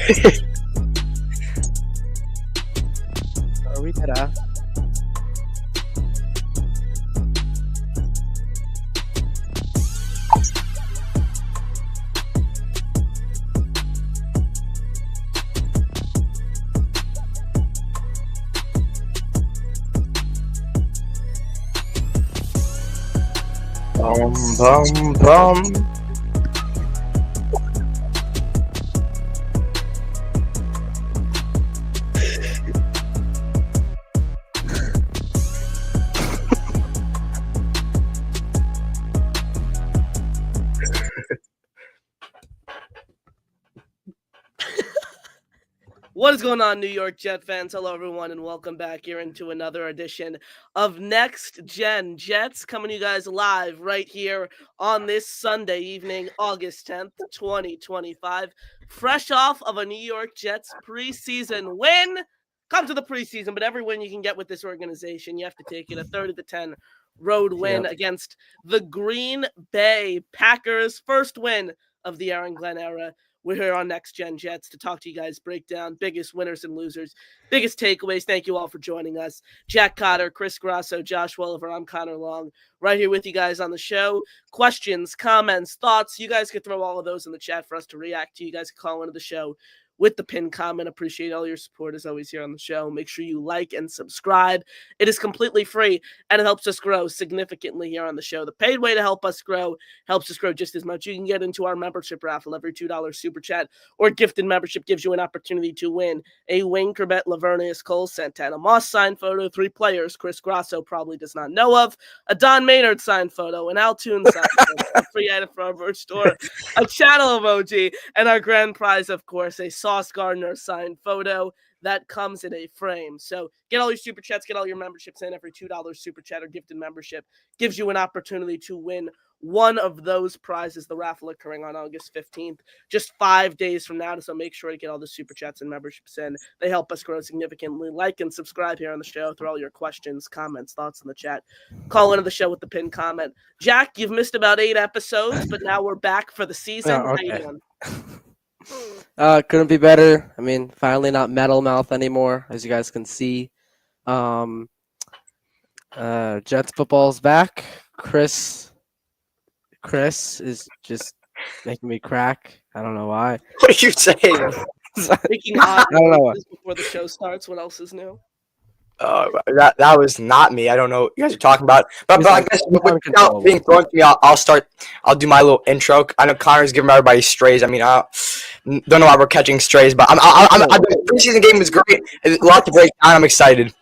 Are we dead ass? Bum, bum, bum. What is going on, New York Jet fans? Hello, everyone, and welcome back here into another edition of Next Gen Jets, coming to you guys live right here on this Sunday evening, August 10th, 2025. Fresh off of a New York Jets preseason win. Come to the preseason, but every win you can get with this organization, you have to take it. A 30-10 road win against the Green Bay Packers. First win of the Aaron Glenn era. We're here on Next Gen Jets to talk to you guys, break down biggest winners and losers, biggest takeaways. Thank you all for joining us. Jack Cotter, Chris Grasso, Josh Woolever, I'm Connor Long, right here with you guys on the show. Questions, comments, thoughts, you guys can throw all of those in the chat for us to react to. You guys can call into the show with the pinned comment. Appreciate all your support as always here on the show. Make sure you like and subscribe. It is completely free, and it helps us grow significantly here on the show. The paid way to help us grow helps us grow just as much. You can get into our membership raffle. Every $2 super chat or gifted membership gives you an opportunity to win a Wayne Corbett, Lavernius Cole, Santana Moss signed photo, 3 players Chris Grasso probably does not know of, a Don Maynard signed photo, an Altoon signed photo, a free item from our merch store, a channel emoji, and our grand prize, of course, a Sauce Gardner signed photo that comes in a frame. So get all your super chats, get all your memberships in. Every $2 super chat or gifted membership gives you an opportunity to win one of those prizes. The raffle occurring on August 15th, just 5 days from now. So make sure to get all the super chats and memberships in. They help us grow significantly. Like and subscribe here on the show. Throw all your questions, comments, thoughts in the chat. Call into the show with the pinned comment. Jack, you've missed about 8 episodes, but now we're back for the season. Oh, okay. How you doing? Couldn't be better. I mean, finally not metal mouth anymore, as you guys can see. Jets football's back. Chris is just making me crack. I don't know why. What are you saying? Making odd I don't know what. noises before the show starts. What else is new? That was not me. I don't know what you guys are talking about. But I guess without being thrown to me, I'll start. I'll do my little intro. I know Connor's giving everybody strays. I mean, I don't know why we're catching strays, but the preseason game was great. A lot to break down. I'm excited.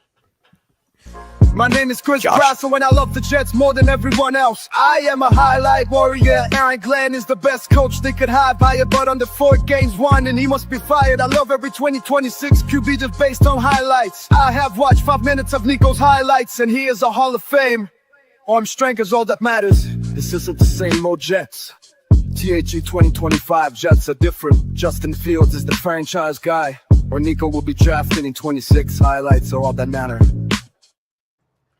My name is Chris Grasso, and I love the Jets more than everyone else. I am a highlight warrior. Aaron Glenn is the best coach they could have. By about under 4 games won, and he must be fired. I love every 2026 QB just based on highlights. I have watched 5 minutes of Nico's highlights, and he is a Hall of Fame. Arm strength is all that matters. This isn't the same old Jets. THE 2025 Jets are different. Justin Fields is the franchise guy, or Nico will be drafted in 26. Highlights are all that matter.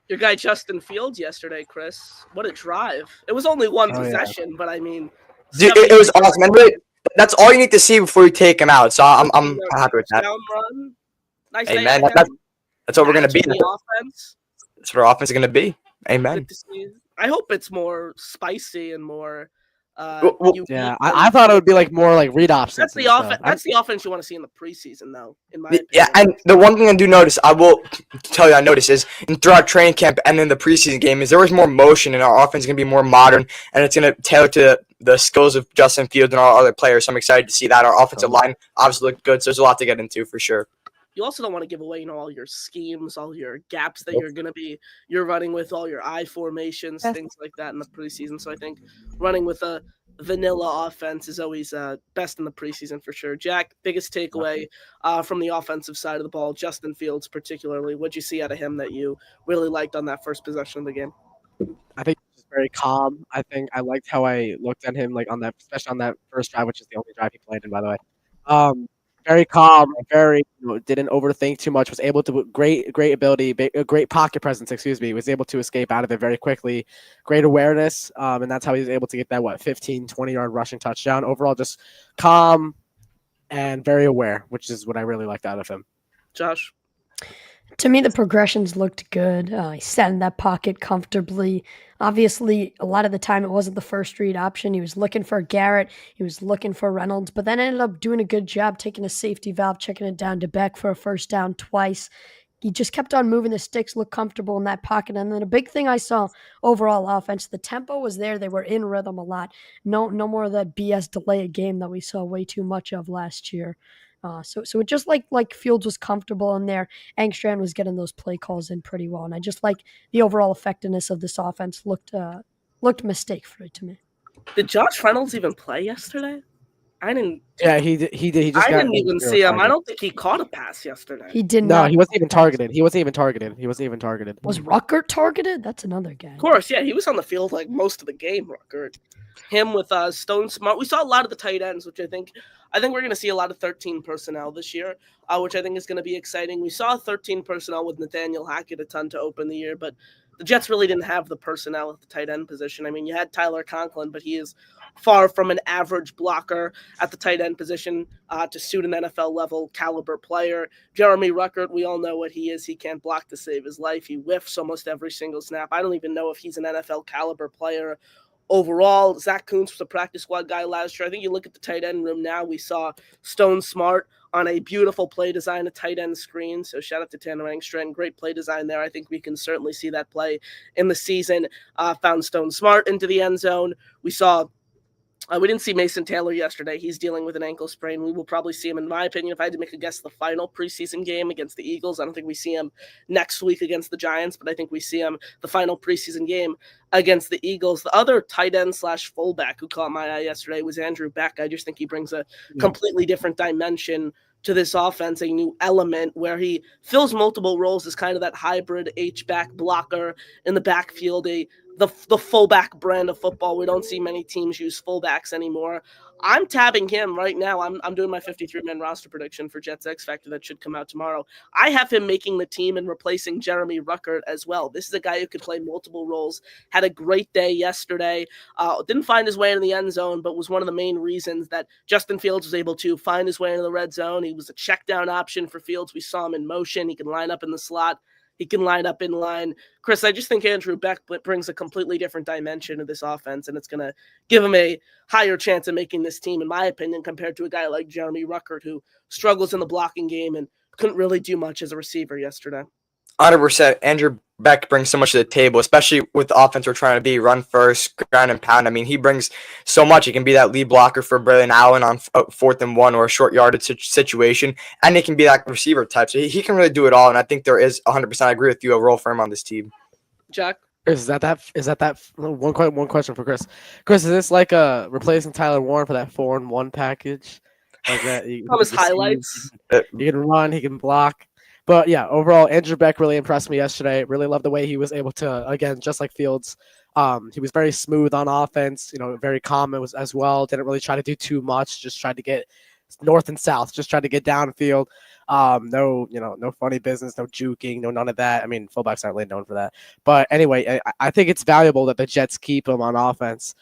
Your guy Justin Fields yesterday, Chris. What a drive. It was only one possession, but I mean... Dude, it was awesome. And really, that's all you need to see before you take him out. So I'm happy with that. Run. Nice. Amen. That's what we're going to be. Offense. That's what our offense is going to be. Amen. I hope it's more spicy and more... I thought it would be like more like read options. That's the offense. That's the offense you want to see in the preseason, though. In my opinion. Yeah, and the one thing I do notice, I will tell you, I noticed is throughout training camp and in the preseason game, is there was more motion, and our offense is going to be more modern, and it's going to tailor to the skills of Justin Fields and all other players. So I'm excited to see that. Our offensive line obviously looked good, so there's a lot to get into for sure. You also don't want to give away, all your schemes, all your gaps that you're running with, all your I formations, things like that in the preseason. So I think running with a vanilla offense is always best in the preseason for sure. Jack, biggest takeaway from the offensive side of the ball, Justin Fields particularly. What'd you see out of him that you really liked on that first possession of the game? I think he was very calm. I think I liked how I looked at him, like on that, especially on that first drive, which is the only drive he played in, by the way. Very calm, very didn't overthink too much. Was able to great ability, great pocket presence. Was able to escape out of it very quickly. Great awareness, and that's how he was able to get that 15, 20-yard rushing touchdown. Overall, just calm and very aware, which is what I really liked out of him. Josh? To me, the progressions looked good. He sat in that pocket comfortably. Obviously, a lot of the time it wasn't the first read option. He was looking for Garrett. He was looking for Reynolds, but then ended up doing a good job taking a safety valve, checking it down to Beck for a first down twice. He just kept on moving the sticks, looked comfortable in that pocket. And then a big thing I saw overall offense, the tempo was there. They were in rhythm a lot. No more of that BS delay a game that we saw way too much of last year. So it just like Fields was comfortable in there. Engstrand was getting those play calls in pretty well, and I just like the overall effectiveness of this offense looked mistake-free to me. Did Josh Reynolds even play yesterday? I didn't. Yeah, he did. He just I got didn't even see him. I don't think he caught a pass yesterday. He did No, not. he wasn't even targeted. He wasn't even targeted. Was Ruckert targeted? That's another guy. Of course, yeah, he was on the field like most of the game. Ruckert, him with Stone Smart. We saw a lot of the tight ends, which I think we're going to see a lot of 13 personnel this year, which I think is going to be exciting. We saw 13 personnel with Nathaniel Hackett a ton to open the year, but the Jets really didn't have the personnel at the tight end position. I mean, you had Tyler Conklin, but he is far from an average blocker at the tight end position to suit an NFL level caliber player. Jeremy Ruckert, we all know what he is. He can't block to save his life. He whiffs almost every single snap. I don't even know if he's an NFL caliber player overall. Zach Kuntz was a practice squad guy last year. I think you look at the tight end room now, we saw Stone Smart on a beautiful play design, a tight end screen. So shout out to Tanner Engstrand. Great play design there. I think we can certainly see that play in the season. Found Stone Smart into the end zone. We didn't see Mason Taylor yesterday. He's dealing with an ankle sprain. We will probably see him, in my opinion, if I had to make a guess, the final preseason game against the Eagles. I don't think we see him next week against the Giants, but I think we see him the final preseason game against the Eagles. The other tight end / fullback who caught my eye yesterday was Andrew Beck. I just think he brings a completely different dimension to this offense, a new element where he fills multiple roles as kind of that hybrid H-back blocker in the backfield, the fullback brand of football. We don't see many teams use fullbacks anymore. I'm tabbing him right now. I'm doing my 53-man roster prediction for Jets X Factor that should come out tomorrow. I have him making the team and replacing Jeremy Ruckert as well. This is a guy who could play multiple roles. Had a great day yesterday. Didn't find his way in the end zone, but was one of the main reasons that Justin Fields was able to find his way into the red zone. He was a check down option for Fields. We saw him in motion. He can line up in the slot. He can line up in line. Chris, I just think Andrew Beck brings a completely different dimension to this offense, and it's going to give him a higher chance of making this team, in my opinion, compared to a guy like Jeremy Ruckert, who struggles in the blocking game and couldn't really do much as a receiver yesterday. 100%. Andrew Beck brings so much to the table, especially with the offense we're trying to be, run first, ground and pound. I mean, he brings so much. He can be that lead blocker for Braylon Allen on 4th and 1 or a short yardage situation, and he can be that receiver type. So he can really do it all, and I think there is 100%, I agree with you, a role for him on this team. Jack? Is that one question for Chris? Chris, is this like replacing Tyler Warren for that 4-in-1 package? Like that, His highlights. He can run, he can block. But yeah, overall, Andrew Beck really impressed me yesterday. Really loved the way he was able to, again, just like Fields, he was very smooth on offense, very calm as well. Didn't really try to do too much, just tried to get north and south, just tried to get downfield. No funny business, no juking, no none of that. I mean, fullbacks aren't really known for that. But anyway, I think it's valuable that the Jets keep him on offense.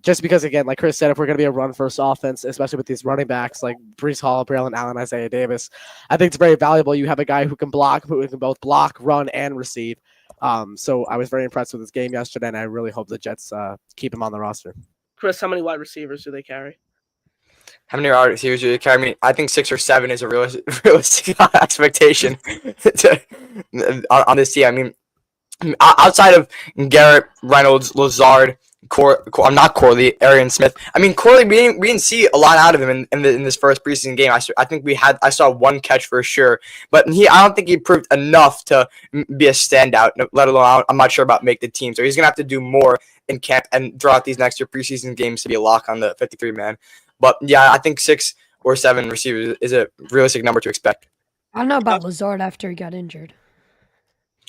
Just because, again, like Chris said, if we're going to be a run-first offense, especially with these running backs like Breece Hall, Braylon Allen, Isaiah Davis, I think it's very valuable. You have a guy who can both block, run, and receive. So I was very impressed with his game yesterday, and I really hope the Jets keep him on the roster. Chris, how many wide receivers do they carry? How many wide receivers do you carry? I mean, I think 6 or 7 is a realistic expectation on this team. I mean, outside of Garrett, Reynolds, Lazard, I'm not Corley, Arian Smith. I mean, Corley, we didn't see a lot out of him in this first preseason game. I think I saw one catch for sure, but I don't think he proved enough to be a standout. Let alone, I'm not sure about make the team. So he's gonna have to do more in camp and throughout these next 2 preseason games to be a lock on the 53-man. But yeah, I think 6 or 7 receivers is a realistic number to expect. I don't know about Lazard after he got injured.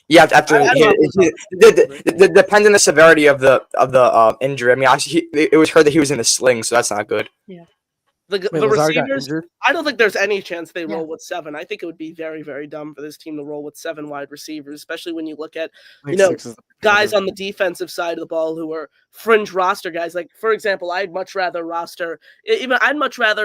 Yeah, after it depends on the severity of the injury. I mean, it was heard that he was in a sling, so that's not good. Yeah. The Wait, Lazard got receivers, injured? I don't think there's any chance they Yeah. roll with 7. I think it would be very, very dumb for this team to roll with 7 wide receivers, especially when you look at, I you think know, 6 is the guys number. on the defensive side of the ball who are fringe roster guys. Like, for example, I'd much rather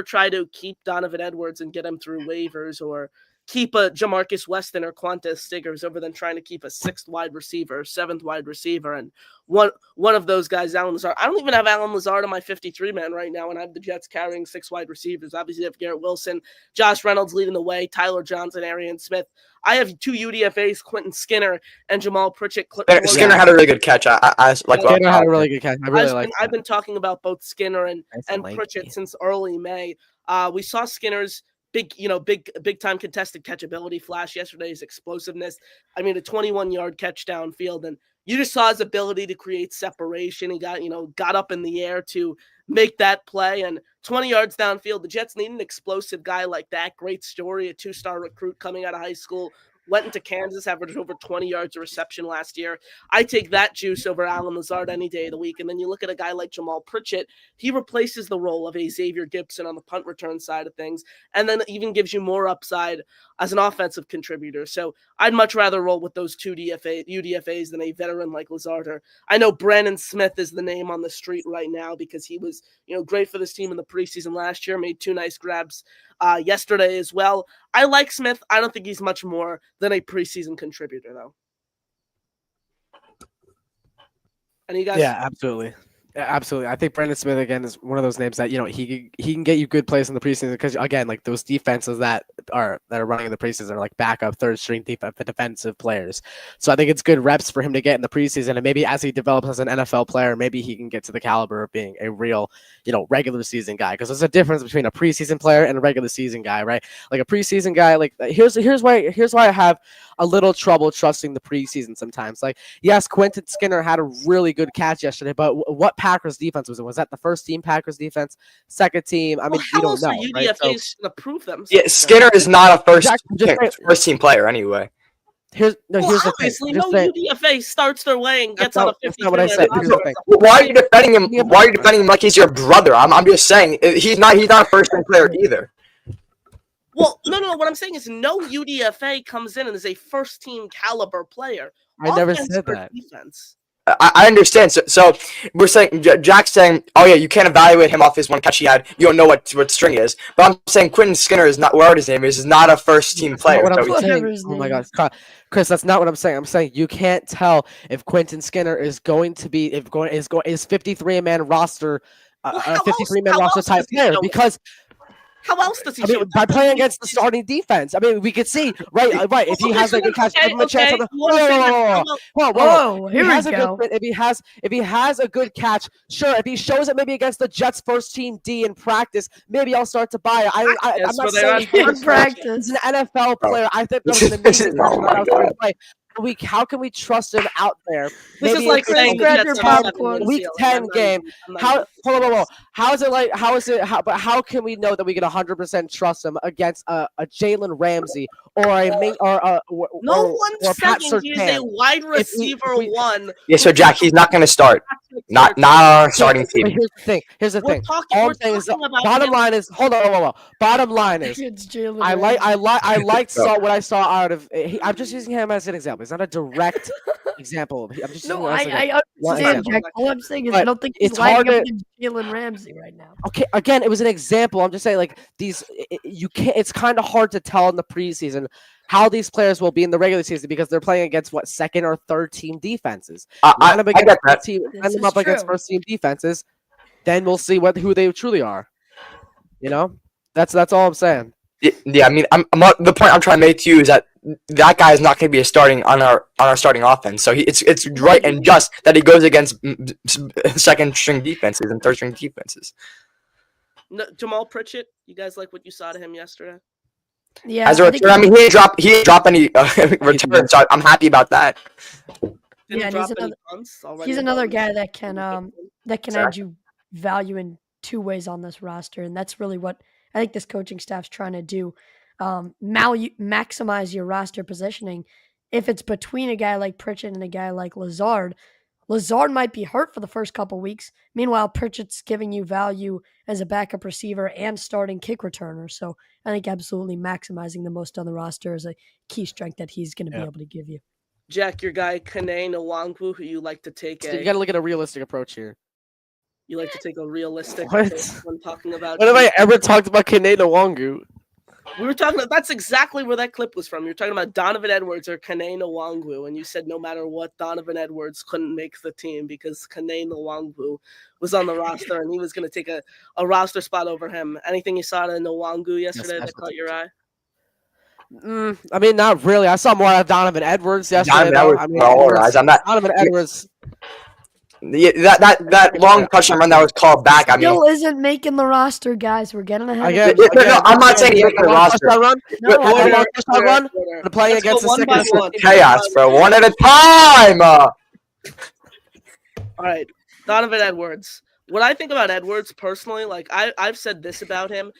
try to keep Donovan Edwards and get him through waivers, or keep a Jamarcus Weston or Quantas Stiggers over than trying to keep a 6th wide receiver, 7th wide receiver, and one of those guys, Alan Lazard. I don't even have Alan Lazard on my 53-man right now, and I have the Jets carrying 6 wide receivers. Obviously, they have Garrett Wilson, Josh Reynolds leading the way, Tyler Johnson, Arian Smith. I have 2 UDFAs, Quentin Skinner and Jamal Pritchett. Skinner had a really good catch. I like. Skinner had a really good catch. I really like. I've been talking about both Skinner and lanky. Pritchett since early May. We saw Skinner's big time contested catchability flash yesterday, his explosiveness. I mean, a 21-yard catch downfield, and you just saw his ability to create separation. He got up in the air to make that play, and 20 yards downfield. The Jets need an explosive guy like that. Great story, a 2-star recruit coming out of high school. Went into Kansas, averaged over 20 yards of reception last year. I take that juice over Alan Lazard any day of the week. And then you look at a guy like Jamal Pritchett. He replaces the role of a Xavier Gibson on the punt return side of things, and then even gives you more upside as an offensive contributor. So I'd much rather roll with those 2 UDFAs than a veteran like Lazard. Or I know Brandon Smith is the name on the street right now because he was great for this team in the preseason last year, made 2 nice grabs yesterday as well. I like Smith. I don't think he's much more than a preseason contributor, though. And you guys? Yeah, absolutely. Absolutely. I think Brandon Smith, again, is one of those names that, he can get you good plays in the preseason because, again, like those defenses that are running in the preseason are like backup third-string defensive players. So I think it's good reps for him to get in the preseason, and maybe as he develops as an NFL player, maybe he can get to the caliber of being a real, regular season guy, because there's a difference between a preseason player and a regular season guy, right? Like a preseason guy, like here's why I have a little trouble trusting the preseason sometimes. Like, yes, Quentin Skinner had a really good catch yesterday, but what Packers defense was it? Was that the first team Packers defense? Second team? I mean, how you don't else know. are UDFAs to prove themselves? Yeah, Skinner is not a first team player anyway. Here's the obviously, thing. no UDFA starts their way and gets on a 50. That's not what I said. Here's the thing. Why are you defending him? Why are you defending him like he's your brother? I'm just saying he's not a first team player either. Well, no. What I'm saying is no UDFA comes in and is a first team caliber player. I never said that. Defense. I understand. So we're saying Jack's saying, oh yeah, you can't evaluate him off his one catch he had. You don't know what string is. But I'm saying Quentin Skinner is not, whatever his name is not a first team player. Oh my God, Chris, that's not what I'm saying. I'm saying you can't tell if Quentin Skinner is going to be is 53-man roster, a 53-man roster type player because. How else does he by playing against the starting defense? I mean, we could see, right? If he has a good catch, give him a chance. Whoa! Here we go. If he has a good catch, sure. If he shows it maybe against the Jets first team D in practice, maybe I'll start to buy it. I'm not saying in practice. He's an NFL player. I think they're going to play. How can we trust him out there? This is like saying grab your popcorn. Week 10 game. How can we know that we can 100% trust him against a Jalen Ramsey or no one's saying he's a wide receiver one? Yeah, so Jack, he's not going to start. Not on our starting team. Here's the thing. All I'm saying is bottom line is hold on. Bottom line is I liked what I saw out of. I'm just using him as an example. It's not a direct example. I'm just I understand, Jack. All I'm saying is I don't think he's lining up against Jalen Ramsey right now. Okay, again, it was an example. I'm just saying, like you can't. It's kind of hard to tell in the preseason how these players will be in the regular season because they're playing against second or third team defenses. I get that. Line them up against first team defenses, then we'll see who they truly are. That's all I'm saying. Yeah, I mean, the point I'm trying to make to you is that guy is not going to be starting on our starting offense. So it's right and just that he goes against second string defenses and third string defenses. No, Jamal Pritchett, you guys like what you saw to him yesterday? Yeah. As a return, I mean, he didn't drop any return, so I'm happy about that. Yeah, he's another guy that can add you value in 2 ways on this roster, and that's really what I think this coaching staff's trying to do. Maximize your roster positioning. If it's between a guy like Pritchett and a guy like Lazard, Lazard might be hurt for the first couple weeks. Meanwhile, Pritchett's giving you value as a backup receiver and starting kick returner. So I think absolutely maximizing the most on the roster is a key strength that he's going to be able to give you. Jack, your guy Kane Nwangwu, who you like to take You got to look at a realistic approach here. You like to take a realistic What? approach when talking about. When have I ever talked about Kane Nwangwu? We were talking about, that's exactly where that clip was from. You were talking about Donovan Edwards or Kane Nwangwu, and you said no matter what, Donovan Edwards couldn't make the team because Kane Nwangwu was on the roster and he was going to take a roster spot over him. Anything you saw in Nwangwu yesterday that caught your eye? I mean, not really. I saw more out of Donovan Edwards yesterday. Donovan Edwards. Yeah, that long touchdown run that was called back. Still isn't making the roster, guys. We're getting ahead. No, I'm not saying he's making the roster. Run. Playing against the second chaos, bro. One at a time. All right, Donovan Edwards. What I think about Edwards personally, like I've said this about him.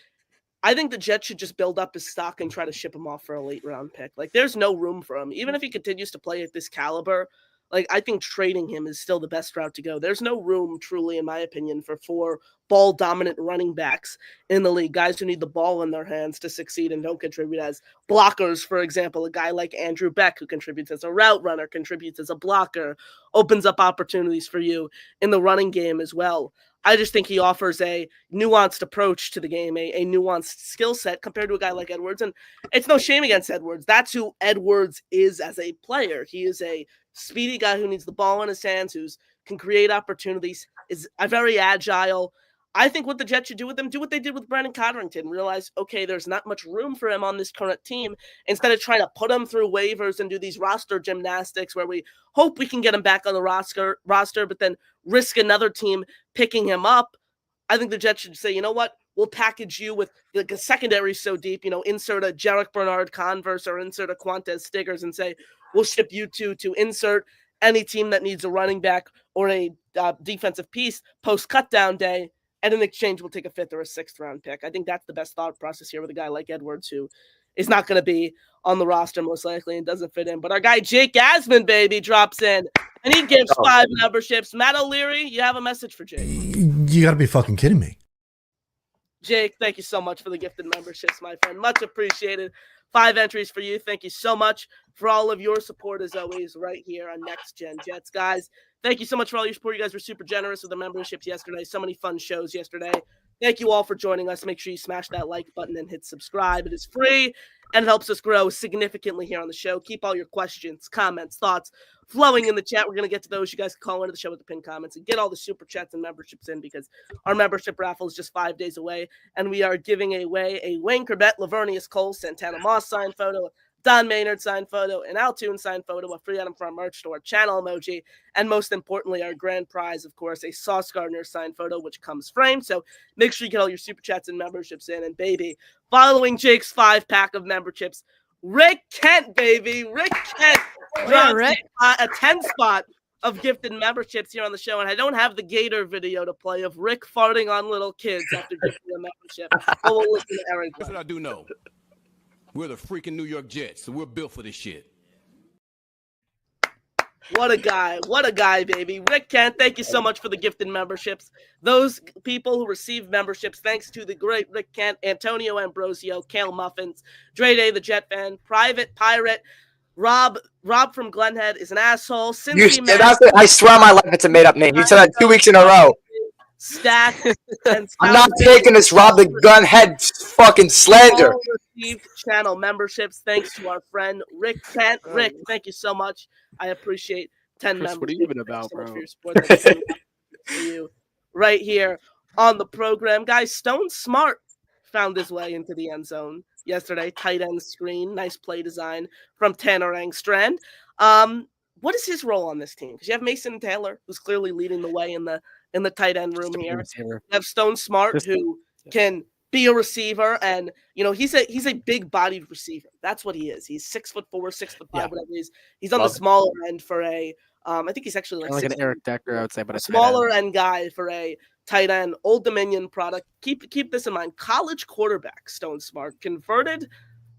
I think the Jets should just build up his stock and try to ship him off for a late round pick. Like, there's no room for him, even if he continues to play at this caliber. Like, I think trading him is still the best route to go. There's no room, truly, in my opinion, for 4 ball-dominant running backs in the league, guys who need the ball in their hands to succeed and don't contribute as blockers. For example, a guy like Andrew Beck, who contributes as a route runner, contributes as a blocker, opens up opportunities for you in the running game as well. I just think he offers a nuanced approach to the game, a nuanced skill set compared to a guy like Edwards. And it's no shame against Edwards. That's who Edwards is as a player. He is a speedy guy who needs the ball in his hands, who can create opportunities, is a very agile. I think what the Jets should do with him, do what they did with Brandon Cotterington. Realize, okay, there's not much room for him on this current team. Instead of trying to put him through waivers and do these roster gymnastics where we hope we can get him back on the roster, but then risk another team picking him up. I think the Jets should say, you know what? We'll package you with the secondary so deep, insert a Jarek Bernard Converse or insert a Quantez Stiggers and say, we'll ship you to insert any team that needs a running back or a defensive piece post cutdown day. And in exchange, we'll take a 5th or a 6th round pick. I think that's the best thought process here with a guy like Edwards, who is not going to be on the roster most likely and doesn't fit in. But our guy Jake Asman, baby, drops in, and he gives 5 memberships. Matt O'Leary, you have a message for Jake. You got to be fucking kidding me. Jake, thank you so much for the gifted memberships, my friend. Much appreciated. 5 entries for you. Thank you so much for all of your support, as always, right here on Next Gen Jets. Guys, thank you so much for all your support. You guys were super generous with the memberships yesterday. So many fun shows yesterday. Thank you all for joining us. Make sure you smash that like button and hit subscribe. It is free, and it helps us grow significantly here on the show. Keep all your questions, comments, thoughts flowing in the chat. We're going to get to those. You guys can call into the show with the pinned comments and get all the super chats and memberships in, because our membership raffle is just 5 days away, and we are giving away a Wayne Corbett, Lavernius Cole, Santana Moss signed photo, Don Maynard signed photo, an Altoon signed photo, a free item from our merch store, channel emoji, and most importantly, our grand prize, of course, a Sauce Gardner signed photo, which comes framed. So make sure you get all your super chats and memberships in. And baby, following Jake's 5-pack of memberships, Rick Kent, baby, Rick Kent drops a 10 spot of gifted memberships here on the show. And I don't have the Gator video to play of Rick farting on little kids after gifting a membership. But we'll listen to Aaron. That's what I do know. We're the freaking New York Jets, so we're built for this shit. What a guy, baby. Rick Kent, thank you so much for the gifted memberships. Those people who receive memberships, thanks to the great Rick Kent, Antonio Ambrosio, Kale Muffins, Dre Day, the Jet Fan, Private Pirate, Rob from Glenhead is an asshole. I swear on my life it's a made-up name. You said that 2 weeks in a row. Stack. And I'm not taking this Rob the Gunhead fucking slander. All received channel memberships thanks to our friend Rick Kent. Rick, thank you so much. I appreciate 10 Chris, memberships. what are you even about, bro? For your support. For you right here on the program. Guys, Stone Smart found his way into the end zone yesterday. Tight end screen. Nice play design from Tanner Angstrand. What is his role on this team? Because you have Mason Taylor, who's clearly leading the way in the tight end room here. You have Stone Smart, who can be a receiver, and he's a big bodied receiver. That's what he is. He's 6'4", 6'5", whatever he is. He's on the smaller end for a I think he's actually like an Eric Decker, I would say, but a smaller end guy for a tight end, Old Dominion product. Keep this in mind. College quarterback Stone Smart, converted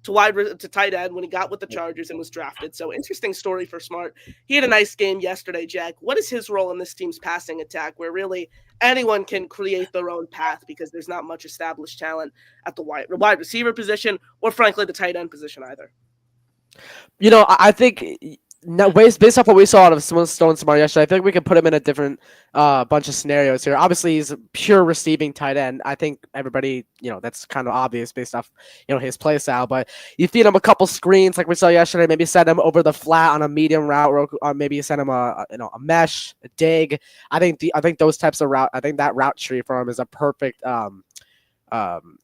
to tight end when he got with the Chargers and was drafted. So interesting story for Smart. He had a nice game yesterday, Jack. What is his role in this team's passing attack where really anyone can create their own path because there's not much established talent at the wide receiver position or frankly the tight end position either? I think based off what we saw out of Stone Smart yesterday, I think we can put him in a different bunch of scenarios here. Obviously, he's a pure receiving tight end. I think everybody, that's kind of obvious based off, his play style. But you feed him a couple screens like we saw yesterday. Maybe send him over the flat on a medium route, or maybe you send him a mesh, a dig. I think those types of route. I think that route tree for him is a perfect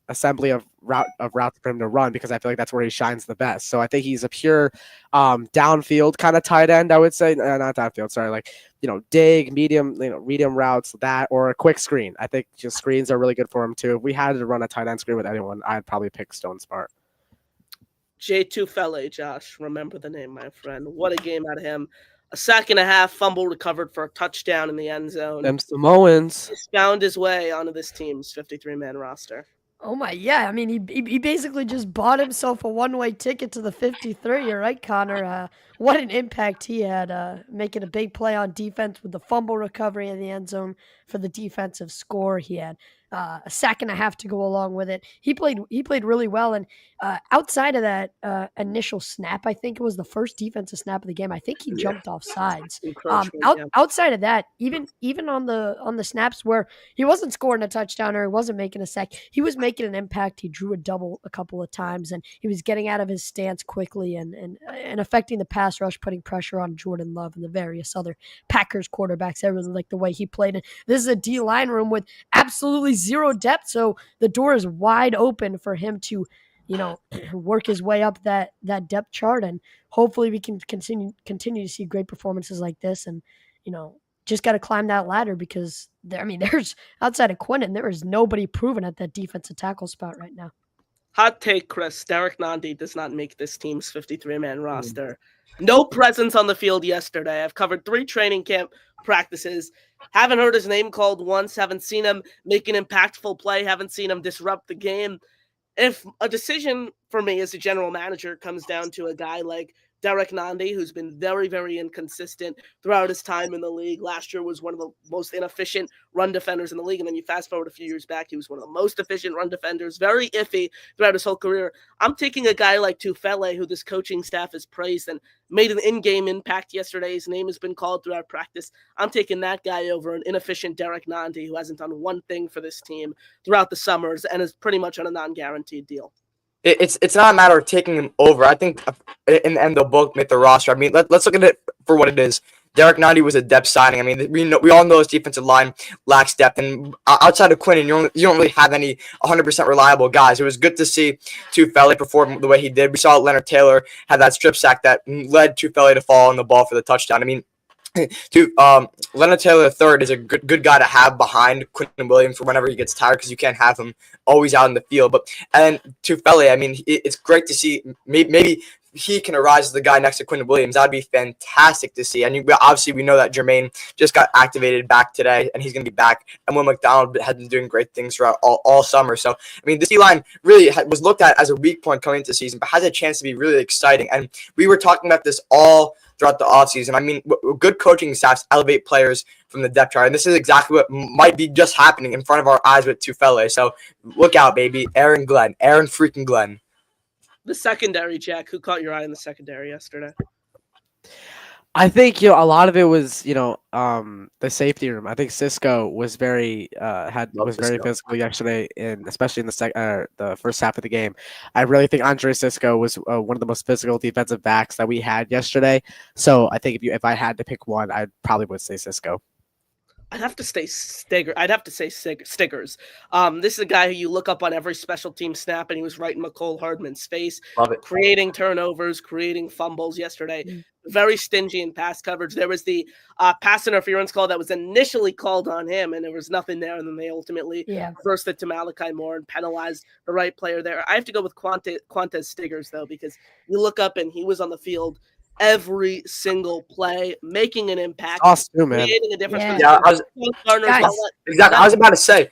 assembly of routes for him to run, because I feel like that's where he shines the best. So I think he's a pure downfield kind of tight end, I would say. Not downfield, sorry, dig, medium routes, that, or a quick screen. I think just screens are really good for him too. If we had to run a tight end screen with anyone, I'd probably pick Stone Smart. J2 Fele, Josh, remember the name, my friend. What a game out of him. A sack and a half, fumble recovered for a touchdown in the end zone. Them Samoans. He's found his way onto this team's 53-man roster. Oh my, yeah. I mean, he basically just bought himself a one-way ticket to the 53. You're right, Connor. What an impact he had, making a big play on defense with the fumble recovery in the end zone for the defensive score. He had a sack and a half to go along with it. He played really well, and outside of that initial snap, I think it was the first defensive snap of the game. I think he jumped off sides. Outside of that, even on the snaps where he wasn't scoring a touchdown or he wasn't making a sack, he was making an impact. He drew a double a couple of times, and he was getting out of his stance quickly and affecting the pass rush, putting pressure on Jordan Love and the various other Packers quarterbacks. I really like the way he played. And this is a D-line room with absolutely zero depth, so the door is wide open for him to work his way up that depth chart, and hopefully we can continue to see great performances like this. And just got to climb that ladder, because there's outside of Quinnen, there is nobody proven at that defensive tackle spot right now. Hot take, Chris. Derek Nandi does not make this team's 53-man roster. No presence on the field yesterday. I've covered 3 training camp practices. Haven't heard his name called once. Haven't seen him make an impactful play. Haven't seen him disrupt the game. If a decision for me as a general manager comes down to a guy like Derek Nandi, who's been very, very inconsistent throughout his time in the league. Last year was one of the most inefficient run defenders in the league. And then you fast forward a few years back, he was one of the most efficient run defenders, very iffy throughout his whole career. I'm taking a guy like Tufele, who this coaching staff has praised and made an in-game impact yesterday. His name has been called throughout practice. I'm taking that guy over an inefficient Derek Nandi, who hasn't done one thing for this team throughout the summers and is pretty much on a non-guaranteed deal. It's not a matter of taking him over. I think in the end they'll both make the roster. I mean, let's look at it for what it is. Derek Nandi was a depth signing. I mean, we all know his defensive line lacks depth, and outside of Quinnen, you don't really have any 100% reliable guys. It was good to see Tufele perform the way he did. We saw Leonard Taylor have that strip sack that led Tufele to fall on the ball for the touchdown. I mean, Leonard Taylor III is a good guy to have behind Quinnen Williams for whenever he gets tired, because you can't have him always out in the field. And Tufele, I mean, it's great to see. Maybe he can arise as the guy next to Quinnen Williams. That'd be fantastic to see. And obviously, we know that Jermaine just got activated back today, and he's going to be back. And Will McDonald has been doing great things throughout all summer. So, I mean, this D-line really was looked at as a weak point coming into the season, but has a chance to be really exciting. And we were talking about this all throughout the offseason. I mean, good coaching staffs elevate players from the depth chart, and this is exactly what might be just happening in front of our eyes with Tufele. So look out, baby. Aaron freaking Glenn. The secondary, Jack. Who caught your eye in the secondary yesterday? I think a lot of it was the safety room. I think Cisco was very very physical yesterday, and especially in the first half of the game. I really think Andre Cisco was one of the most physical defensive backs that we had yesterday. So I think if I had to pick one, I probably would say Cisco. I'd have to say Stiggers. This is a guy who you look up on every special team snap, and he was right in McCole Hardman's face. Love it. Creating turnovers, creating fumbles yesterday. Very stingy in pass coverage. There was the pass interference call that was initially called on him, and there was nothing there, and then they ultimately reversed it to Malachi Moore and penalized the right player there. I have to go with Quantez Stiggers, though, because you look up and he was on the field every single play, making an impact, Sauce too, man. creating a difference. Yeah. Exactly. I was about to say,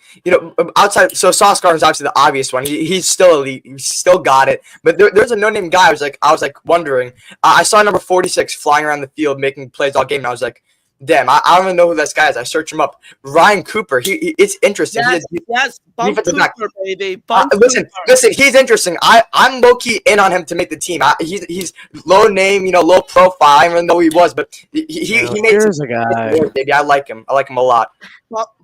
outside. So Sauce Gardner's obviously the obvious one. He's still elite. He's still got it. But there's a no-name guy. I was wondering. I saw number 46 flying around the field, making plays all game. And I was like, damn, I don't even know who this guy is. I search him up. Ryan Cooper. It's interesting. Yes, Bump Cooper, baby. Listen, he's interesting. I'm low-key in on him to make the team. He's low name, low profile. I don't even know who he was, but he made a guy. Baby, I like him. I like him a lot.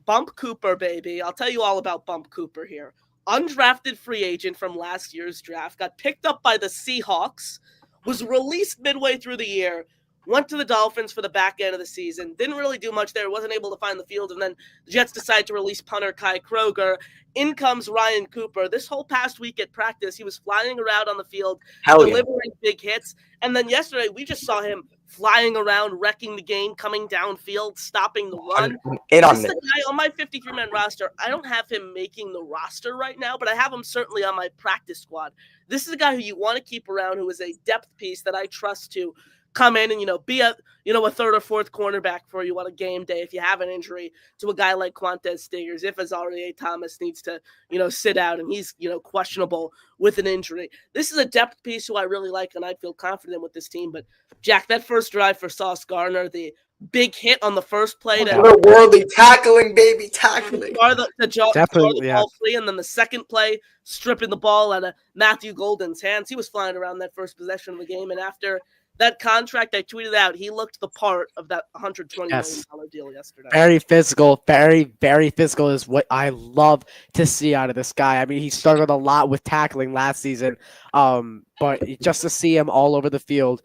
Bump Cooper, baby. I'll tell you all about Bump Cooper here. Undrafted free agent from last year's draft, got picked up by the Seahawks, was released midway through the year, went to the Dolphins for the back end of the season, didn't really do much there, wasn't able to find the field, and then the Jets decided to release punter Kai Kroger. In comes Ryan Cooper. This whole past week at practice, he was flying around on the field, delivering big hits, and then yesterday we just saw him flying around, wrecking the game, coming downfield, stopping the run. This is the guy on my 53-man roster. I don't have him making the roster right now, but I have him certainly on my practice squad. This is a guy who you want to keep around, who is a depth piece that I trust to come in and, be a third or fourth cornerback for you on a game day if you have an injury to a guy like Quantez Stigers, if Azaria Thomas needs to, sit out and he's, questionable with an injury. This is a depth piece who I really like, and I feel confident with this team. But, Jack, that first drive for Sauce Gardner, the big hit on the first play. Worldly tackling, baby, tackling. Definitely, yeah. Ball free, and then the second play, stripping the ball out of Matthew Golden's hands. He was flying around that first possession of the game, and after that contract, I tweeted out, he looked the part of that $120 million deal yesterday. Very physical, very, very physical is what I love to see out of this guy. I mean, he struggled a lot with tackling last season, but just to see him all over the field,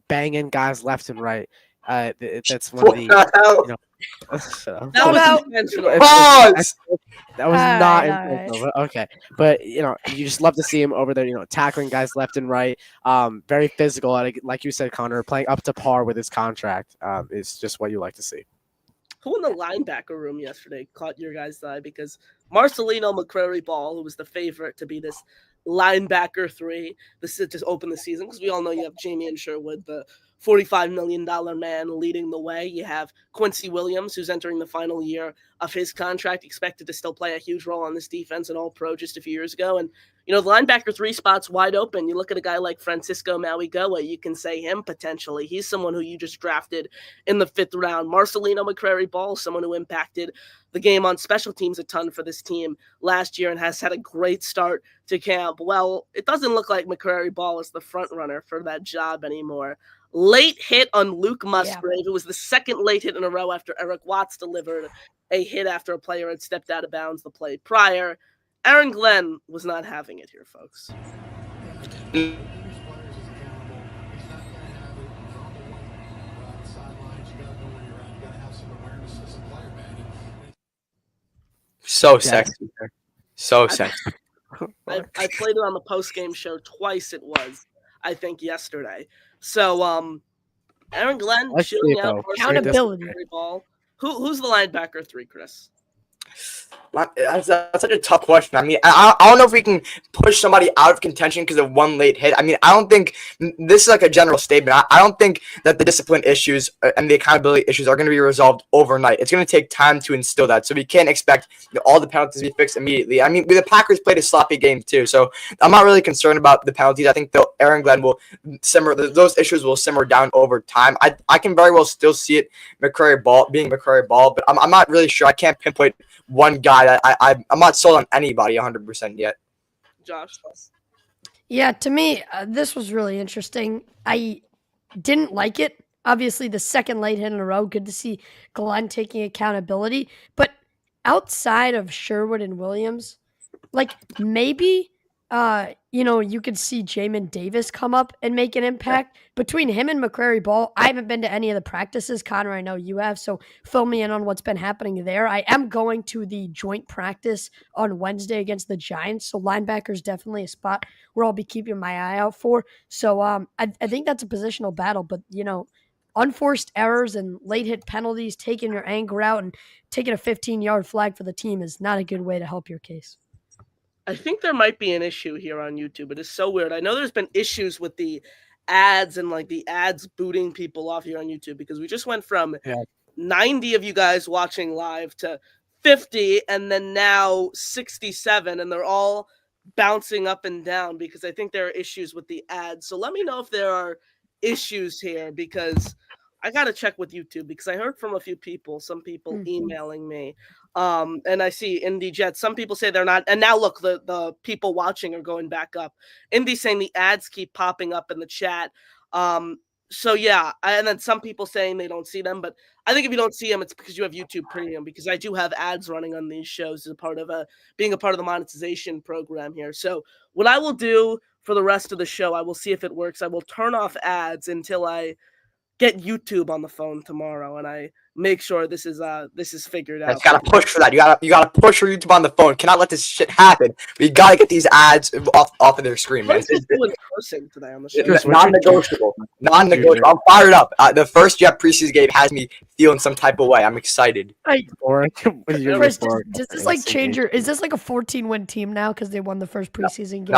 banging guys left and right, that's one of the, that was intentional. Pause! That was not intentional. Okay. But, you just love to see him over there, tackling guys left and right. Very physical. Like you said, Connor, playing up to par with his contract is just what you like to see. Who in the linebacker room yesterday caught your guys' eye? Because Marcelino McCrary-Ball, who was the favorite to be this linebacker 3, to open the season, because we all know you have Jamie Sherwood, the $45 million man leading the way. You have Quincy Williams, who's entering the final year of his contract, expected to still play a huge role on this defense, and All-Pro just a few years ago. And, the linebacker 3 spot's wide open. You look at a guy like Francisco Mauigoa, you can say him potentially. He's someone who you just drafted in the 5th round. Marcelino McCrary-Ball, someone who impacted the game on special teams a ton for this team last year and has had a great start to camp. Well, it doesn't look like McCrary-Ball is the front runner for that job anymore. Late hit on Luke Musgrave. Yeah. It was the second late hit in a row after Eric Watts delivered a hit after a player had stepped out of bounds the play prior. Aaron Glenn was not having it here, folks. So sexy. So sexy. I played it on the post-game show twice. It was, I think, yesterday. So, Aaron Glenn shooting out accountability. Ball. Who's the linebacker 3, Chris? That's such a tough question. I mean, I don't know if we can push somebody out of contention because of one late hit. I mean, I don't think this is like a general statement. I don't think that the discipline issues and the accountability issues are going to be resolved overnight. It's going to take time to instill that. So we can't expect all the penalties to be fixed immediately. I mean, the Packers played a sloppy game too, so I'm not really concerned about the penalties. I think Aaron Glenn will simmer. Those issues will simmer down over time. I can very well still see it being McCrary Ball, but I'm not really sure. I can't pinpoint one guy that I'm not sold on anybody 100% yet. Josh? Yeah, to me, this was really interesting. I didn't like it. Obviously, the second late hit in a row, good to see Glenn taking accountability. But outside of Sherwood and Williams, maybe, you could see Jamin Davis come up and make an impact. Between him and McCrary-Ball, I haven't been to any of the practices. Connor, I know you have, so fill me in on what's been happening there. I am going to the joint practice on Wednesday against the Giants, so linebacker is definitely a spot where I'll be keeping my eye out for. So I think that's a positional battle, but, unforced errors and late hit penalties, taking your anger out and taking a 15-yard flag for the team is not a good way to help your case. I think there might be an issue here on YouTube. It is so weird. I know there's been issues with the ads and like the ads booting people off here on YouTube, because we just went from Yeah. 90 of you guys watching live to 50 and then now 67, and they're all bouncing up and down because I think there are issues with the ads. So let me know if there are issues here, because I got to check with YouTube, because I heard from a few people, some people emailing me. And I see Indy Jets. Some people say they're not. And now look, the people watching are going back up. Indy saying the ads keep popping up in the chat. So yeah, and then some people saying they don't see them, but I think if you don't see them, it's because you have YouTube Premium, because I do have ads running on these shows as a part of being a part of the monetization program here. So what I will do for the rest of the show, I will see if it works. I will turn off ads until I get YouTube on the phone tomorrow, and I make sure this is figured out. You gotta push for that. You gotta push for YouTube on the phone. Cannot let this shit happen. We gotta get these ads off of their screen, man. Let's do in person today on the show. Non-negotiable. Non-negotiable. I'm fired up. The first Jet preseason game has me feeling some type of way. I'm excited. Chris, does this like change your? Is this like a 14-win team now because they won the first preseason game?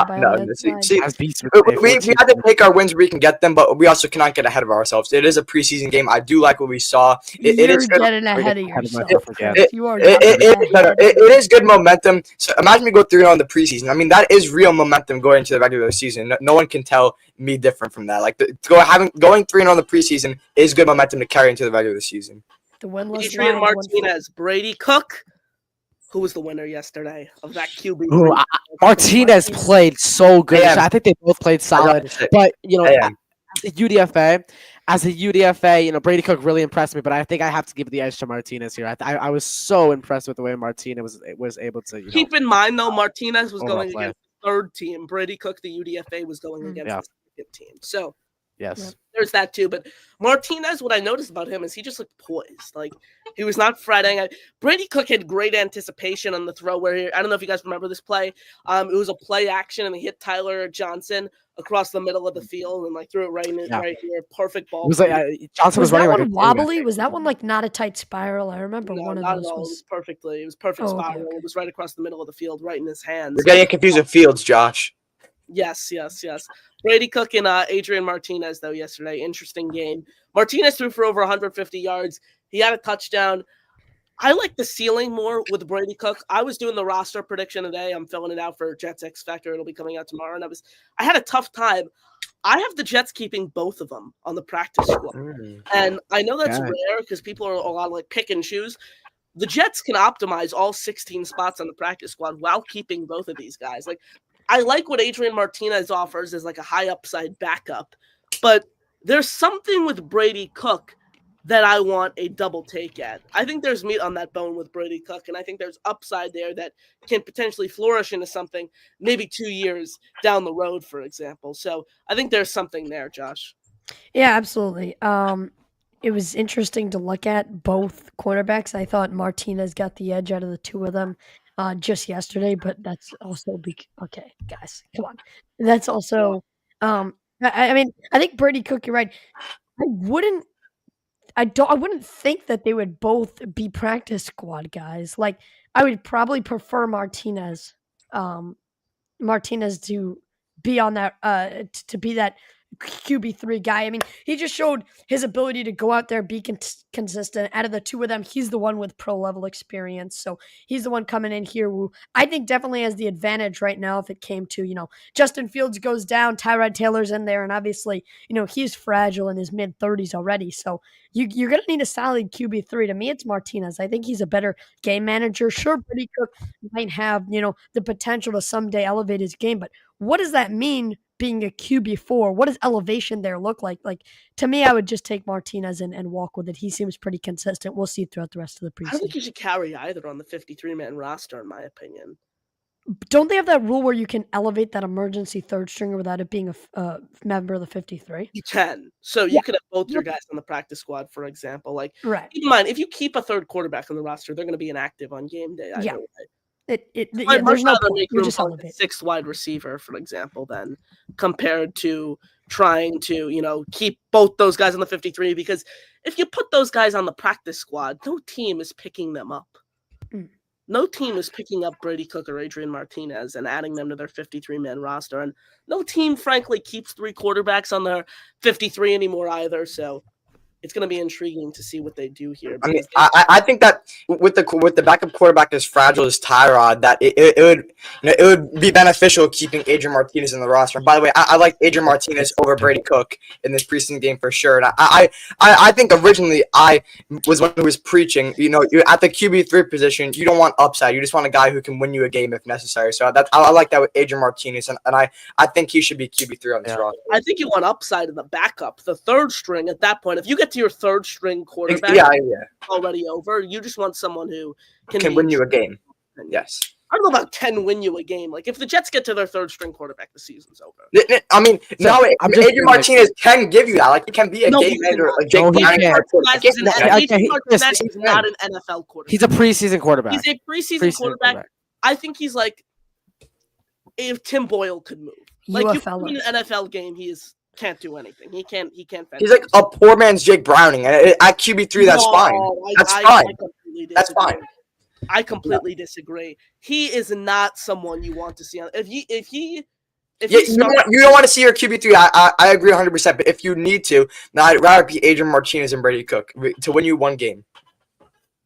We have to take our wins where we can get them, but we also cannot get ahead of ourselves. It is a preseason game. I do like what we saw. It is getting ahead of yourself. It is good momentum. So imagine we go 3-0 in the preseason. I mean, that is real momentum going into the regular season. No one can tell me different from that. Like going 3-0 in the preseason is good momentum to carry into the regular season. The winless Adrian Martinez, Brady Cook, who was the winner yesterday of that QB. Martinez played so good. I think they both played solid. But as a UDFA, Brady Cook really impressed me. But I think I have to give the edge to Martinez here. I was so impressed with the way Martinez was able to. Keep in mind though, Martinez was going against the third team. Brady Cook, the UDFA, was going against the second team. So. Yes. There's that too. But Martinez, what I noticed about him is he just looked poised. Like, he was not fretting. Brady Cook had great anticipation on the throw where I don't know if you guys remember this play. It was a play action, and he hit Tyler Johnson across the middle of the field and like threw it right here. Perfect ball. It was like Johnson was running that one wobbly? Was that one like not a tight spiral? I remember one of those. It was perfect spiral. Okay. It was right across the middle of the field, right in his hands. We're getting confused with Fields, Josh. Yes. Brady Cook and Adrian Martinez, though, yesterday. Interesting game. Martinez threw for over 150 yards. He had a touchdown. I like the ceiling more with Brady Cook. I was doing the roster prediction today. I'm filling it out for Jets X Factor. It'll be coming out tomorrow. And I had a tough time. I have the Jets keeping both of them on the practice squad. And I know that's rare because people are a lot of like pick and choose. The Jets can optimize all 16 spots on the practice squad while keeping both of these guys. Like, I like what Adrian Martinez offers as like a high upside backup, but there's something with Brady Cook that I want a double take at. I think there's meat on that bone with Brady Cook, and I think there's upside there that can potentially flourish into something maybe 2 years down the road, for example. So I think there's something there, Josh. Yeah, absolutely. It was interesting to look at both quarterbacks. I thought Martinez got the edge out of the two of them. Just yesterday, but that's also okay, guys, come on. That's also, I mean, I think Brady Cook, you're right. I wouldn't think that they would both be practice squad guys. Like, I would probably prefer Martinez to be on that, to be that QB3 guy. I mean, he just showed his ability to go out there, be consistent. Out of the two of them, he's the one with pro level experience. So he's the one coming in here who I think definitely has the advantage right now if it came to, Justin Fields goes down, Tyrod Taylor's in there, and obviously, he's fragile in his mid-30s already. So you're going to need a solid QB3. To me, it's Martinez. I think he's a better game manager. Sure, Brady Cook might have, the potential to someday elevate his game, but what does that mean being a QB4? What does elevation there look like? Like, to me, I would just take Martinez and walk with it. He seems pretty consistent. We'll see throughout the rest of the preseason. I don't think you should carry either on the 53-man roster, in my opinion. Don't they have that rule where you can elevate that emergency third stringer without it being a member of the 53? You can. So you could have both your guys on the practice squad, for example. Like, right. Keep in mind, if you keep a third quarterback on the roster, they're going to be inactive on game day. Either way. There's no point. You just elevate. Sixth wide receiver, for example, then compared to trying to, keep both those guys on the 53, because if you put those guys on the practice squad, no team is picking them up. no team is picking up Brady Cook or Adrian Martinez and adding them to their 53-man roster. And no team, frankly, keeps 3 quarterbacks on their 53 anymore either. So it's going to be intriguing to see what they do here. I mean, I think that with the backup quarterback as fragile as Tyrod, that it would be beneficial keeping Adrian Martinez in the roster. By the way, I like Adrian Martinez over Brady Cook in this preseason game for sure. And I think originally I was one who was preaching. You're at the QB3 position. You don't want upside. You just want a guy who can win you a game if necessary. So I like that with Adrian Martinez, and I think he should be QB3 on this roster. I think you want upside in the backup, the third string at that point. If you get to your third string quarterback, already over. You just want someone who can win you a game. Yes. I don't know about 10 win you a game. Like if the Jets get to their third string quarterback, the season's over. I mean, Adrian Martinez can give you that. Like, he can be a game manager. Like Jake He's not an NFL quarterback. He's a preseason quarterback. He's a preseason quarterback. I think he's like if Tim Boyle could move. Like you put in an NFL game, can't do anything. He can't. He's like a poor man's Jake Browning. At QB3, that's fine. That's fine. I completely disagree. He is not someone you want to see on. You don't want to see your QB3. I agree 100%. But if you need to, I'd rather be Adrian Martinez and Brady Cook to win you one game.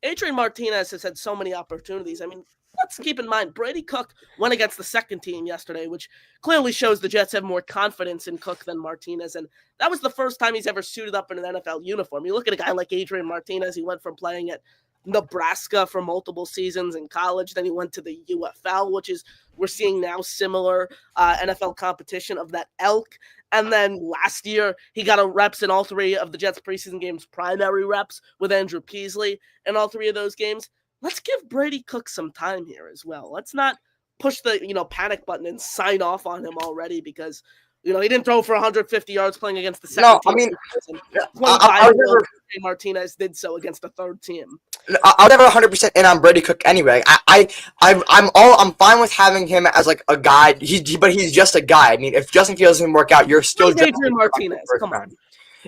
Adrian Martinez has had so many opportunities. I mean, let's keep in mind, Brady Cook went against the second team yesterday, which clearly shows the Jets have more confidence in Cook than Martinez. And that was the first time he's ever suited up in an NFL uniform. You look at a guy like Adrian Martinez, he went from playing at Nebraska for multiple seasons in college. Then he went to the UFL, which is, we're seeing now similar NFL competition of that elk. And then last year, he got a reps in all 3 of the Jets preseason games, primary reps with Andrew Peasley in all 3 of those games. Let's give Brady Cook some time here as well. Let's not push the panic button and sign off on him already because he didn't throw for 150 yards playing against the second team. Martinez did so against the third team. I'll never 100% in on Brady Cook anyway. I'm fine with having him as like a guy. But he's just a guy. I mean, if Justin Fields doesn't work out, you're still Adrian Martinez. Come on.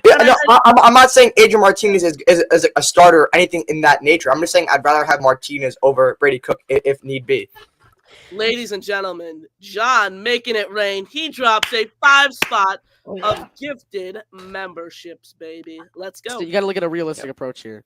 Yeah, no, I'm not saying Adrian Martinez is a starter or anything in that nature. I'm just saying I'd rather have Martinez over Brady Cook if need be. Ladies and gentlemen, John making it rain. He drops a 5-spot of gifted memberships, baby. Let's go. So you got to look at a realistic approach here.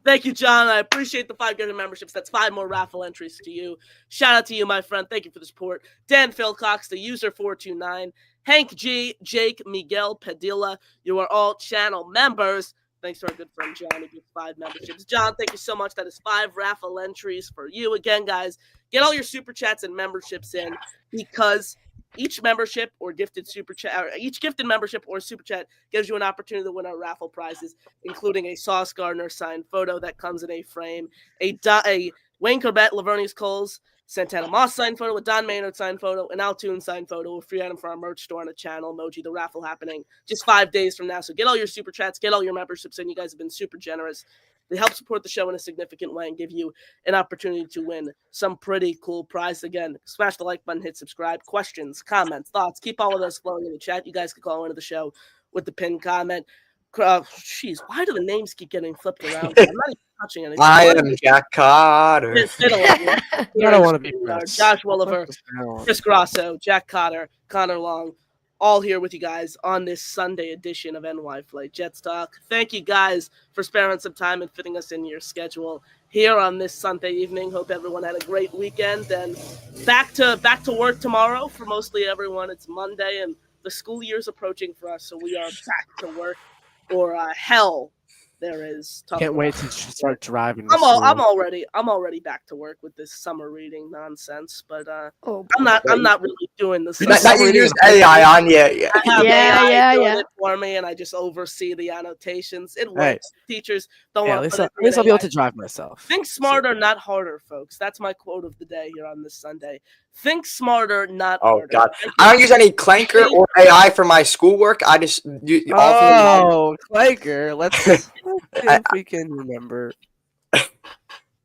Thank you, John. I appreciate the 5 gifted memberships. That's 5 more raffle entries to you. Shout out to you, my friend. Thank you for the support. Dan Philcox, the user 429. Hank G, Jake, Miguel, Padilla, you are all channel members. Thanks to our good friend John who gets 5 memberships. John, thank you so much. That is 5 raffle entries for you. Again, guys, get all your super chats and memberships in because each membership or gifted super chat, or each gifted membership or super chat gives you an opportunity to win our raffle prizes, including a Sauce Gardner signed photo that comes in a frame, a Wayne Corbett, Lavernius Coles, Santana Moss signed photo, a Don Maynard signed photo, an Altoon signed photo, a free item for our merch store on the channel emoji. The raffle happening just 5 days from now. So get all your super chats, get all your memberships in. You guys have been super generous. They help support the show in a significant way and give you an opportunity to win some pretty cool prize. Again, smash the like button, hit subscribe. Questions, comments, thoughts, keep all of those flowing in the chat. You guys can call into the show with the pinned comment. Jeez, why do the names keep getting flipped around? I'm not even touching anything. I am Jack Cotter. I don't want to be Josh Woolever, Chris Grasso, Jack Cotter, Connor Long, all here with you guys on this Sunday edition of NY Flight Jets Talk. Thank you guys for sparing some time and fitting us in your schedule here on this Sunday evening. Hope everyone had a great weekend and back to work tomorrow for mostly everyone. It's Monday and the school year's approaching for us, so we are back to work. Or hell, there is. Can't wait to start driving. I'm already back to work with this summer reading nonsense, but I'm not really doing this. That you use AI on, yeah. AI it for me, and I just oversee the annotations. It works. Hey. Teachers don't want. At least I'll be able to drive myself. Think smarter, not harder, folks. That's my quote of the day here on this Sunday. Think smarter, not harder. Oh, God. I don't use any Clanker or AI for my schoolwork. I just use Clanker. Let's see if we can remember.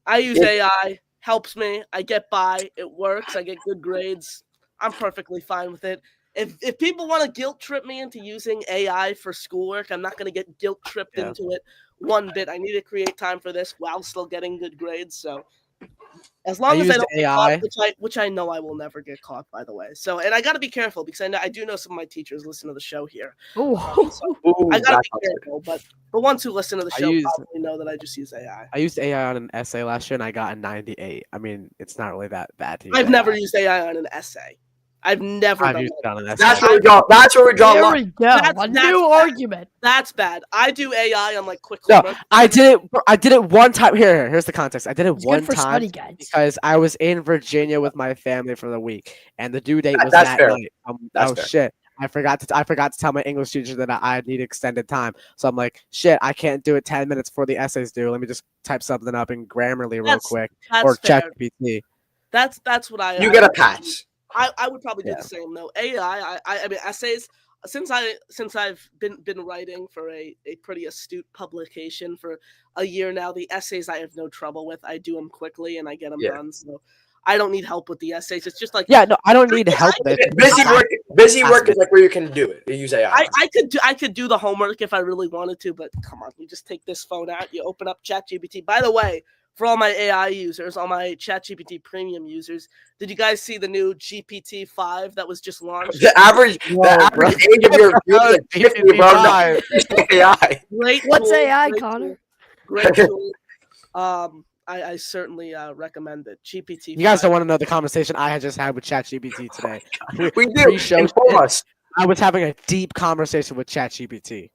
I use AI. Helps me. I get by. It works. I get good grades. I'm perfectly fine with it. If people want to guilt trip me into using AI for schoolwork, I'm not going to get guilt tripped into it one bit. I need to create time for this while still getting good grades. So As long as I used don't get AI. caught, which I know I will never get caught, by the way. So, and I got to be careful because I do know some of my teachers listen to the show here. Oh, So Ooh, I got to that's be careful. But the ones who listen to the I show use- probably know that I just use AI. I used AI on an essay last year and I got a 98. I mean, it's not really that bad to use I've never AI. used AI on an essay. I've never I've done used that. it on an essay. That's where we draw. That's where we draw. there line. we go. That's A new bad. argument. That's bad. I do AI on like quick. No, homework. I did it one time. Here's the context. I did it It's one good for time study guides. because I was in Virginia with my family for the week, and the due date was That's that fair. night. That's Oh fair. shit! I forgot to tell my English teacher that I need extended time. So I'm like, shit, I can't do it 10 minutes before the essay's due. Let me just type something up in Grammarly real That's- quick That's or fair. ChatGPT. That's what I. You I get a would- pass. I would probably do Yeah. the same though. AI. I mean essays. Since I've been writing for a pretty astute publication for a year now, the essays I have no trouble with. I do them quickly and I get them Yeah. done. So I don't need help with the essays. It's just like Yeah, no, I don't need help with it. Busy work is like where you can do it. You use AI. I could do the homework if I really wanted to, but come on, you just take this phone out, you open up ChatGPT. By the way, for all my AI users, all my ChatGPT premium users, did you guys see the new GPT-5 that was just launched? The average age of your views is like 50, bro. No, use AI. Great. What's tool, AI, great Connor? tool, Great tool. I certainly recommend it. GPT. You guys don't want to know the conversation I had just had with ChatGPT today. We do. Pre-show Inform shit. us. I was having a deep conversation with ChatGPT.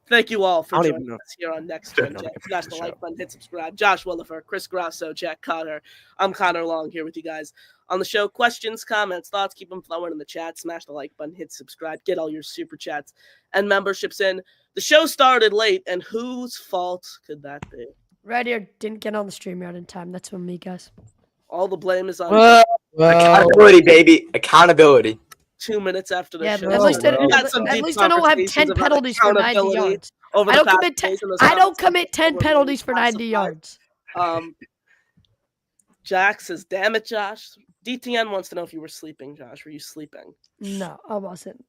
Thank you all for I don't joining even know. us here on Next Gen I don't Jet. think I Smash finished the the like show. button, hit subscribe. Josh Woolever, Chris Grasso, Jack Cotter. I'm Connor Long here with you guys on the show. Questions, comments, thoughts, keep them flowing in the chat. Smash the like button, hit subscribe, get all your super chats and memberships in. The show started late, and whose fault could that be? Right here, didn't get on the stream yard in time. That's on me, guys. All the blame is on Accountability, baby. Accountability. 2 minutes after the Yeah, show. at least, bro. We had some at deep least I don't have conversations 10 about penalties for 90 accountability yards. over I the don't past commit. days, and those I don't conversations commit 10 were really penalties for 90 classified. yards. Jack says, "Damn it, Josh." DTN wants to know if you were sleeping, Josh. Were you sleeping? No, I wasn't.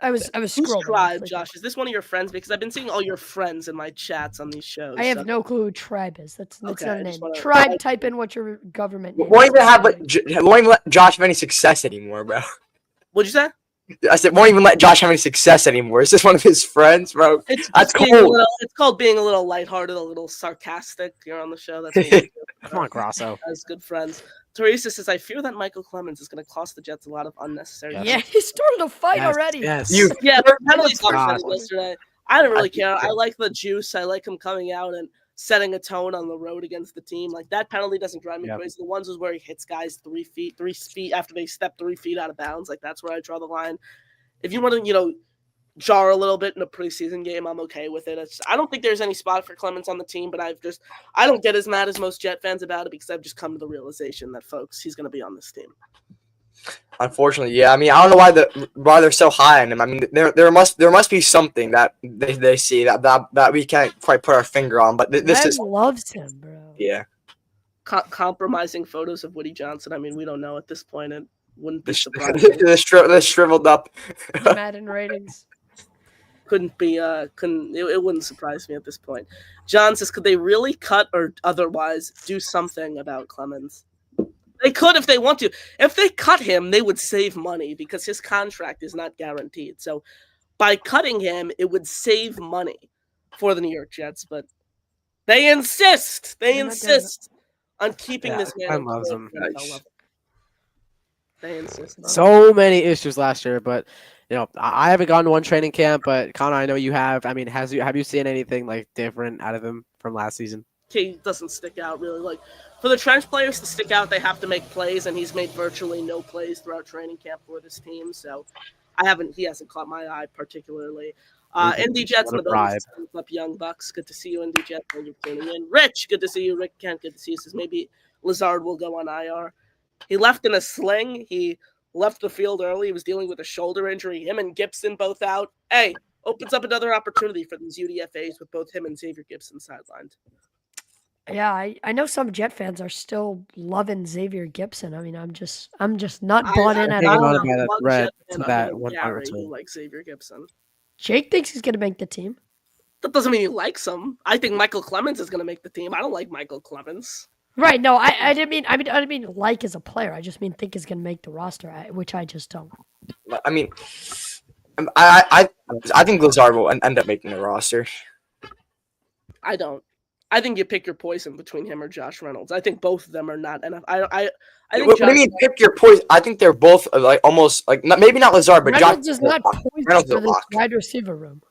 I was Who's scrolling. Tribe, Josh? Is this one of your friends? Because I've been seeing all your friends in my chats on these shows. I have so- no clue who Tribe is. That's Okay, not I a just name. wanna- Tribe, type in what your government name Won't is. even won't even let Josh have any success anymore, bro. What'd you say? I said won't even let Josh have any success anymore. Is this one of his friends, bro? It's That's being a cool. little- it's called being a little lighthearted, a little sarcastic. You're on the show. That's what we do. Come on, Grasso. As good friends. Teresa says, "I fear that Michael Clemons is going to cost the Jets a lot of unnecessary." Yeah, he started a fight Yes, already. Yes. Yeah, but penalties God. were funny yesterday. I didn't really I- care. I like the juice. I like him coming out and setting a tone on the road against the team. Like that penalty doesn't drive me Yep. crazy. The ones is where he hits guys 3 feet after they step 3 feet out of bounds. Like that's where I draw the line. If you want to, jar a little bit in a preseason game, I'm okay with it. I don't think there's any spot for Clemons on the team, but I don't get as mad as most Jet fans about it because I've just come to the realization that, folks, he's going to be on this team. Unfortunately, yeah. I mean, I don't know why they're so high on him. I mean, there must be something that they see that we can't quite put our finger on. But this Red is loves him, bro. yeah. Compromising photos of Woody Johnson. I mean, we don't know at this point. It wouldn't be The surprising. the shriveled up. Madden ratings. It wouldn't surprise me at this point. John says, could they really cut or otherwise do something about Clemons? They could if they want to. If they cut him, they would save money because his contract is not guaranteed. So by cutting him, it would save money for the New York Jets. But they insist. They They're not doing insist on keeping this man. Clem loves employed him. at NFL level. They insist. on it. So many issues last year, but I haven't gone to one training camp, but Connor, I know you have. I mean, have you seen anything like different out of him from last season? He doesn't stick out really. Like for the trench players to stick out, they have to make plays, and he's made virtually no plays throughout training camp for this team. So he hasn't caught my eye particularly. Indy Jets in the building. Up Young Bucks. Good to see you, Indy Jets. Thank you for tuning in. Rich, good to see you. Rick Kent, good to see you. Says maybe Lazard will go on IR. He left in a sling. He left the field early. He was dealing with a shoulder injury. Him and Gibson both out. Hey, opens up another opportunity for these UDFAs with both him and Xavier Gibson sidelined. Yeah, I know some Jet fans are still loving Xavier Gibson. I mean, I'm just not bought in at hanging all. on by that thread to that one Gary, part or two. who likes Xavier Gibson. Jake thinks he's gonna make the team. That doesn't mean he likes him. I think Michael Clemons is going to make the team. I don't like Michael Clemons. Right? No, I didn't mean. I didn't mean like as a player. I just mean think is going to make the roster, which I just don't. I mean, I think Lazard will end up making the roster. I don't. I think you pick your poison between him or Josh Reynolds. I think both of them are not enough. I think. What do you mean pick your poison? I think they're both like almost like maybe not Lazard, but Reynolds Josh is not poison Reynolds for is a this lock. wide receiver room.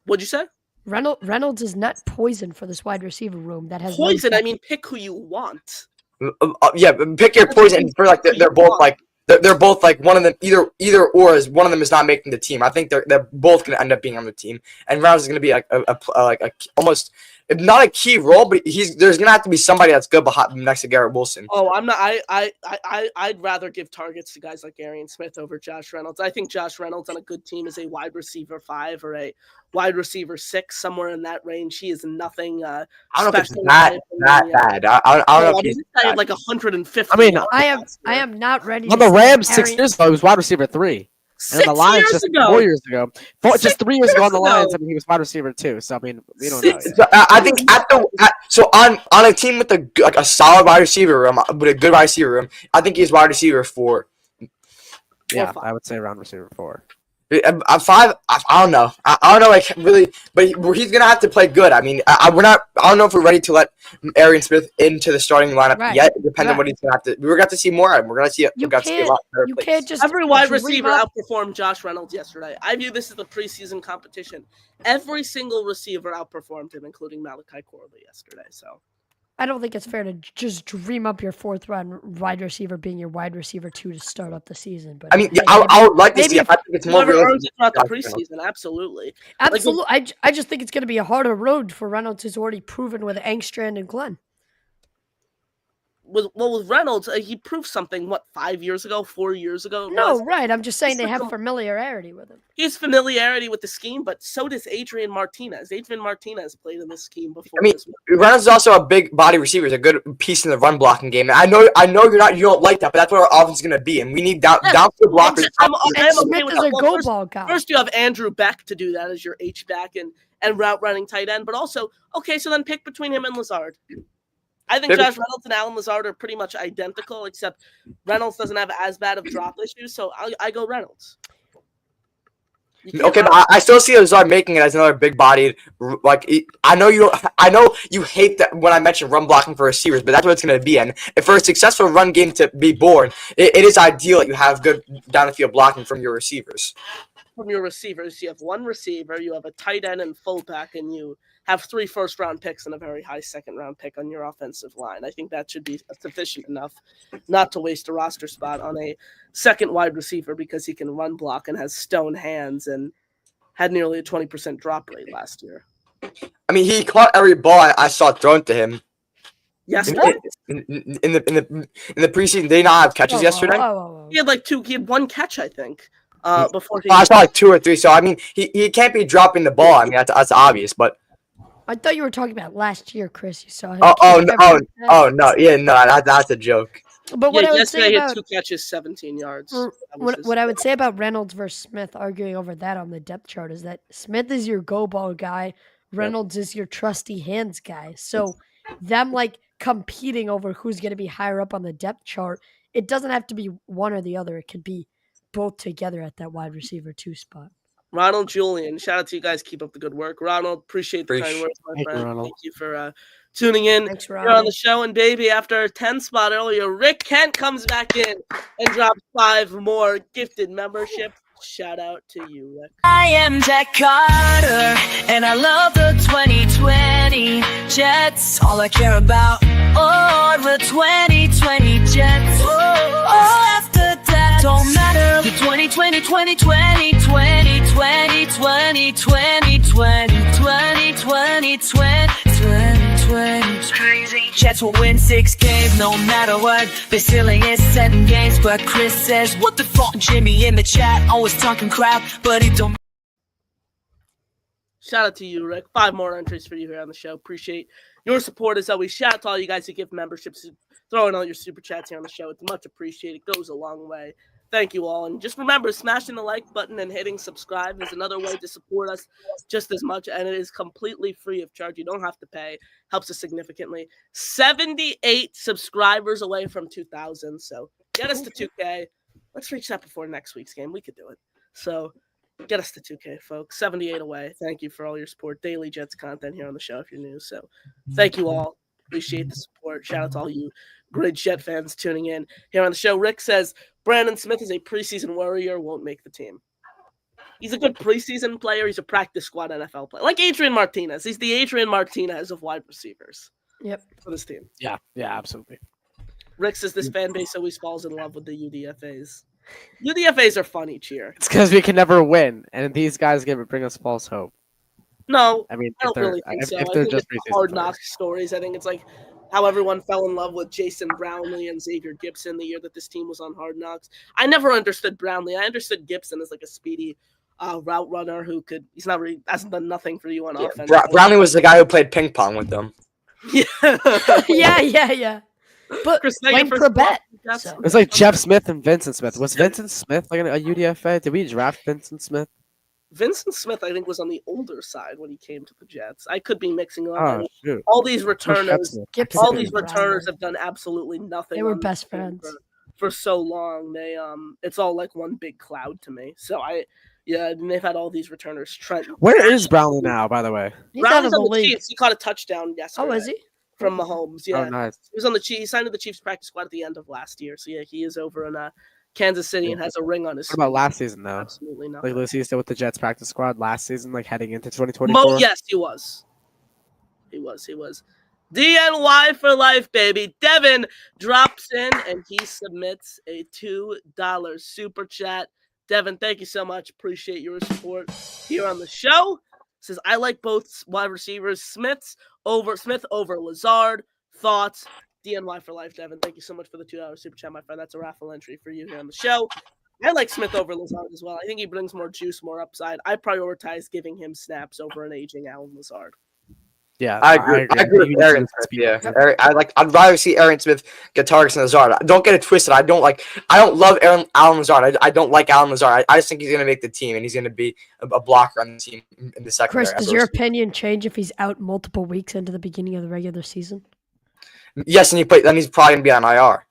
What'd you say? Reynolds is not poison for this wide receiver room that has Poison. I mean, pick who you want. Yeah, pick your poison for like they're both like they're both like one of them either or is one of them is not making the team. I think they're both gonna end up being on the team, and Reynolds is gonna be like a almost not a key role, but there's gonna have to be somebody that's good behind next to Garrett Wilson. Oh, I'm not. I'd rather give targets to guys like Arian Smith over Josh Reynolds. I think Josh Reynolds on a good team is a wide receiver 5 or a wide receiver 6, somewhere in that range. He is nothing. I don't know if it's that bad. I don't know if he's like 150. I mean, I am not ready. On the Rams 6 years ago, he was wide receiver 3. And on the Lions just 4 years ago. Just 3 years ago on the Lions, I mean, he was wide receiver 2. So, I mean, we don't know yet. So, I think on a team with a solid wide receiver room, with a good wide receiver room, I think he's wide receiver 4. Yeah, I would say around receiver 4. 5. I don't know. I don't know, like really, but he's gonna have to play good. I mean, we're not. I don't know if we're ready to let Arian Smith into the starting lineup yet. Depending on what he's gonna have to. We're gonna have to see more. We're gonna see. You can't just every wide receiver outperformed Josh Reynolds yesterday. I view this as a preseason competition. Every single receiver outperformed him, including Malachi Corley yesterday. So. I don't think it's fair to just dream up your 4th round wide receiver being your wide receiver 2 to start up the season. But I mean, I would like to see. I think it's more realistic throughout the preseason. Absolutely. I just think it's going to be a harder road for Reynolds, who's already proven with Engstrand and Glenn. With Reynolds, he proved something, 5 years ago, 4 years ago? No, right. I'm just saying they have familiarity with him. He has familiarity with the scheme, but so does Adrian Martinez. Adrian Martinez played in this scheme before. I mean, Reynolds is also a big body receiver. He's a good piece in the run blocking game. And I know you don't like that, but that's what our offense is going to be. And we need downfield blockers. Smith is a go ball guy. First, you have Andrew Beck to do that as your H-back and route running tight end. But also, okay, so then pick between him and Lazard. I think Josh Reynolds and Alan Lazard are pretty much identical, except Reynolds doesn't have as bad of drop issues, so I go Reynolds. Okay, but I still see Lazard making it as another big-bodied. Like I know you hate that when I mention run blocking for receivers, but that's what it's going to be. And if for a successful run game to be born, it is ideal that you have good down the field blocking from your receivers. From your receivers, you have one receiver, you have a tight end and fullback, and you have 3 first-round picks and a very high second-round pick on your offensive line. I think that should be sufficient enough not to waste a roster spot on a second wide receiver because he can run block and has stone hands and had nearly a 20% drop rate last year. I mean, he caught every ball I saw thrown to him. Yes, in the preseason, did they not have catches yesterday? He had 1 catch, I think. Before I saw 2 or 3. So I mean, he can't be dropping the ball. I mean, that's obvious, but. I thought you were talking about last year, Chris. You saw him. Oh no, yeah, no, that's a joke. But what I would say he about had 2 catches, 17 yards. What I would say about Reynolds versus Smith, arguing over that on the depth chart, is that Smith is your go ball guy, Reynolds is your trusty hands guy. So them competing over who's going to be higher up on the depth chart, it doesn't have to be one or the other. It could be both together at that wide receiver 2 spot. Ronald Julian, shout out to you guys. Keep up the good work. Ronald, appreciate the kind words, my friend. Thank you for tuning in. Thanks, here on the show. And baby, after a 10 spot earlier, Rick Kent comes back in and drops 5 more gifted memberships. Shout out to you, Rick. I am Jack Cotter, and I love the 2020 Jets. All I care about, the 2020 Jets. After that, don't matter. The 2020, 2020, 2020, 2020, 2020, 2020, 2020. Crazy. Jets will win 6 games no matter what. The ceiling is 7 games, but Chris says, what the fuck? Jimmy in the chat always talking crap, but it don't. Shout out to you, Rick. 5 more entries for you here on the show. Appreciate your support as always. Shout out to all you guys who give memberships, throwing all your super chats here on the show. It's much appreciated. It goes a long way. thank you all. And just remember, smashing the like button and hitting subscribe is another way to support us just as much. And it is completely free of charge. You don't have to pay. Helps us significantly. 78 subscribers away from 2,000. So get us to 2K. Let's reach that before next week's game. We could do it. So get us to 2K, folks. 78 away. Thank you for all your support. Daily Jets content here on the show if you're new. So thank you all. Appreciate the support. Shout out to all you great Jet fans tuning in here on the show. Rick says Brandon Smith is a preseason warrior, won't make the team. He's a good preseason player. He's a practice squad NFL player. Like Adrian Martinez. He's the Adrian Martinez of wide receivers. Yep. For this team. Yeah, absolutely. Rick says this fan base always falls in love with the UDFAs. UDFAs are fun each year. It's because we can never win, and these guys bring us false hope. No, I mean, I don't really think so. If I they're think just it's hard knock stories. I think it's like how everyone fell in love with Jason Brownlee and Xavier Gibson the year that this team was on Hard Knocks. I never understood Brownlee. I understood Gibson as like a speedy route runner who hasn't done nothing for you on offense. Brownlee was the guy who played ping pong with them. Yeah. yeah. But Chris, Wayne Corbett. So. It's like Jeff Smith and Vincent Smith. Was Vincent Smith like a UDFA? Did we draft Vincent Smith? Vincent Smith, I think, was on the older side when he came to the Jets. I could be mixing them up. Oh, shoot. All these returners, Gibson have done absolutely nothing. They were best friends for so long. They it's all like one big cloud to me. So and they've had all these returners. Trent, where is Brownlee now, by the way? Brownlee's on the Chiefs. He caught a touchdown yesterday. Oh, is he? From Mahomes, yeah. Oh, nice. He was on the Chiefs. He signed to the Chiefs practice squad at the end of last year. So yeah, he is over in Kansas City and has a ring on his. What about last season though? Absolutely nothing. Like was he still with the Jets practice squad last season, like heading into 2024? Yes, he was. He was. DNY for life, baby. Devin drops in and he submits a $2 super chat. Devin, thank you so much. Appreciate your support here on the show. Says I like both wide receivers. Smith over Lazard. Thoughts? DNY for life, Devin. Thank you so much for the $2 super chat, my friend. That's a raffle entry for you here on the show. I like Smith over Lazard as well. I think he brings more juice, more upside. I prioritize giving him snaps over an aging Alan Lazard. Yeah, I agree with Aaron Smith. Yeah, I'd rather see Aaron Smith get targets than Lazard. Don't get it twisted. I don't love Alan Lazard. I don't like Alan Lazard. I just think he's gonna make the team and he's gonna be a blocker on the team in the secondary. Chris, does your opinion change if he's out multiple weeks into the beginning of the regular season? Yes, and then he's probably gonna be on IR.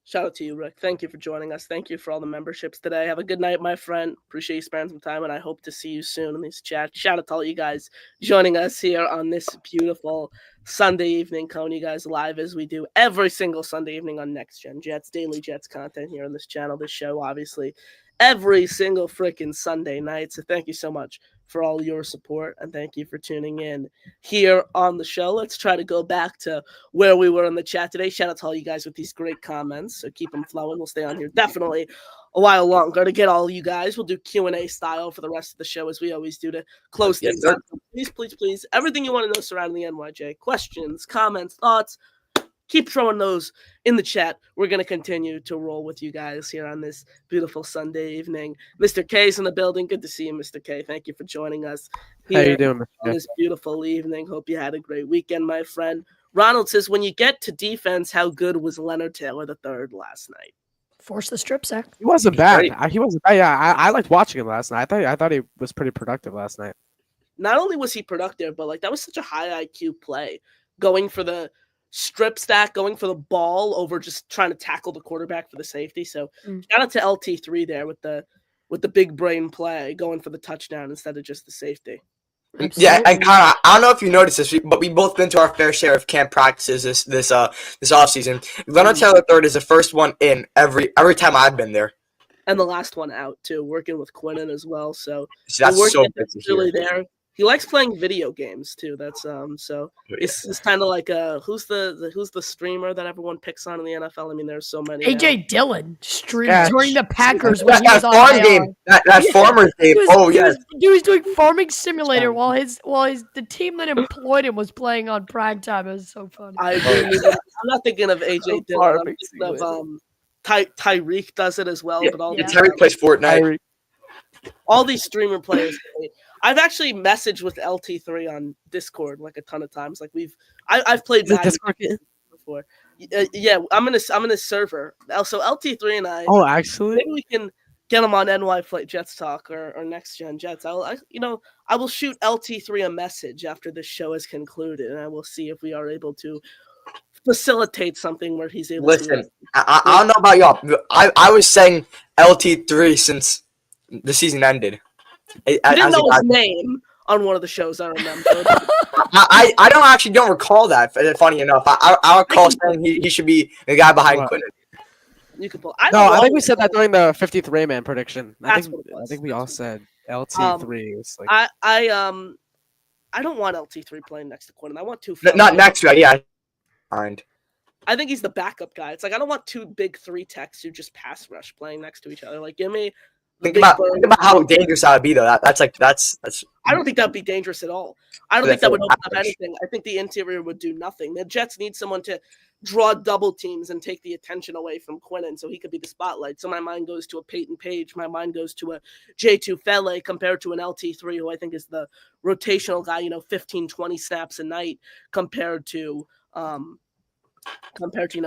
Shout out to you, Rick. Thank you for joining us. Thank you for all the memberships today. Have a good night, my friend. Appreciate you sparing some time, and I hope to see you soon in these chats. Shout out to all you guys joining us here on this beautiful Sunday evening, coming you guys live as we do every single Sunday evening on Next Gen Jets, Daily Jets content here on this channel, this show, obviously, every single freaking Sunday night. So thank you so much for all your support, and thank you for tuning in here on the show. Let's try to go back to where we were in the chat today. Shout out to all you guys with these great comments, so keep them flowing. We'll stay on here definitely a while longer to get all you guys. We'll do Q&A style for the rest of the show as we always do to close things up. Please, everything you want to know surrounding the NYJ, questions, comments, thoughts, keep throwing those in the chat. We're going to continue to roll with you guys here on this beautiful Sunday evening. Mr. K's in the building. Good to see you, Mr. K. Thank you for joining us here. How you doing, Mr. On this beautiful evening. Hope you had a great weekend, my friend. Ronald says, when you get to defense, how good was Leonard Taylor III last night? Force the strip sack. He wasn't bad. He wasn't bad. Yeah, I liked watching him last night. I thought he was pretty productive last night. Not only was he productive, but like that was such a high IQ play, going for the strip stack, going for the ball over just trying to tackle the quarterback for the safety. So shout out to LT3 there with the big brain play, going for the touchdown instead of just the safety. Absolutely. Yeah, and Connor, I don't know if you noticed this, but we've both been to our fair share of camp practices this offseason. Leonard Taylor III is the first one in every time I've been there. And the last one out too, working with Quinnen as well. So that's so good to hear. Really there. He likes playing video games too. That's so it's kind of like who's the streamer that everyone picks on in the NFL? I mean, there's so many. AJ Dillon streamed during the Packers when he was on farm game. That farmer's game. He was doing Farming Simulator while the team that employed him was playing on prime time. It was so fun. I'm not thinking of AJ Dillon. I'm thinking of Tyreek does it as well. But Tyreek plays Fortnite. All these streamer players. I've actually messaged with LT3 on Discord like a ton of times. Like I've played Discord before. Yeah, I'm gonna server. Also, LT3 and I. Oh, actually, Maybe we can get him on NY Flight Jets Talk or Next Gen Jets. I will shoot LT3 a message after this show is concluded, and I will see if we are able to facilitate something where he's able Listen, to. I don't know about y'all. I was saying LT3 since the season ended. You didn't know his name on one of the shows, I remember. I don't recall that. Funny enough, I recall saying he should be the guy behind Quinn. You can pull. I think we said that during the 53 man prediction. I think we all That's said LT3 was like. I don't want LT3 playing next to Quinn. I want two. Not next to it, yeah. Mind. I think he's the backup guy. It's like I don't want two big three techs who just pass rush playing next to each other. Like give me. Think about how dangerous that would be, though. That's. I don't think that'd be dangerous at all. I don't think that would open up anything. I think the interior would do nothing. The Jets need someone to draw double teams and take the attention away from Quinnen so he could be the spotlight. So my mind goes to a Peyton Page. My mind goes to a J2 Fele compared to an LT3, who I think is the rotational guy, 15, 20 snaps a night compared to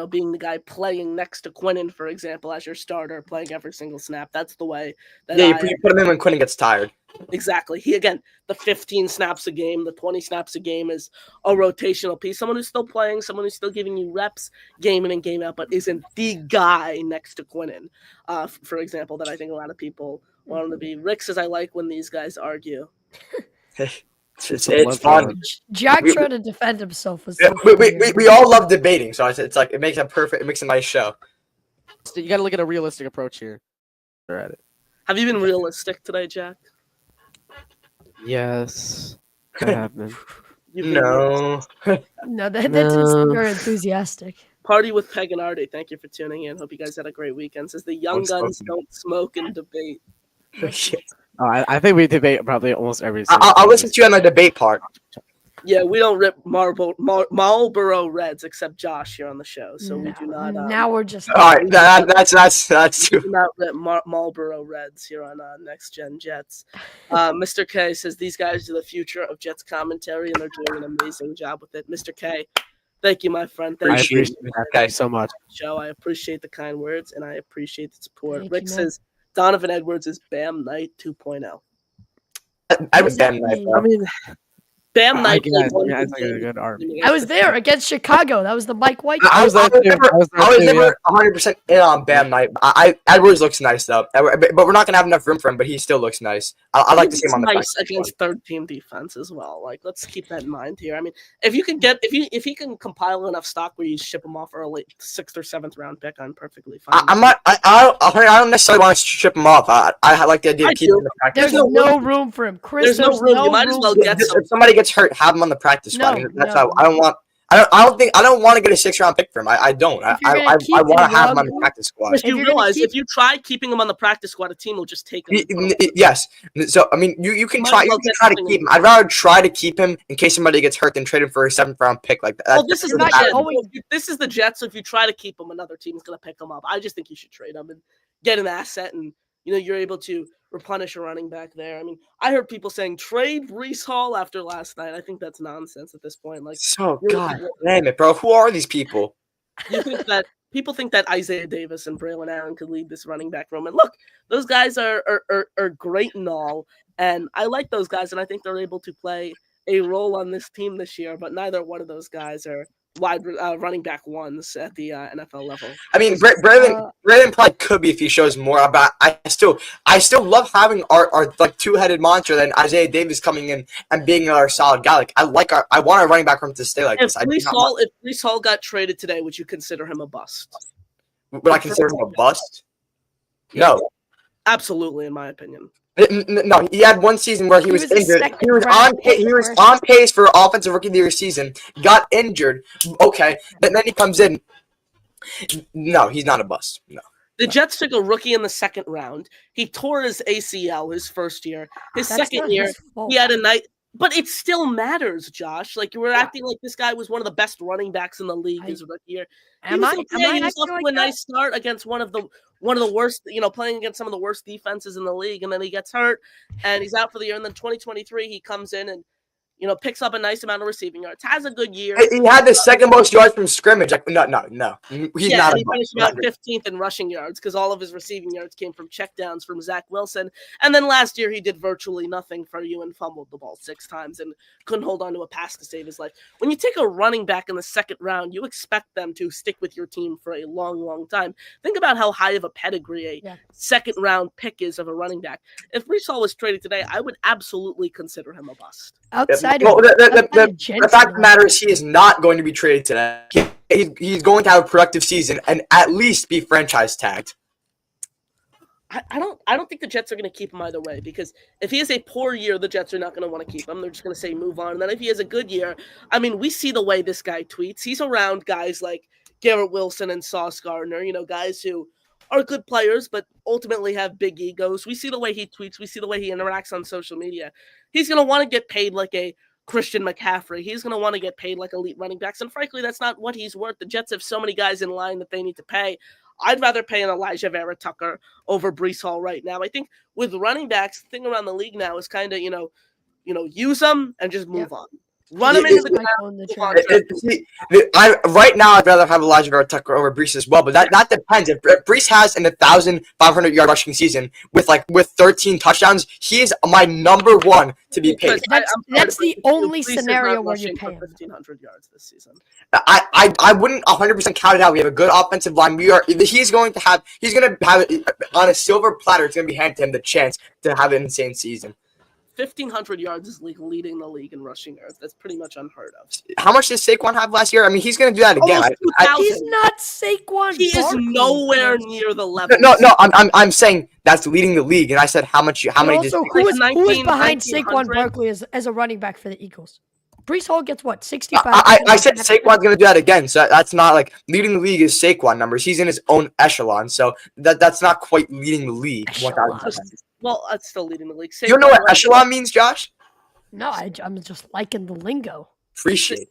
being the guy playing next to Quinnen, for example, as your starter, playing every single snap. That's the way that you put him in when Quinnen gets tired. Exactly. The 15 snaps a game, the 20 snaps a game is a rotational piece. Someone who's still playing, someone who's still giving you reps game in and game out, but isn't the guy next to Quinnen, for example, that I think a lot of people want him to be. Rick says, I like when these guys argue. It's fun. Jack tried to defend himself. We all love debating, so it's like it makes a nice show. You got to look at a realistic approach here. At it. Have you been realistic today, Jack? Yes, I have been. No, that's very enthusiastic. Party with Peg and Artie. Thank you for tuning in. Hope you guys had a great weekend. Says the young guns don't smoke and debate. I think we debate probably almost every. I'll listen to you on the debate part. Yeah, we don't rip Marlboro Reds except Josh here on the show, so we do not. Now we're just. All right, that's true. We do not rip Marlboro Reds here on Next Gen Jets. Mr. K says these guys are the future of Jets commentary, and they're doing an amazing job with it. Mr. K, thank you, my friend. Thank you so much. Joe, I appreciate the kind words and I appreciate the support. Rick says Donovan Edwards is Bam Knight 2.0. I was Bam Knight. I mean. Bam Knight. I was there against Chicago. That was the Mike White. I was never 100% in on Bam Knight. Edwards looks nice though, but we're not gonna have enough room for him. But he still looks nice. I like to see him on the nice against third team defense as well. Like let's keep that in mind here. I mean, if he can compile enough stock where you ship him off early 6th or 7th round pick, I'm perfectly fine. I don't necessarily want to ship him off. I like the idea of keeping him in the practice. There's no room for him, Chris. There's no room. You might as well get if somebody gets hurt, have him on the practice squad. That's how I don't want. I don't want to get a 6th round pick for him. I don't. I want to have him on the practice squad. If you realize if you try keeping him on the practice squad, a team will just take him. Yes. So I mean, you can try. You can try to keep him. I'd rather try to keep him in case somebody gets hurt than trade him for a 7th round pick like that. Well, this is not this is the Jets. So if you try to keep him, another team is going to pick him up. I just think you should trade him and get an asset, and you're able to replenish a running back there. I mean, I heard people saying trade Breece Hall after last night. I think that's nonsense at this point. Like, God damn it, bro. Who are these people? You think that people think that Isaiah Davis and Braylon Allen could lead this running back room? And look, those guys are great and all, and I like those guys, and I think they're able to play a role on this team this year. But neither one of those guys are wide running back ones at the NFL level. I mean, Braylon probably could be if he shows more. But I still love having our like 2-headed monster than Isaiah Davis coming in and being our solid guy. Like I want our running back room to stay like this. If Breece Hall got traded today, would you consider him a bust? Would I consider him a bust? No, absolutely, in my opinion. No, he had one season where he was injured. He was on pace for offensive rookie of the year season. Got injured. Okay, and then he comes in. No, he's not a bust. No. The Jets took a rookie in the 2nd round. He tore his ACL his first year. His second year, he had a night. But it still matters, Josh. Like, you were acting like this guy was one of the best running backs in the league his rookie year. He was off to a nice start against one of the worst, playing against some of the worst defenses in the league, and then he gets hurt, and he's out for the year. And then 2023, he comes in and, picks up a nice amount of receiving yards, has a good year. He had the second most yards from scrimmage. Like, no. He's not. And he finished about 15th in rushing yards because all of his receiving yards came from checkdowns from Zach Wilson. And then last year he did virtually nothing for you and fumbled the ball 6 times and couldn't hold on to a pass to save his life. When you take a running back in the second round, you expect them to stick with your team for a long, long time. Think about how high of a pedigree a second round pick is of a running back. If Breece Hall was traded today, I would absolutely consider him a bust. Outside Well, of the fact of the matter is he is not going to be traded today. He's going to have a productive season and at least be franchise tagged. I don't think the Jets are going to keep him either way, because if he has a poor year, the Jets are not going to want to keep him. They're just going to say move on. And then if he has a good year, I mean, we see the way this guy tweets. He's around guys like Garrett Wilson and Sauce Gardner, guys who are good players but ultimately have big egos. We see the way he tweets. We see the way he interacts on social media. He's going to want to get paid like a Christian McCaffrey. He's going to want to get paid like elite running backs. And frankly, that's not what he's worth. The Jets have so many guys in line that they need to pay. I'd rather pay an Elijah Vera Tucker over Breece Hall right now. I think with running backs, the thing around the league now is kind of, use them and just move on. Run him into the ground. Right now, I'd rather have Elijah Vera Tucker over Breece as well, but that depends. If Breece has an 1,500-yard rushing season with 13 touchdowns, he is my number one to be paid. That's the only scenario where you pay him. 1,500 yards this season. I wouldn't 100% count it out. We have a good offensive line. He's going to have on a silver platter. It's going to be handed to him the chance to have an insane season. 1,500 yards is leading the league in rushing yards. That's pretty much unheard of. How much did Saquon have last year? I mean, he's going to do that again. He's not Saquon. He is nowhere near the level. No. I'm saying that's leading the league, and I said how many? Also, who is behind Saquon Barkley as a running back for the Eagles? Breece Hall gets what, 65? I said Saquon's going to do that again, so that's not like leading the league is Saquon numbers. He's in his own echelon, so that's not quite leading the league. Well, it's still leading the league. You don't know what echelon means, Josh? No, I'm just liking the lingo. Appreciate it.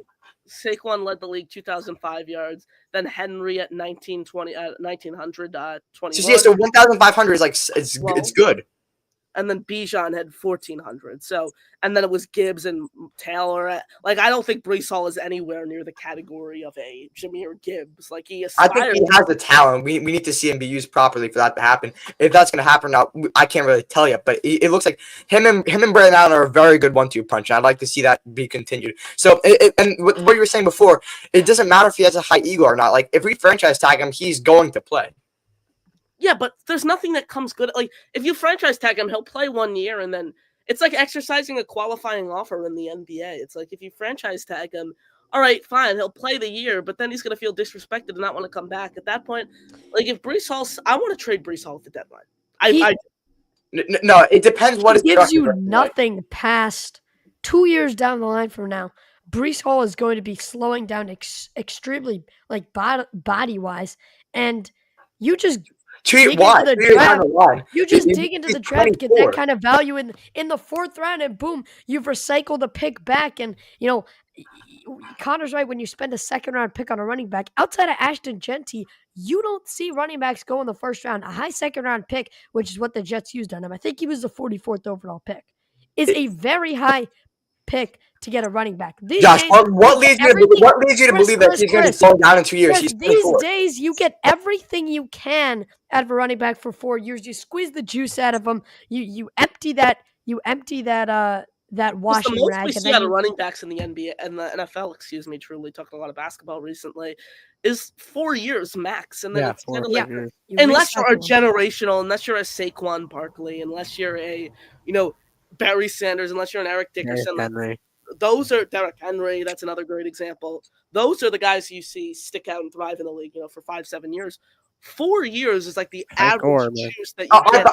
Saquon led the league 2,005 yards. Then Henry at 1,900, 21. So 1,500 is it's good. And then Bijan had 1,400. So, and then it was Gibbs and Taylor. I don't think Breece Hall is anywhere near the category of a Jahmyr Gibbs. I think he has the talent. We need to see him be used properly for that to happen. If that's going to happen now, I can't really tell you. But it looks like him and Brandon Allen are a very good 1-2 punch. And I'd like to see that be continued. So, and what you were saying before, it doesn't matter if he has a high ego or not. If we franchise tag him, he's going to play. Yeah, but there's nothing that comes good. If you franchise tag him, he'll play 1 year, and then it's like exercising a qualifying offer in the NBA. It's like if you franchise tag him, all right, fine, he'll play the year, but then he's going to feel disrespected and not want to come back. At that point, if Breece Hall, I want to trade Breece Hall at the deadline. No, it depends what it gives you nothing past 2 years down the line from now. Breece Hall is going to be slowing down extremely, body-wise, and you just dig into the draft, get that kind of value in the fourth round, and boom, you've recycled a pick back. And Connor's right, when you spend a second round pick on a running back outside of Ashton Genty, you don't see running backs go in the first round. A high second round pick, which is what the Jets used on him, I think he was the 44th overall pick, is a very high pick to get a running back. Josh, what leads you to believe that he's going to slow down in 2 years? These days, you get everything you can out of a running back for 4 years. You squeeze the juice out of them. You empty that washing rag. We see out of running backs in the NBA and the NFL. Truly talking a lot of basketball recently. Is 4 years max, and then unless you're a generational, unless you're a Saquon Barkley, unless you're a Barry Sanders, unless you're an Eric Dickerson. Those are Derrick Henry. That's another great example. Those are the guys you see stick out and thrive in the league, for 5-7 years. 4 years is like the average juice that you get.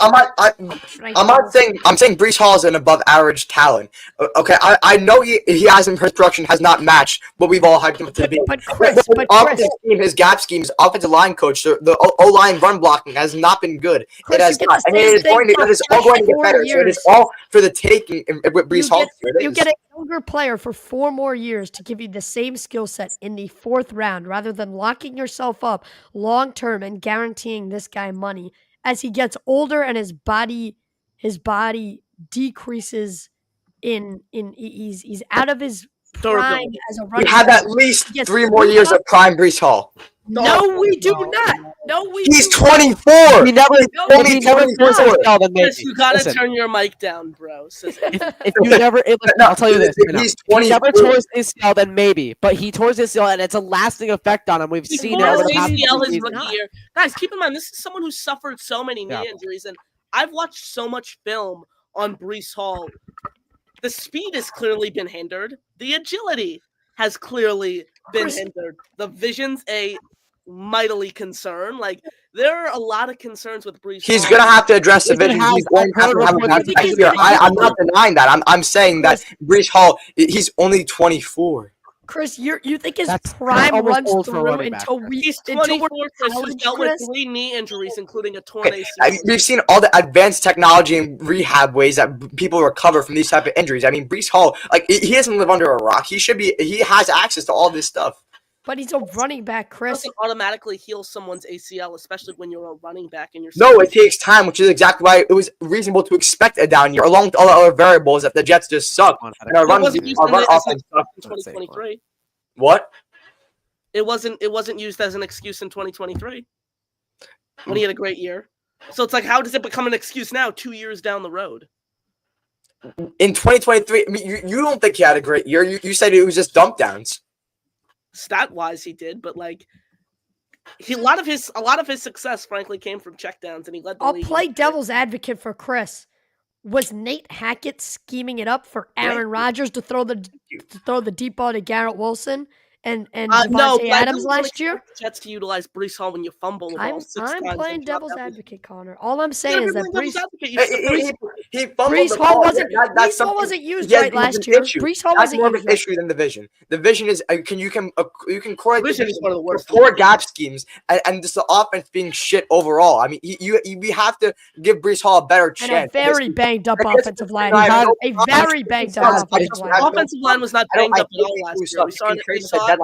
I'm saying Breece Hall is an above average talent. Okay, I know his production has not matched what we've all hyped him to be. But Chris, his gap schemes, offensive line coach, the O-line run blocking has not been good. Chris, it has not, and it is all going to get better. So it is all for the taking with Breece Hall. You get a younger player for 4 more years to give you the same skill set in the 4th round, rather than locking yourself up long term and guaranteeing this guy money as he gets older and his body decreases he's out of his prime Durability. as a We running have back. at least Yes, 3 more we years have- of prime Breece Hall. No, we do not. No, we He's do not. 24. He never, No, if only he never tore his 24. ACL, then maybe. Chris, you gotta Listen, turn your mic down, bro. if you never, listen, No, I'll tell you this. if right now. he's If he never 24. tore his ACL, then maybe. But he tore his ACL, and it's a lasting effect on him. We've He seen it tore over his the past ACL few his seasons. rookie year. Guys, keep in mind, this is someone who suffered so many knee Yeah. injuries, and I've watched so much film on Breece Hall. The speed has clearly been hindered. The agility has clearly been Chris- hindered. The vision's a mightily concern. Like, there are a lot of concerns with Breece He's Hall. going to have to address the Listen, vision. He's going to have to have a I've bounce heard back reports year. that I'm not denying that. I'm saying that Breece Hall, he's only 24. Chris, you think his That's prime almost runs old for a through running back, until Chris. He's until 24, we're Chris, who's college, dealt with Chris? 3 knee injuries, including a torn Okay, ACL. we've seen all the advanced technology and rehab ways that people recover from these type of injuries. I mean, Breece Hall, like he doesn't live under a rock. He has access to all this stuff. But he's a running back, It Chris. doesn't automatically heal someone's ACL, especially when you're a running back and you're No, it takes time, which is exactly why it was reasonable to expect a down year, along with all the other variables that the Jets just suck. And our It run wasn't used offense sucks. in 2023. What? It wasn't used as an excuse in 2023 when he had a great year. So it's like, how does it become an excuse now, 2 years down the road? In 2023, I mean, you don't think he had a great year. You said it was just dump downs. Stat wise, he did, but like a lot of his success, frankly, came from checkdowns, and he led the I'll league. play devil's advocate for Chris. Was Nate Hackett scheming it up for Aaron Rodgers to throw the deep ball to Garrett Wilson and Devontae No, but I Adams don't last year? expect the Jets to utilize Breece Hall when you fumble the ball I'm 6 times. playing and drop devil's that. advocate, Connor. All I'm Yeah, saying is you're that playing devil's Breece advocate. You He fumbled Breece the Hall ball. wasn't That's Breece Hall something- wasn't used yes, right it was last an year. issue. Breece Hall That's wasn't more of used an right. issue than the vision. The vision is you can correlate the Vision is one of the worst for poor in the gap schemes and just the offense being shit overall. I mean, we have to give Breece Hall a better And chance. a very banged up I guess offensive it's line. not- I A don't- very banged I up just- offensive I line. don't- offensive line was not I don't banged I up at all hate last who year. sucks. We You saw can it. trade We him at saw the it. deadline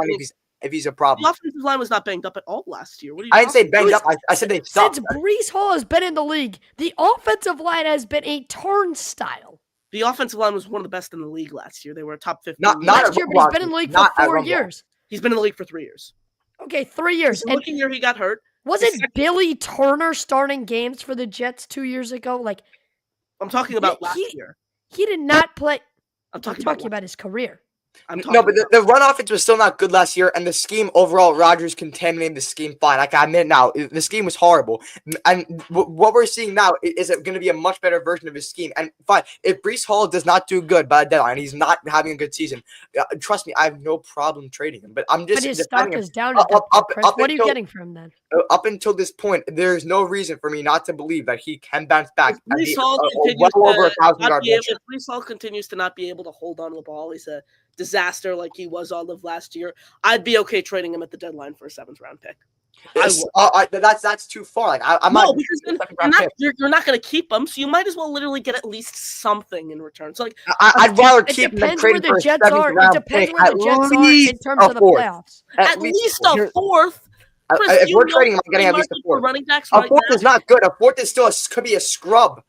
if he's a The problem. offensive line was not banged up at all last year. What are you I didn't say talking banged up. I said they suck. Since Breece Hall has been in the league, the offensive line has been a turnstile. The offensive line was one of the best in the league last year. They were a top 15. Not Last at year, run but he's been in the blocking, league for not at 4 run years. He's been in the league for 3 years. Okay, 3 years. The And rookie year he got hurt. wasn't Billy Turner starting games for the Jets 2 years ago? Like, I'm talking about Yeah, last year. he did not play. I'm I'm talking talking about. about his career. I'm talking No, but about. the run offense was still not good last year, and the scheme overall, Rodgers contaminated the scheme fine. Like I admit now, the scheme was horrible, and what we're seeing now is going to be a much better version of his scheme. And fine, if Breece Hall does not do good by the deadline, he's not having a good season. Trust me, I have no problem trading him. But I'm just But his defending stock him. is down at that point, Chris. up What are you until- getting from him then? Up until this point, there's no reason for me not to believe that he can bounce back. If and Breece be, Hall well over 1,000 not yard be able, rusher. if Breece Hall continues to not be able to hold on to the ball, he's a disaster like he was all of last year. I'd be okay trading him at the deadline for a 7th round pick. That's too far. Like I'm No, not. because then second round pick. you're not going to keep him, so you might as well literally get at least something in return. So like, I'd rather It keep him than depends where trading for the a Jets are. 7th It round depends pick. where the Jets are in terms of the fourth. playoffs. at least a fourth. Chris, If you we're know trading, I'm the getting at least a market for fourth. running backs A right fourth now. is not good. A fourth is still could be a scrub.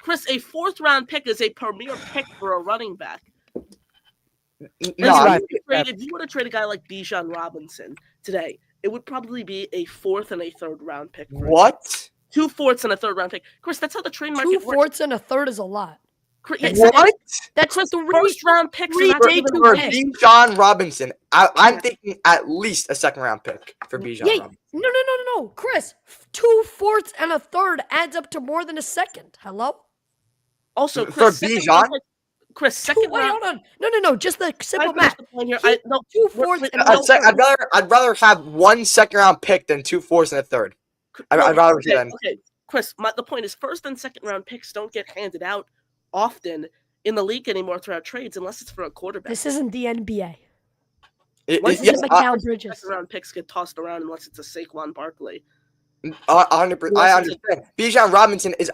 Chris, a 4th round pick is a premier pick for a running back. No, If you were to trade a guy like Bijan Robinson today, it would probably be a 4th and a 3rd round pick. Chris. what? 2 fourths and a 3rd round pick. Chris, that's how the trade market 2 works. fourths and a third is a lot. Chris, yeah, What? That's Chris, three 1st round picks are not three even day two For picks. Bijan Robinson, I'm thinking at least a 2nd round pick for Bijan Yeah, Robinson. no, Chris. 2 fourths and a third adds up to more than a second. Hello? Also, For Chris, second Bijan? round pick- Chris, Wait, second round. hold on. No. Just the simple I finished math. the point here. He- No, 2 fourths wait, and no, a third. I'd rather have 1 2nd round pick than 2 fourths and a third. I'd rather do that. Okay, Chris, the point is 1st and 2nd round picks don't get handed out often in the league anymore throughout trades unless it's for a quarterback. This isn't the NBA. It- This yes, isn't Mikal Bridges. 2nd round picks get tossed around unless it's a Saquon Barkley. 100%. I understand. Bijan Robinson is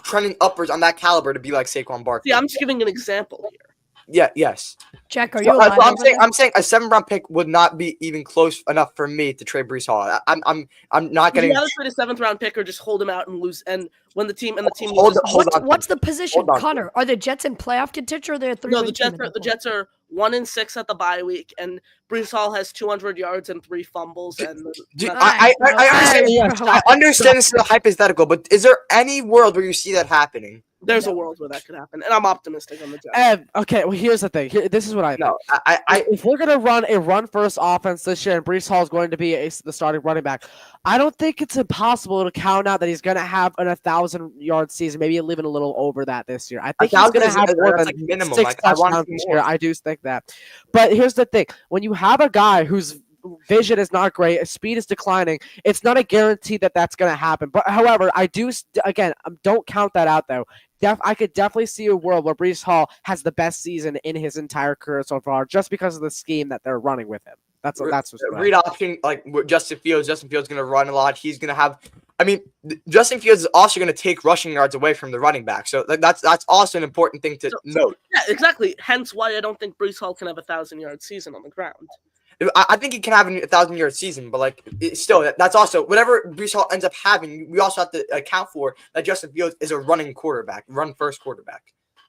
trending upwards on that caliber to be like Saquon Barkley. See, I'm just giving an example here. Yes. Jack, are So, you alive? I'm over saying there? I'm saying a 7th-round pick would not be even close enough for me to trade Breece Hall. I'm not Would you getting. rather trade a 7th-round pick or just hold him out and lose? And when the team Hold loses, on. What's the position, Hold on. Connor? Are the Jets in playoff contention or are they a 3-win no, the team Jets at are that the point? Jets are 1-6 at the bye week, and Breece Hall has 200 yards and 3 fumbles. And I understand. Alright, bro. I understand this is a hypothetical, but is there any world where you see that happening? there's a world where that could happen, and I'm optimistic on the Jets. Okay, well, here's the thing. This is what I think. No, If we're gonna run a run-first offense this year, and Breece Hall is going to be the starting running back, I don't think it's impossible to count out that he's gonna have an 1,000-yard season, maybe even a little over that this year. I think he's 1,000 gonna have more that's than like minimum. 6 Like, I want touchdowns to see this more. year. I do think that. But here's the thing: when you have a guy whose vision is not great, his speed is declining, it's not a guarantee that that's gonna happen. But however, I do again don't count that out though. I could definitely see a world where Breece Hall has the best season in his entire career so far, just because of the scheme that they're running with him. That's what's read option like Justin Fields. Justin Fields going to run a lot. He's going to have. I mean, Justin Fields is also going to take rushing yards away from the running back. So that's also an important thing to note. Yeah, exactly. Hence why I don't think Breece Hall can have a 1,000-yard season on the ground. I think he can have a 1,000-yard season, but like still, that's also whatever Breece Hall ends up having. We also have to account for that Justin Fields is a running quarterback, run-first quarterback.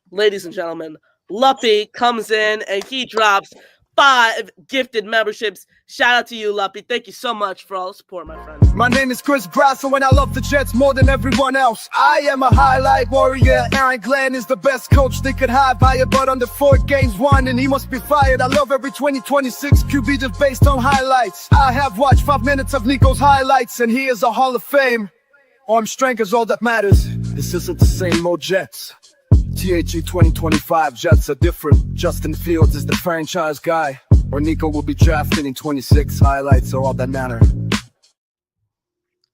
Ladies and gentlemen, Luppy comes in and he drops 5 gifted memberships. Shout out to you, Luppy. Thank you so much for all the support, my friends. My name is Grasso and I love the Jets more than everyone else. I am a highlight warrior. Aaron Glenn is the best coach they could have. Hired, but under 4 games won and he must be fired. I love every 2026 QB just based on highlights. I have watched 5 minutes of Nico's highlights and he is a Hall of Fame. Arm strength is all that matters. This isn't the same old Jets. THE 2025 Jets are different. Justin Fields is the franchise guy, or Nico will be drafted in 26. Highlights are all that matter.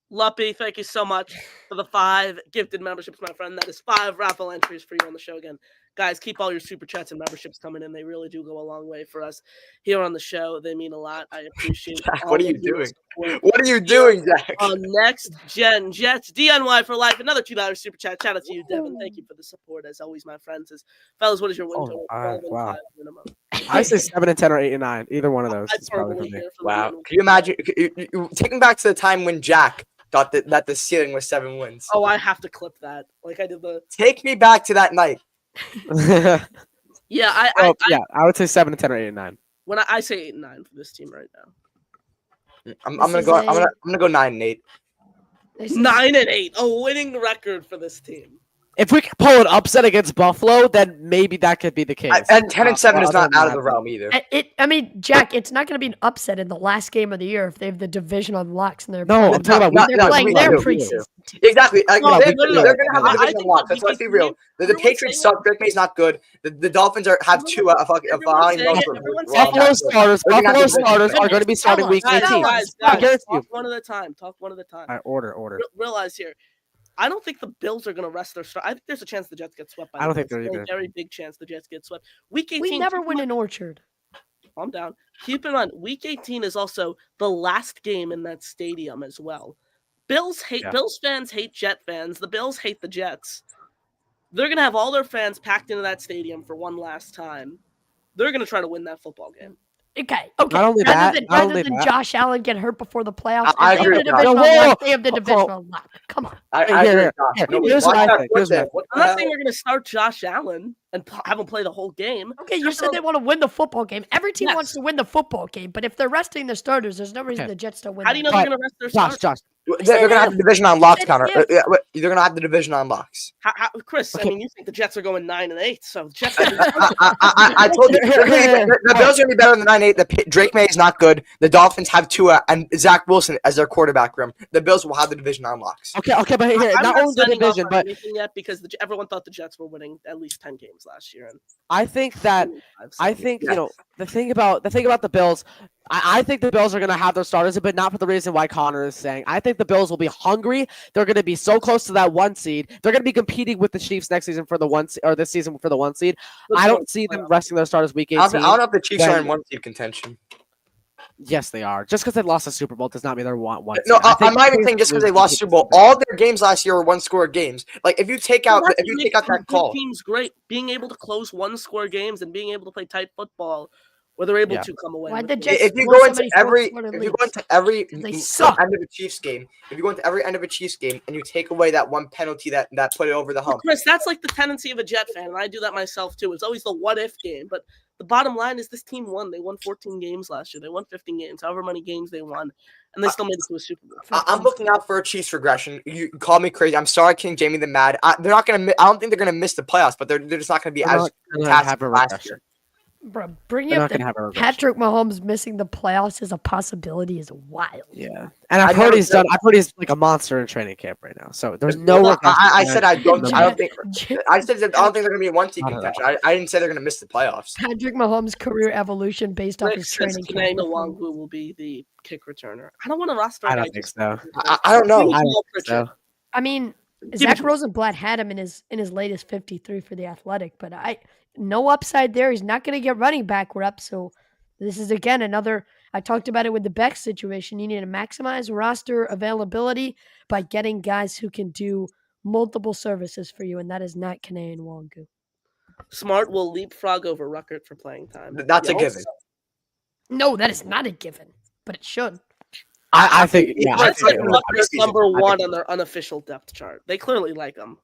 Luppy, thank you so much for the 5 gifted memberships, my friend. That is 5 raffle entries for you on the show again. Guys, keep all your super chats and memberships coming in. They really do go a long way for us here on the show. They mean a lot. I appreciate it. Jack, what are you doing? What are you doing, Jack? On Next Gen Jets, DNY for life. Another $2 super chat. Shout out to you, Devin. Thank you for the support, as always, my friends. Fellas, what is your win total? Wow. I say 7 and 10 or 8 and 9. Either one of those is probably for me. Wow. Can you imagine? Taking back to the time when Jack thought that the ceiling was 7 wins. Oh, I have to clip that. Like I did the. Take me back to that night. Yeah, I would say 7 and 10 or 8 and 9. When I say 8 and 9 for this team right now. I'm gonna go 9 and 8. 9 and 8, a winning record for this team. If we can pull an upset against Buffalo, then maybe that could be the case. And 10 and 7 is not out of the realm either. I mean, Jack, it's not going to be an upset in the last game of the year if they have the division on locks and they're I'm talking about playing their preseason. Exactly. They're going to have I the division think on lock. Let's be real. The Patriots suck. Drake May's not good. The Dolphins have 2 Buffalo starters are going to be starting week 18. Guys, talk one at a time. All right, order. Realize here, I don't think the Bills are going to rest their start. I think there's a chance the Jets get swept by the I don't think Bills. there either. A very big chance the Jets get swept. Week 18. We never win in Orchard. Calm down. Keep in mind, Week 18 is also the last game in that stadium as well. Bills fans hate Jet fans. The Bills hate the Jets. They're going to have all their fans packed into that stadium for one last time. They're going to try to win that football game. Okay. Not only Rather than Josh Allen get hurt before the playoffs, I agree with that. they have the divisional lock. Come on. Here's what I think. I'm not saying we're going to start Josh Allen and have him play the whole game. Okay, you said they want to win the football game. Every team wants to win the football game, but if they're resting their starters, there's no reason the Jets to win. How do you know they're going to rest their starters? Josh. They're going to have the division on locks, Connor. They're going to have the division on locks. Chris, I mean, you think the Jets are going 9 and 8, so Jets. I told you the Bills are going to be better than 9-8. Drake May is not good. The Dolphins have Tua and Zach Wilson as their quarterback room. The Bills will have the division on locks. Okay, but here, not only the division, but yet because everyone thought the Jets were winning at least 10 games last year. And I think the thing about the Bills. I think the Bills are going to have their starters, but not for the reason why Connor is saying. I think the Bills will be hungry. They're going to be so close to that 1 seed. They're going to be competing with the Chiefs next season for the 1 seed, or this season for the 1 seed. I don't see them resting their starters week 18. I don't know if the Chiefs are in 1 seed contention. Yes, they are. Just because they lost the Super Bowl does not mean they want one. No, seed. I'm not even saying just because they lost Super Bowl. All their games last year were one-score games. Like if you take out that call, team's great. Being able to close one-score games and being able to play tight football, where they're able to come away. Why'd with the it. Jets if you score go so into many every fourth-quarter if you go leads? into every They suck. end of a Chiefs game, if you go into every end of a Chiefs game and you take away that one penalty that put it over the hump. Chris, that's like the tendency of a Jet fan, and I do that myself too. It's always the what-if game, but the bottom line is this team won. They won 14 games last year. They won 15 games, however many games they won, and they still made it to a Super Bowl. I'm looking out for a Chiefs regression. You call me crazy. I'm sorry, King Jamie the Mad. They're not gonna. I don't think they're gonna miss the playoffs, but they're just not gonna be as fantastic as last year. Bro, bringing up that Patrick Mahomes missing the playoffs as a possibility is wild. Yeah, and I've heard he's like a monster in training camp right now. So there's no. I said I don't think. I said I don't think they're gonna be a 1-seed contention. I didn't say they're gonna miss the playoffs. Patrick Mahomes' career evolution based off his training camp. Nwangwu will be the kick returner. I don't want to roster. I don't think so. I don't know. I don't think so. I mean, Zach Rosenblatt had him in his latest 53 for the Athletic, but no upside there. He's not going to get running back reps. So this is again another. I talked about it with the Beck situation. You need to maximize roster availability by getting guys who can do multiple services for you, and that is not Kene Nwangwu. Smart will leapfrog over Ruckert for playing time. That's a given. No, that is not a given, but it should. I think Ruckert's number one on their unofficial depth chart. They clearly like him.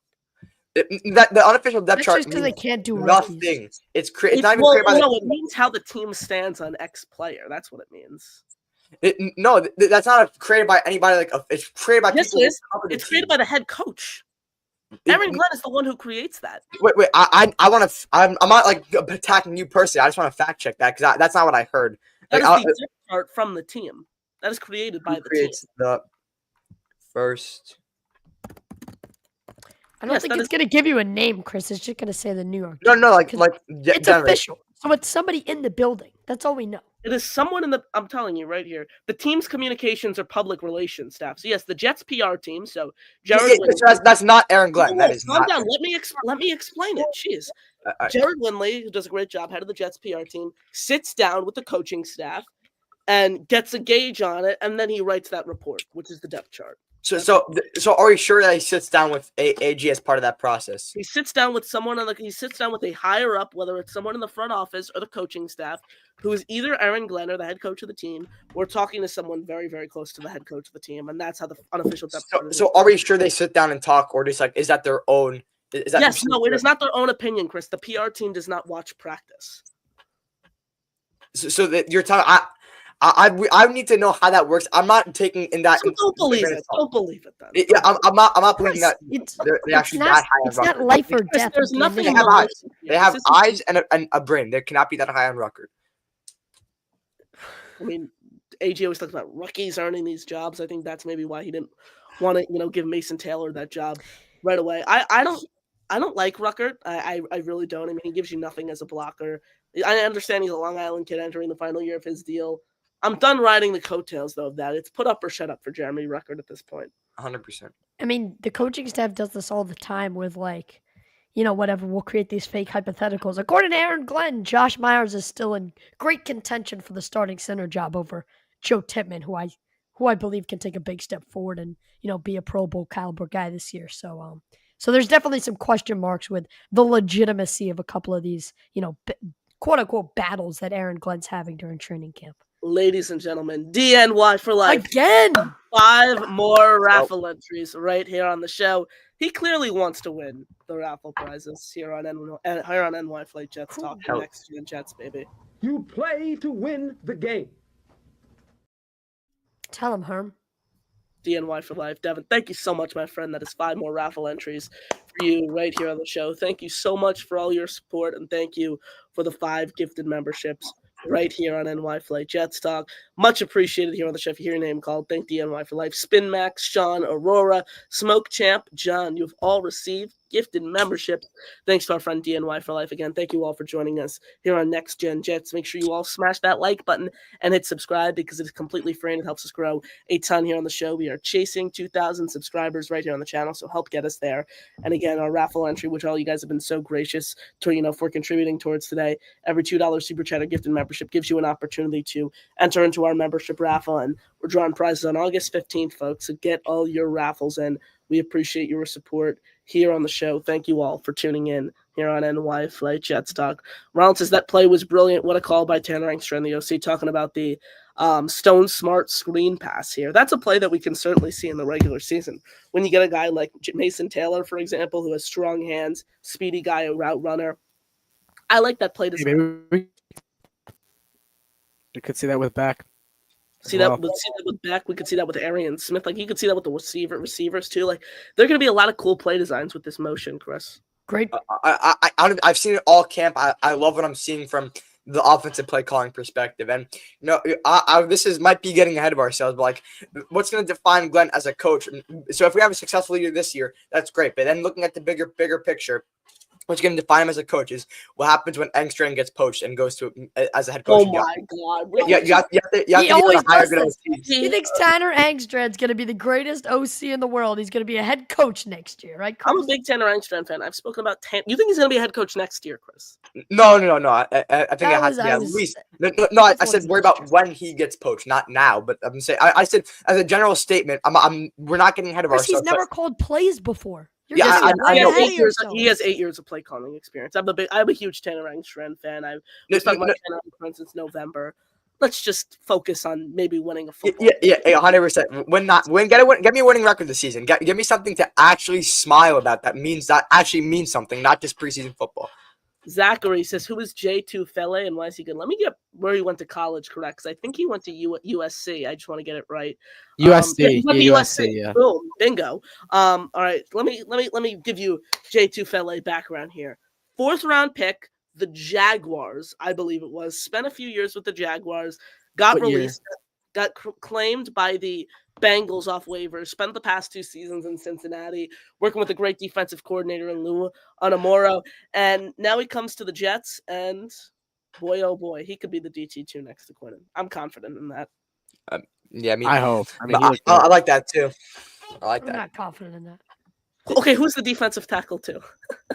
The unofficial depth chart just because they can't do nothing. rookies. It's not even created by it means how the team stands on X player. That's what it means. That's not created by anybody. It's created by people. It's created by the head coach. Aaron Glenn is the one who creates that. Wait. I want to. I'm not like attacking you personally. I just want to fact check that because that's not what I heard. That is the depth chart from the team. That is created by the team. The first. I don't think it's going to give you a name, Chris. It's just going to say the New York. No, it's official. So it's somebody in the building. That's all we know. It is someone in the. I'm telling you right here. The team's communications or public relations staff. So yes, the Jets PR team. So Jared. That's not Aaron Glenn. That is calm not. down. Let me explain it. Jeez. Jared Lindley, who does a great job, head of the Jets PR team, sits down with the coaching staff and gets a gauge on it, and then he writes that report, which is the depth chart. So are you sure that he sits down with AG as part of that process? He sits down with someone he sits down with a higher up, whether it's someone in the front office or the coaching staff, who is either Aaron Glenn or the head coach of the team, or talking to someone very, very close to the head coach of the team, and that's how the unofficial depth chart is. So are we sure they sit down and talk, or just is that their own? Yes, no, it is not their own opinion, Chris. The PR team does not watch practice. So that you're telling I need to know how that works. I'm not taking in that. So don't believe it. Don't believe it then. Yeah, I'm not believing that they actually that high. It's not life or death. There's nothing. They have eyes. They have eyes and a brain. They cannot be that high on Ruckert. I mean, AG always talks about rookies earning these jobs. I think that's maybe why he didn't want to, give Mason Taylor that job right away. I don't like Ruckert. I really don't. I mean, he gives you nothing as a blocker. I understand he's a Long Island kid entering the final year of his deal. I'm done riding the coattails, though, of that. It's put up or shut up for Jeremy Ruckert at this point. 100%. I mean, the coaching staff does this all the time with, whatever. We'll create these fake hypotheticals. According to Aaron Glenn, Josh Myers is still in great contention for the starting center job over Joe Tippmann, who I believe can take a big step forward and, be a Pro Bowl caliber guy this year. So there's definitely some question marks with the legitimacy of a couple of these, quote unquote battles that Aaron Glenn's having during training camp. Ladies and gentlemen, DNY for life. Again! 5 more raffle entries right here on the show. He clearly wants to win the raffle prizes here on NY Flight Jets Talk. Next Gen Jets, baby. You play to win the game. Tell him, Herm. DNY for life. Devin, thank you so much, my friend. That is 5 more raffle entries for you right here on the show. Thank you so much for all your support, and thank you for the 5 gifted memberships right here on NY Flight Jets Talk. Much appreciated here on the show. If you hear your name called, thank DNY for life. Spin Max, Sean, Aurora, Smoke Champ, John, you've all received gifted memberships. Thanks to our friend DNY for life. Again, thank you all for joining us here on Next Gen Jets. Make sure you all smash that like button and hit subscribe because it's completely free and it helps us grow a ton here on the show. We are chasing 2,000 subscribers right here on the channel, so help get us there. And again, our raffle entry, which all you guys have been so gracious to, for contributing towards today, every $2 super chat or gifted membership gives you an opportunity to enter into our membership raffle, and we're drawing prizes on August 15th, folks. So get all your raffles in. We appreciate your support here on the show. Thank you all for tuning in here on NY Flight Jets Talk. Ronald says that play was brilliant. What a call by Tanner Angstrom, the OC, talking about the Stone Smart screen pass here. That's a play that we can certainly see in the regular season. When you get a guy like Mason Taylor, for example, who has strong hands, speedy guy, a route runner. I like that play design. Maybe we could see that with Beck. See that with Beck. We could see that with Arian Smith. Like, you could see that with the receivers too. Like, there are going to be a lot of cool play designs with this motion, Chris. Great. I've seen it all camp. I love what I'm seeing from the offensive play calling perspective. And might be getting ahead of ourselves, but like, what's going to define Glenn as a coach? So if we have a successful year this year, that's great. But then looking at the bigger picture, what's going to define him as a coach is what happens when Engstrand gets poached and goes to as a head coach. Oh my God! You have He always does good this. He thinks Tanner Angstrand's going to be the greatest OC in the world. He's going to be a head coach next year, right, Chris? I'm a big Tanner Angstrand fan. I've spoken about You think he's going to be a head coach next year, Chris? No. I think it has to be at least. No, I said worry about when he gets poached, not now. But I'm saying I said as a general statement, we're not getting ahead of ourselves. He's never called plays before. I know. He has 8 years of play calling experience. I'm a huge Tanner Angstrand fan. I've been talking about Tanner Angstrand since November. Let's just focus on maybe winning a football. Yeah, 100%. Get me a winning record this season. Give me something to actually smile about. That actually means something, not just preseason football. Zachary says, who is J2 Fele and why is he good? Let me get where he went to college correct, because I think he went to USC. I just want to get it right. USC. USC. Yeah. Boom. Bingo. All right. Let me give you J2 Fele background here. 4th round pick, the Jaguars, I believe it was, spent a few years with the Jaguars, got released, got claimed by the Bengals off waivers, spent the past 2 seasons in Cincinnati, working with a great defensive coordinator in Lou Anamoro, and now he comes to the Jets, and boy, oh boy, he could be the DT2 next to Quinnen. I'm confident in that. I hope. I like that too. I'm not confident in that. Okay, who's the defensive tackle too?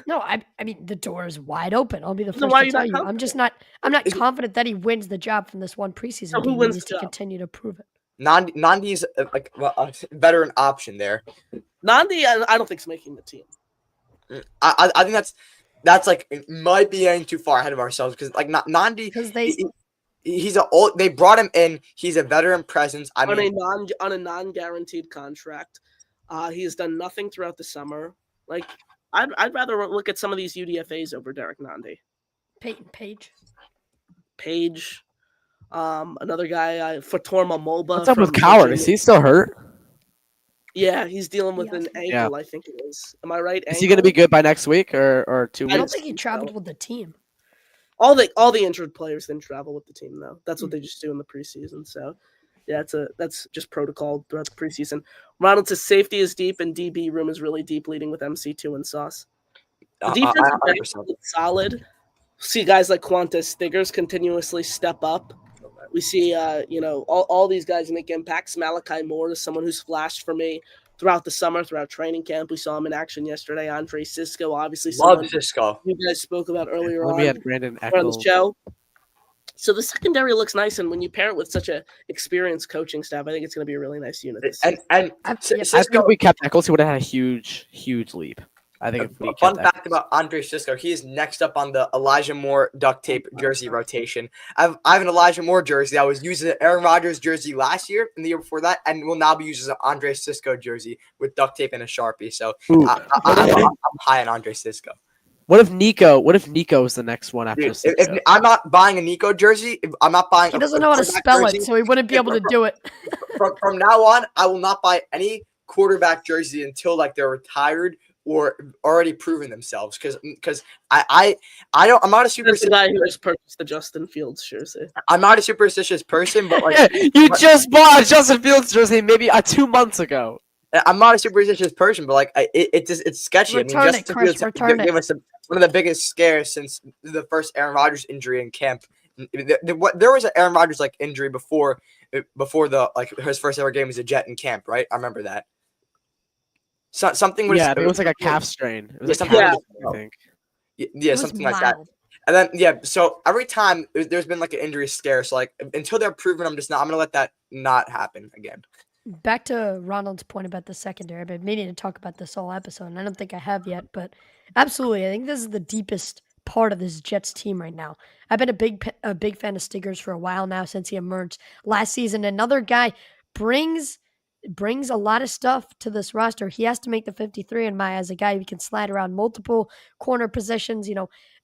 No, I mean the door is wide open. I'll be the first to tell you. I'm not confident that he wins the job from this one preseason So game. who wins He needs the to job? continue to prove it. Nandi's a veteran option there. Nandi, I don't think is making the team. I think that's like, it might be getting too far ahead of ourselves because like Nandi, Because they brought him in. He's a veteran presence. On a non-guaranteed contract. He has done nothing throughout the summer. Like, I'd rather look at some of these UDFAs over Derek Nandi. Peyton Page. Another guy, Fatorma Moba. What's up with Coward? Is he still hurt? Yeah, he's dealing with an ankle, I think it is. Am I right? Is he going to be good by next week or 2 weeks? I don't think he traveled with the team. All the injured players didn't travel with the team, though. That's what they just do in the preseason. So, yeah, that's just protocol throughout the preseason. Ronald says safety is deep and DB room is really deep, leading with MC2 and Sauce. The defense is solid. See guys like Qantas Stiggers continuously step up. We see, all these guys make impacts. Malachi Moore is someone who's flashed for me throughout the summer, throughout training camp. We saw him in action yesterday. Andre Cisco, obviously. Love Cisco. You guys spoke about earlier on. We had Brandon on the show. So the secondary looks nice, and when you pair it with such a experienced coaching staff, I think it's going to be a really nice unit. I think if we kept Eccles, he would have had a huge, huge leap. I think a fun fact about Andre Cisco, he is next up on the Elijah Moore duct tape jersey rotation. I have an Elijah Moore jersey. I was using an Aaron Rodgers jersey last year and the year before that, and will now be used as an Andre Cisco jersey with duct tape and a Sharpie. So I'm high on Andre Cisco. What if Nico is the next one after Cisco? If I'm not buying a Nico jersey, I'm not buying. He doesn't know how to spell it, so he wouldn't be able to do it. From now on, I will not buy any quarterback jersey until like they're retired or already proven themselves, because I'm not a superstitious. That's the guy who just purchased the Justin Fields jersey. I'm not a superstitious person, but like just bought a Justin Fields jersey maybe 2 months ago. I'm not a superstitious person, but like it's sketchy. Justin Fields gave us one of the biggest scares since the first Aaron Rodgers injury in camp. There was an Aaron Rodgers like injury before the like his first ever game was a Jet in camp, right? I remember that. Something was it was like a calf strain. It was something I think. Yeah, something like that. And then so every time there's been like an injury scare. So like until they're proven, I'm gonna let that not happen again. Back to Ronald's point about the secondary. I've been meaning to talk about this whole episode, and I don't think I have yet, but absolutely, I think this is the deepest part of this Jets team right now. I've been a big fan of Stiggers for a while now since he emerged last season. Another guy brings a lot of stuff to this roster. He has to make the 53 in my eyes, a guy who can slide around multiple corner positions,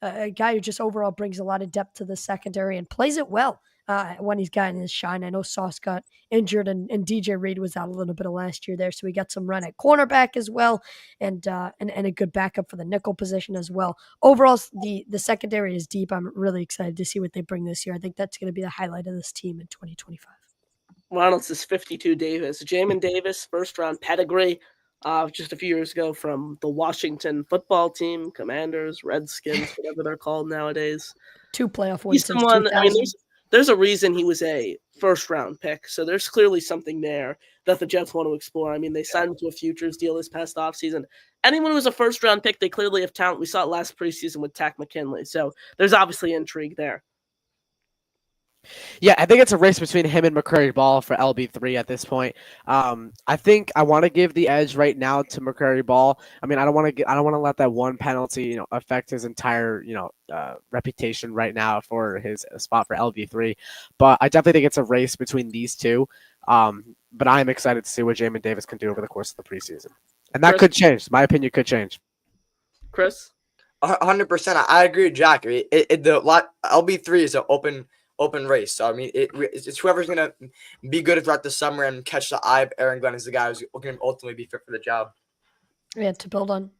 a guy who just overall brings a lot of depth to the secondary and plays it well when he's gotten his shine. I know Sauce got injured and DJ Reed was out a little bit of last year there, so we got some run at cornerback as well and a good backup for the nickel position as well. Overall, the secondary is deep. I'm really excited to see what they bring this year. I think that's going to be the highlight of this team in 2025. Ronald's is 52 Davis. Jamin Davis, first-round pedigree just a few years ago from the Washington football team, Commanders, Redskins, whatever they're called nowadays. 2 playoff wins He's since someone, 2000. I mean, there's a reason he was a first-round pick, so there's clearly something there that the Jets want to explore. I mean, they signed him to a futures deal this past offseason. Anyone who's a first-round pick, they clearly have talent. We saw it last preseason with Tack McKinley, so there's obviously intrigue there. Yeah, I think it's a race between him and McCrary Ball for LB3 at this point. I think I want to give the edge right now to McCrary Ball. I mean, I don't want to let that one penalty, affect his entire, reputation right now for his spot for LB3. But I definitely think it's a race between these two. But I am excited to see what Jamin Davis can do over the course of the preseason, and that could change. My opinion could change. Chris, 100%. I agree with Jack. LB3 is an open race. So I mean, it's whoever's gonna be good throughout the summer and catch the eye of Aaron Glenn is the guy who's going to ultimately be fit for the job. Yeah, to build on.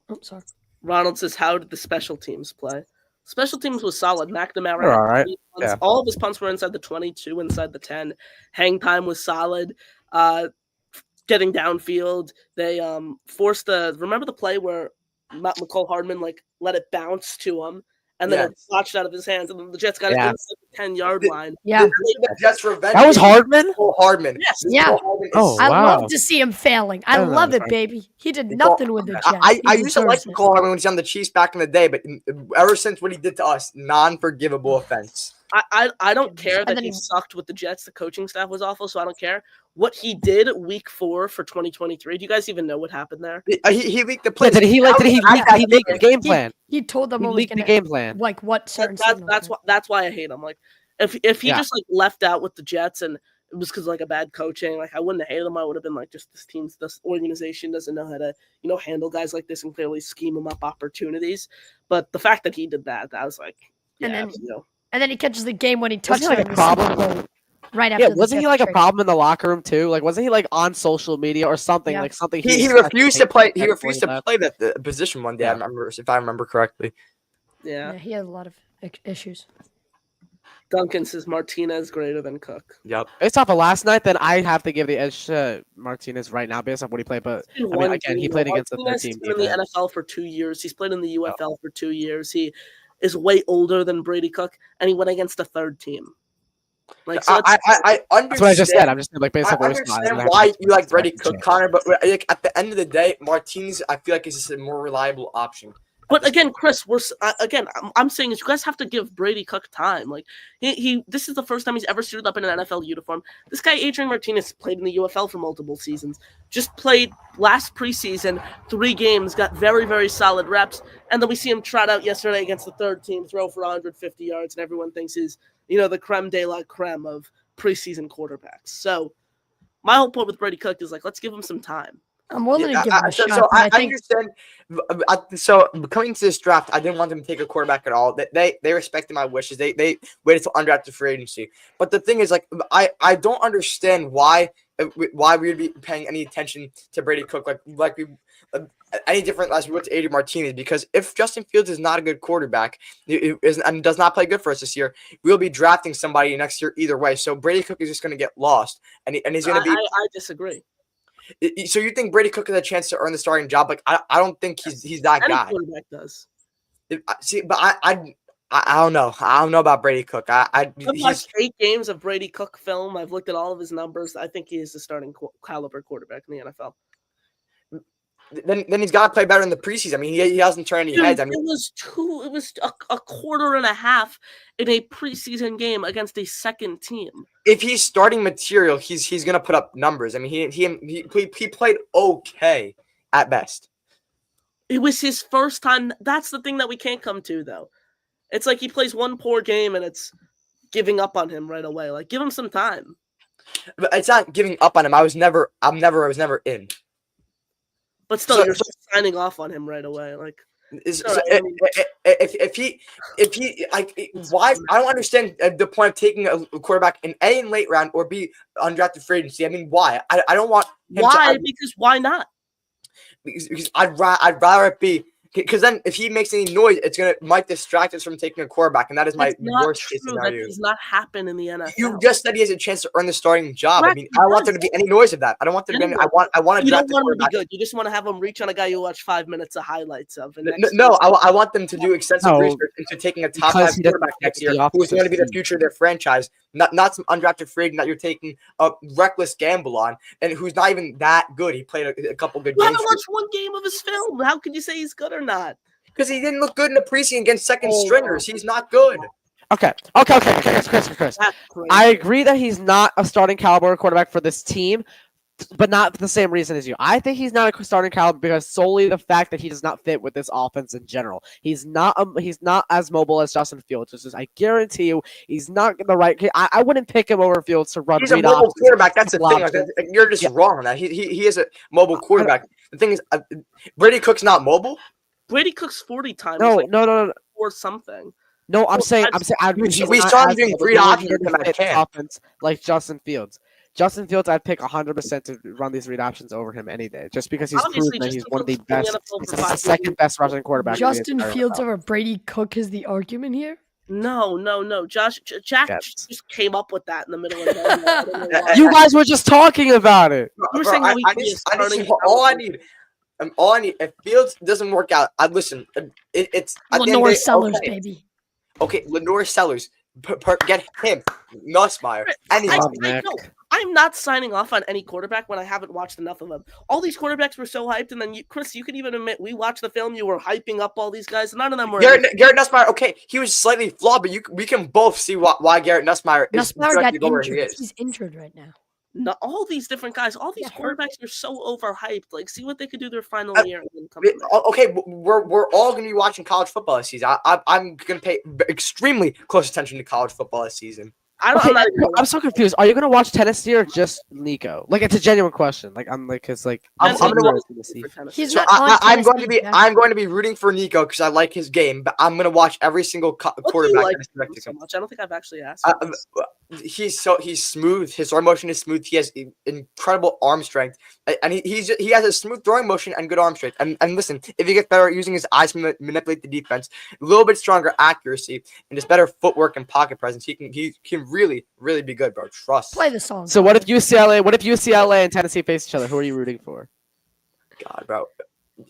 Oh, sorry. Ronald says, "How did the special teams play?" Special teams was solid. McNamara, all right. Yeah. All of his punts were inside the 22, inside the 10. Hang time was solid. Getting downfield, they forced remember the play where McCole Hardman let it bounce to him. And then it flashed out of his hands, and then the Jets got it inside the 10-yard line. Yeah, the Jets revenge. That was Hardman. Hardman. Yes. Yeah. Oh, I wow. love to see him failing. I love it, baby. He did nothing with the Jets. I used to like Nicole Hardman when he was on the Chiefs back in the day, but ever since what he did to us, non-forgivable offense. I don't care that he sucked with the Jets. The coaching staff was awful, so I don't care. What he did week 4 for 2023, do you guys even know what happened there? He leaked the play. Did he leak the game plan? He told them He what leaked the game plan. Like what certain that's why I hate him. Like if he just left out with the Jets and it was because a bad coaching, I wouldn't have hated him. I would have been just this organization doesn't know how to handle guys like this and clearly scheme them up opportunities. But the fact that he did that, I was like, yeah, and then he catches the game when he touched wasn't he a problem? Right after. Yeah, wasn't he a problem in the locker room too? Wasn't he on social media or something? Yeah. Something he refused to play. He refused to play that position one day. Yeah. I remember, if I remember correctly. Yeah, he had a lot of issues. Duncan says Martinez greater than Cook. Yep. Based off of last night, then I have to give the edge to Martinez right now based off what he played. But I mean, again, he played against the third team. He's been in the NFL for 2 years. He's played in the UFL for 2 years. He is way older than Brady Cook, and he went against the third team. I understand. That's what I just said. I'm just based off I understand why you like Brady Cook, Connor, but at the end of the day, Martinez, I feel like is just a more reliable option. But again, Chris, I'm saying is you guys have to give Brady Cook time. This is the first time he's ever suited up in an NFL uniform. This guy, Adrian Martinez, played in the UFL for multiple seasons. Just played last preseason, 3 games, got very, very solid reps, and then we see him trot out yesterday against the third team, throw for 150 yards, and everyone thinks he's the creme de la creme of preseason quarterbacks. So my whole point with Brady Cook is let's give him some time. I'm willing to give him a shot. So I understand. So coming to this draft, I didn't want them to take a quarterback at all. They respected my wishes. They waited till undrafted free agency. But the thing is, I don't understand why we would be paying any attention to Brady Cook like we any different as we went to Adrian Martinez. Because if Justin Fields is not a good quarterback and does not play good for us this year, we'll be drafting somebody next year either way. So Brady Cook is just going to get lost, and he's going to be. I disagree. So you think Brady Cook has a chance to earn the starting job? I don't think he's that Any guy. quarterback does. See, but I don't know. I don't know about Brady Cook. I've watched 8 games of Brady Cook film. I've looked at all of his numbers. I think he is the starting caliber quarterback in the NFL. then he's got to play better in the preseason. I mean, he hasn't turned any heads. I mean, it was a quarter and a half in a preseason game against a second team. If he's starting material, he's gonna put up numbers. I mean, he played okay at best. It was his first time. That's the thing that we can't come to, though. It's like he plays one poor game and it's giving up on him right away. Like, give him some time. But it's not giving up on him. I was never in. But still, you're signing off on him right away. Like, if he like, why? I don't understand the point of taking a quarterback in A in late round or B undrafted free agency. I mean, why? I don't want him because why not? Because I'd rather it be. Because then, if he makes any noise, might distract us from taking a quarterback, and that is my worst case scenario. That does not happen in the NFL. You just said he has a chance to earn the starting job. Correct. I mean, I don't want there to be any noise of that. I don't want there to be any. I want to. You don't want him to be good. You just want to have him reach on a guy you watch 5 minutes of highlights of. I want them to do extensive research into taking a top 5 quarterback next year, who's going to be the future of their franchise. Not some undrafted free agent that you're taking a reckless gamble on, and who's not even that good. He played a couple good games. I haven't watched one game of his film. How can you say he's good or not? Because he didn't look good in the preseason against second stringers. He's not good. Okay, Chris. I agree that he's not a starting caliber quarterback for this team, but not for the same reason as you. I think he's not a starting caliber because solely the fact that he does not fit with this offense in general. He's not as mobile as Justin Fields. Just I guarantee you, he's not the right. I wouldn't pick him over Fields to run. He's a mobile quarterback. That's the thing. Like, you're just wrong on that. He is a mobile quarterback. The thing is, Brady Cook's not mobile. Brady Cook's 40 times. No. Or something. No, I'm saying we saw him doing read options offense like Justin Fields. Justin Fields, I'd pick 100% to run these read options over him any day, just because he's proven that he's one of the best. He's the second best rushing quarterback. Justin Fields over Brady Cook is the argument here. No. Jack just came up with that in the middle of the You guys were just talking about it. You were saying all I need. If Fields doesn't work out, it's Lenore Sellers, baby. Okay, Lenore Sellers. Get him. Nussmeier. I'm not signing off on any quarterback when I haven't watched enough of them. All these quarterbacks were so hyped, and then Chris, you can even admit we watched the film. You were hyping up all these guys. None of them were. Garrett Nussmeier. Okay, he was slightly flawed, but we can both see why Garrett Nussmeier is. Nussmeier got injured. He's injured right now. No, all these different guys, all these quarterbacks are so overhyped. Like, see what they could do their final year. And then come okay, we're all going to be watching college football this season. I'm going to pay extremely close attention to college football this season. I'm so confused. Are you going to watch Tennessee or just Nico? Like, it's a genuine question. Like, I'm going to watch Tennessee. I'm going to be rooting for Nico because I like his game, but I'm going to watch every single quarterback. Like so much? I don't think I've actually asked. He's smooth. His arm motion is smooth. He has incredible arm strength, and he has a smooth throwing motion and good arm strength. And listen, if he gets better at using his eyes to manipulate the defense, a little bit stronger accuracy, and just better footwork and pocket presence, he can really be good, bro. Trust. Play the song. So what if UCLA and Tennessee face each other? Who are you rooting for? God, bro.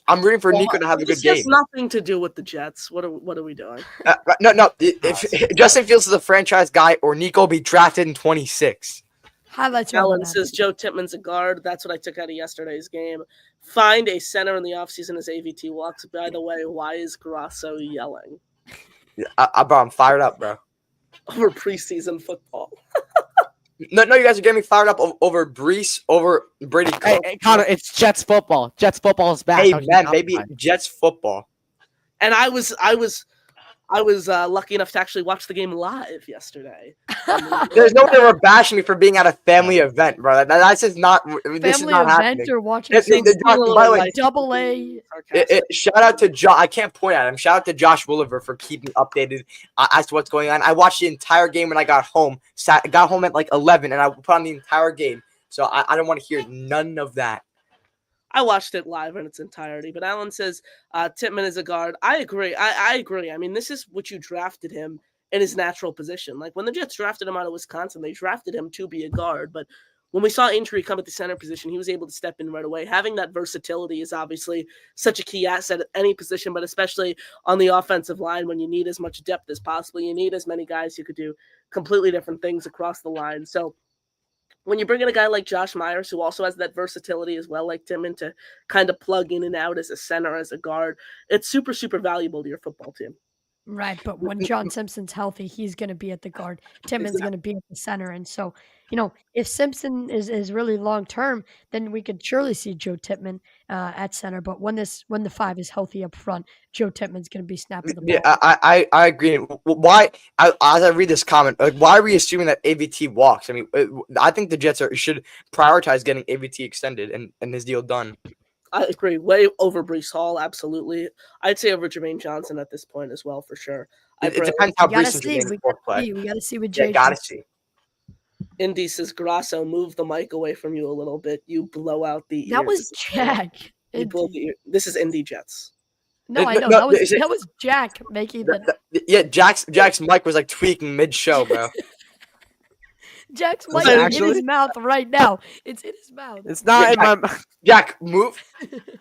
I'm rooting for Nico to have a good game. This has nothing to do with the Jets. What are we doing? No. If Justin Fields is a franchise guy or Nico will be drafted in 26. Highlights. Alan says Joe Tippmann's a guard. That's what I took out of yesterday's game. Find a center in the offseason as AVT walks. By the way, why is Grasso yelling? Bro, I'm fired up, bro. Over preseason football. No, you guys are getting me fired up over Breece, over Brady Cook. Hey, Connor, it's Jets football. Jets football is back. Hey, man, baby, Jets football. And I was lucky enough to actually watch the game live yesterday. There's no way we're bashing me for being at a family event, bro. That's just not. This is not happening. Or watching by the way, double A. Shout out to Josh. I can't point at him. Shout out to Josh Woolever for keeping updated as to what's going on. I watched the entire game when I got home. Got home at like 11, and I put on the entire game. So I don't want to hear none of that. I watched it live in its entirety, but Alan says Tippmann is a guard. I agree. I agree. I mean, this is what you drafted him in his natural position. Like when the Jets drafted him out of Wisconsin, they drafted him to be a guard. But when we saw injury come at the center position, he was able to step in right away. Having that versatility is obviously such a key asset at any position, but especially on the offensive line when you need as much depth as possible. You need as many guys who could do completely different things across the line. So when you bring in a guy like Josh Myers, who also has that versatility as well, like Timmon, to kind of plug in and out as a center, as a guard, it's super, super valuable to your football team. Right, but when John Simpson's healthy, he's going to be at the guard. Timmons going to be at the center, and so if Simpson is really long term, then we could surely see Joe Tippmann at center. But when the 5 is healthy up front, Joe Tippmann's going to be snapping the ball. Yeah, I agree. Why? As I read this comment, like, why are we assuming that AVT walks? I mean, I think the Jets should prioritize getting AVT extended and his deal done. I agree. Way over Breece Hall, absolutely. I'd say over Jermaine Johnson at this point as well, for sure. It depends how Breece and We Jermaine play. got to see what Jay. Gotta see. Indy says, Grasso, move the mic away from you a little bit. You blow out the ears. That was Jack. You blow the ear. This is Indy Jets. No, I know. That was Jack making that. Yeah, Jack's mic was like tweaking mid-show, bro. Jack's mic is in his mouth right now. It's in his mouth. It's not in my mouth. Jack, move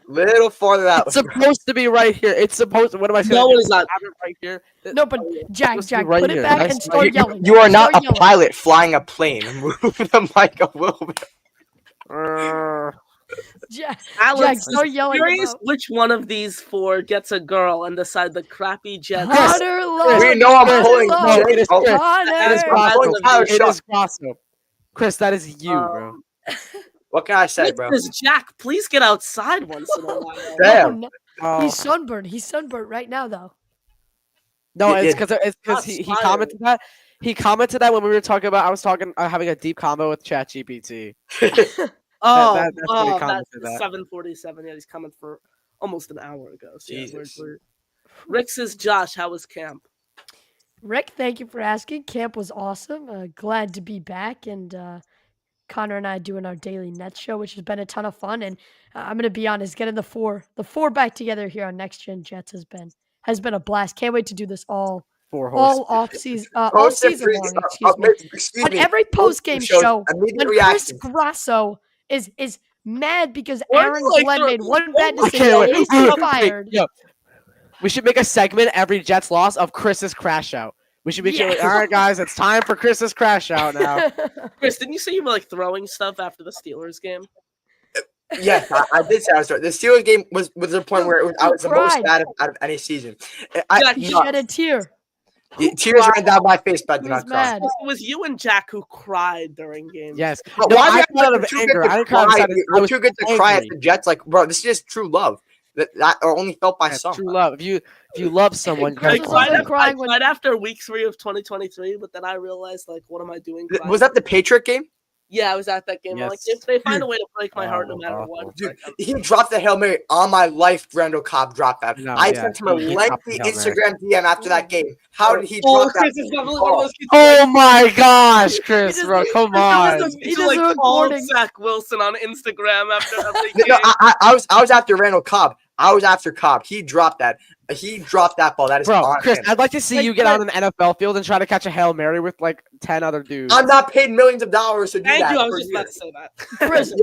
little farther out. It's supposed to be right here. It's supposed to. What am I saying? No, it's not. Have it right here. No, but Jack, right put it here. back and start yelling. You are not a pilot flying a plane. Move the mic a little bit. Jack, Alex, start yelling. Curious which one of these 4 gets a girl and decide the crappy Jets. Cotter love. We know I'm pulling. It is Cotter. Grasso. Chris, that is you, bro. What can I say, bro? Jack, please get outside once in a while. Damn. He's sunburned. He's sunburned right now, though. No, it's because he commented that. He commented that when we were talking about. I was having a deep combo with ChatGPT. That's what he commented that. 7:47. Yeah, he's coming for almost an hour ago. So Jesus. Rick says, Josh, how was camp? Rick, thank you for asking. Camp was awesome. Glad to be back, and Connor and I doing our daily Nets show, which has been a ton of fun. And I'm gonna be honest, getting the four back together here on Next Gen Jets has been a blast. Can't wait to do this all off season, all season long. Excuse me. On every post game show, when Chris Grasso is mad because Aaron Glenn made one bad decision, he's fired. Yo, we should make a segment every Jets loss of Chris's crash out. We should make it. All right, guys, it's time for Chris's crash out now. Chris, didn't you say you were like throwing stuff after the Steelers game? Yes, I did say I was. The Steelers game was the point where I was the most sad out of any season. He shed a tear. Tears ran down my face, but I did not cry. It was you and Jack who cried during games. Yes. No, I cried out of anger. I didn't cry. I was too good to cry at the Jets. Like, bro, this is just true love. That are only felt by some. True love. If you love someone, you I cried after week 3 of 2023, but then I realized, like, what am I doing? Was that the Patriot game? Yeah, I was at that game. Yes. Like, if they find a way to break my heart no matter what. Dude, he dropped the Hail Mary on my life. Randall Cobb dropped that. I sent him a lengthy Instagram DM after that game. How did he drop that? Oh my gosh, Chris, bro, come on. He's like calling Zach Wilson on Instagram after every game. No, I was after Randall Cobb. I was after Cobb. He dropped that. He dropped that ball. That is on Chris, him. I'd like to see you get on an NFL field and try to catch a Hail Mary with like 10 other dudes. I'm not paid millions of dollars to do that. Thank you. I was just about to say that. Chris,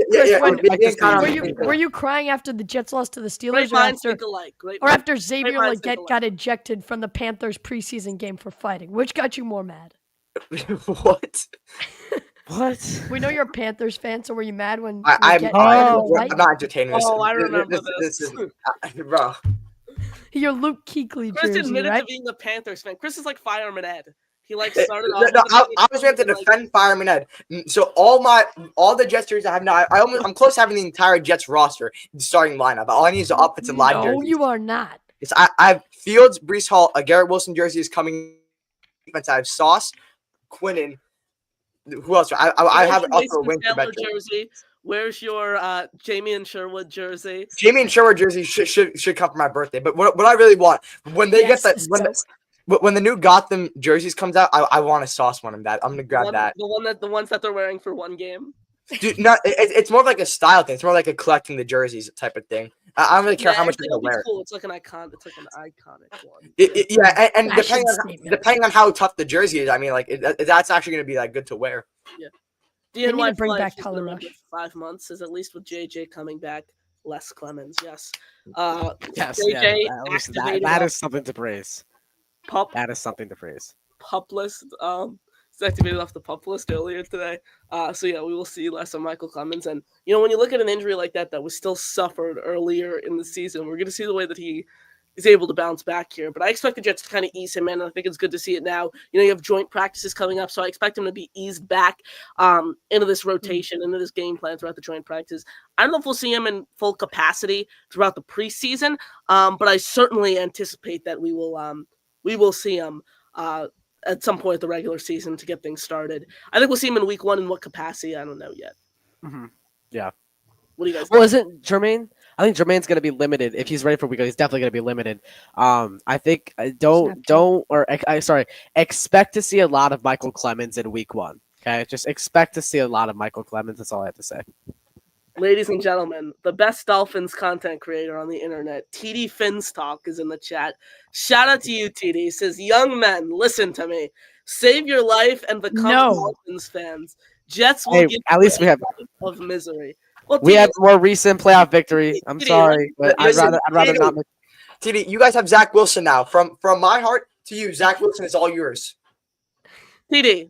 were you crying after the Jets lost to the Steelers, or after Xavier got ejected from the Panthers preseason game for fighting? Which got you more mad? What? What? We know you're a Panthers fan, so were you mad when I'm not entertaining this? Oh, I remember this. Bro. You're Luke Kuechly Chris jersey, admitted right? to being a Panthers fan. Chris is like Fireman Ed. He like started off. I was ready to defend Fireman Ed. So all the Jets jerseys I have now, I'm close to having the entire Jets roster, starting lineup. All I need is the offensive line jerseys. No, you are not. I have Fields, Breece Hall, a Garrett Wilson jersey is coming. Defense. I have Sauce, Quinnen. Who else? I have also a wing jersey. Where's your Jamie and Sherwood jersey? Jamie and Sherwood jersey should come for my birthday. But what I really want when they get that when the new Gotham jerseys comes out, I want a Sauce one of that. I'm gonna grab that. The ones that they're wearing for one game. Dude, no, it's more like a style thing. It's more like a collecting the jerseys type of thing. I don't really care how much you're gonna wear. Cool. It's like an icon. It's like an iconic one. And depending on how tough the jersey is, I mean, like that's actually gonna be like good to wear. Yeah. DNY bring back color rush. 5 months is at least with JJ coming back. Less Clemons, yes. Yes, JJ that is something to praise. Pup. That is something to praise. Pupless. activated off the PUP list earlier today. So yeah, we will see less of Michael Clemons. And when you look at an injury like that was still suffered earlier in the season, we're going to see the way that he is able to bounce back here. But I expect the Jets to kind of ease him in, and I think it's good to see it now. You have joint practices coming up, so I expect him to be eased back into this rotation, into this game plan throughout the joint practice. I don't know if we'll see him in full capacity throughout the preseason, but I certainly anticipate that we will see him at some point at the regular season to get things started. I think we'll see him in week 1. In what capacity, I don't know yet. Mm-hmm. Yeah. What do you guys think? Well, isn't Jermaine? I think Jermaine's going to be limited. If he's ready for week 1, he's definitely going to be limited. I think expect to see a lot of Michael Clemons in week 1. Okay, just expect to see a lot of Michael Clemons. That's all I have to say. Ladies and gentlemen, the best Dolphins content creator on the internet, TD Finstalk, is in the chat. Shout out to you, TD. He says, "Young men, listen to me. Save your life and become Dolphins fans. Jets will give at least we have of misery." Well, we have more recent playoff victory. I'm sorry, but I'd rather not. TD, you guys have Zach Wilson now. From my heart to you, Zach Wilson is all yours. TD.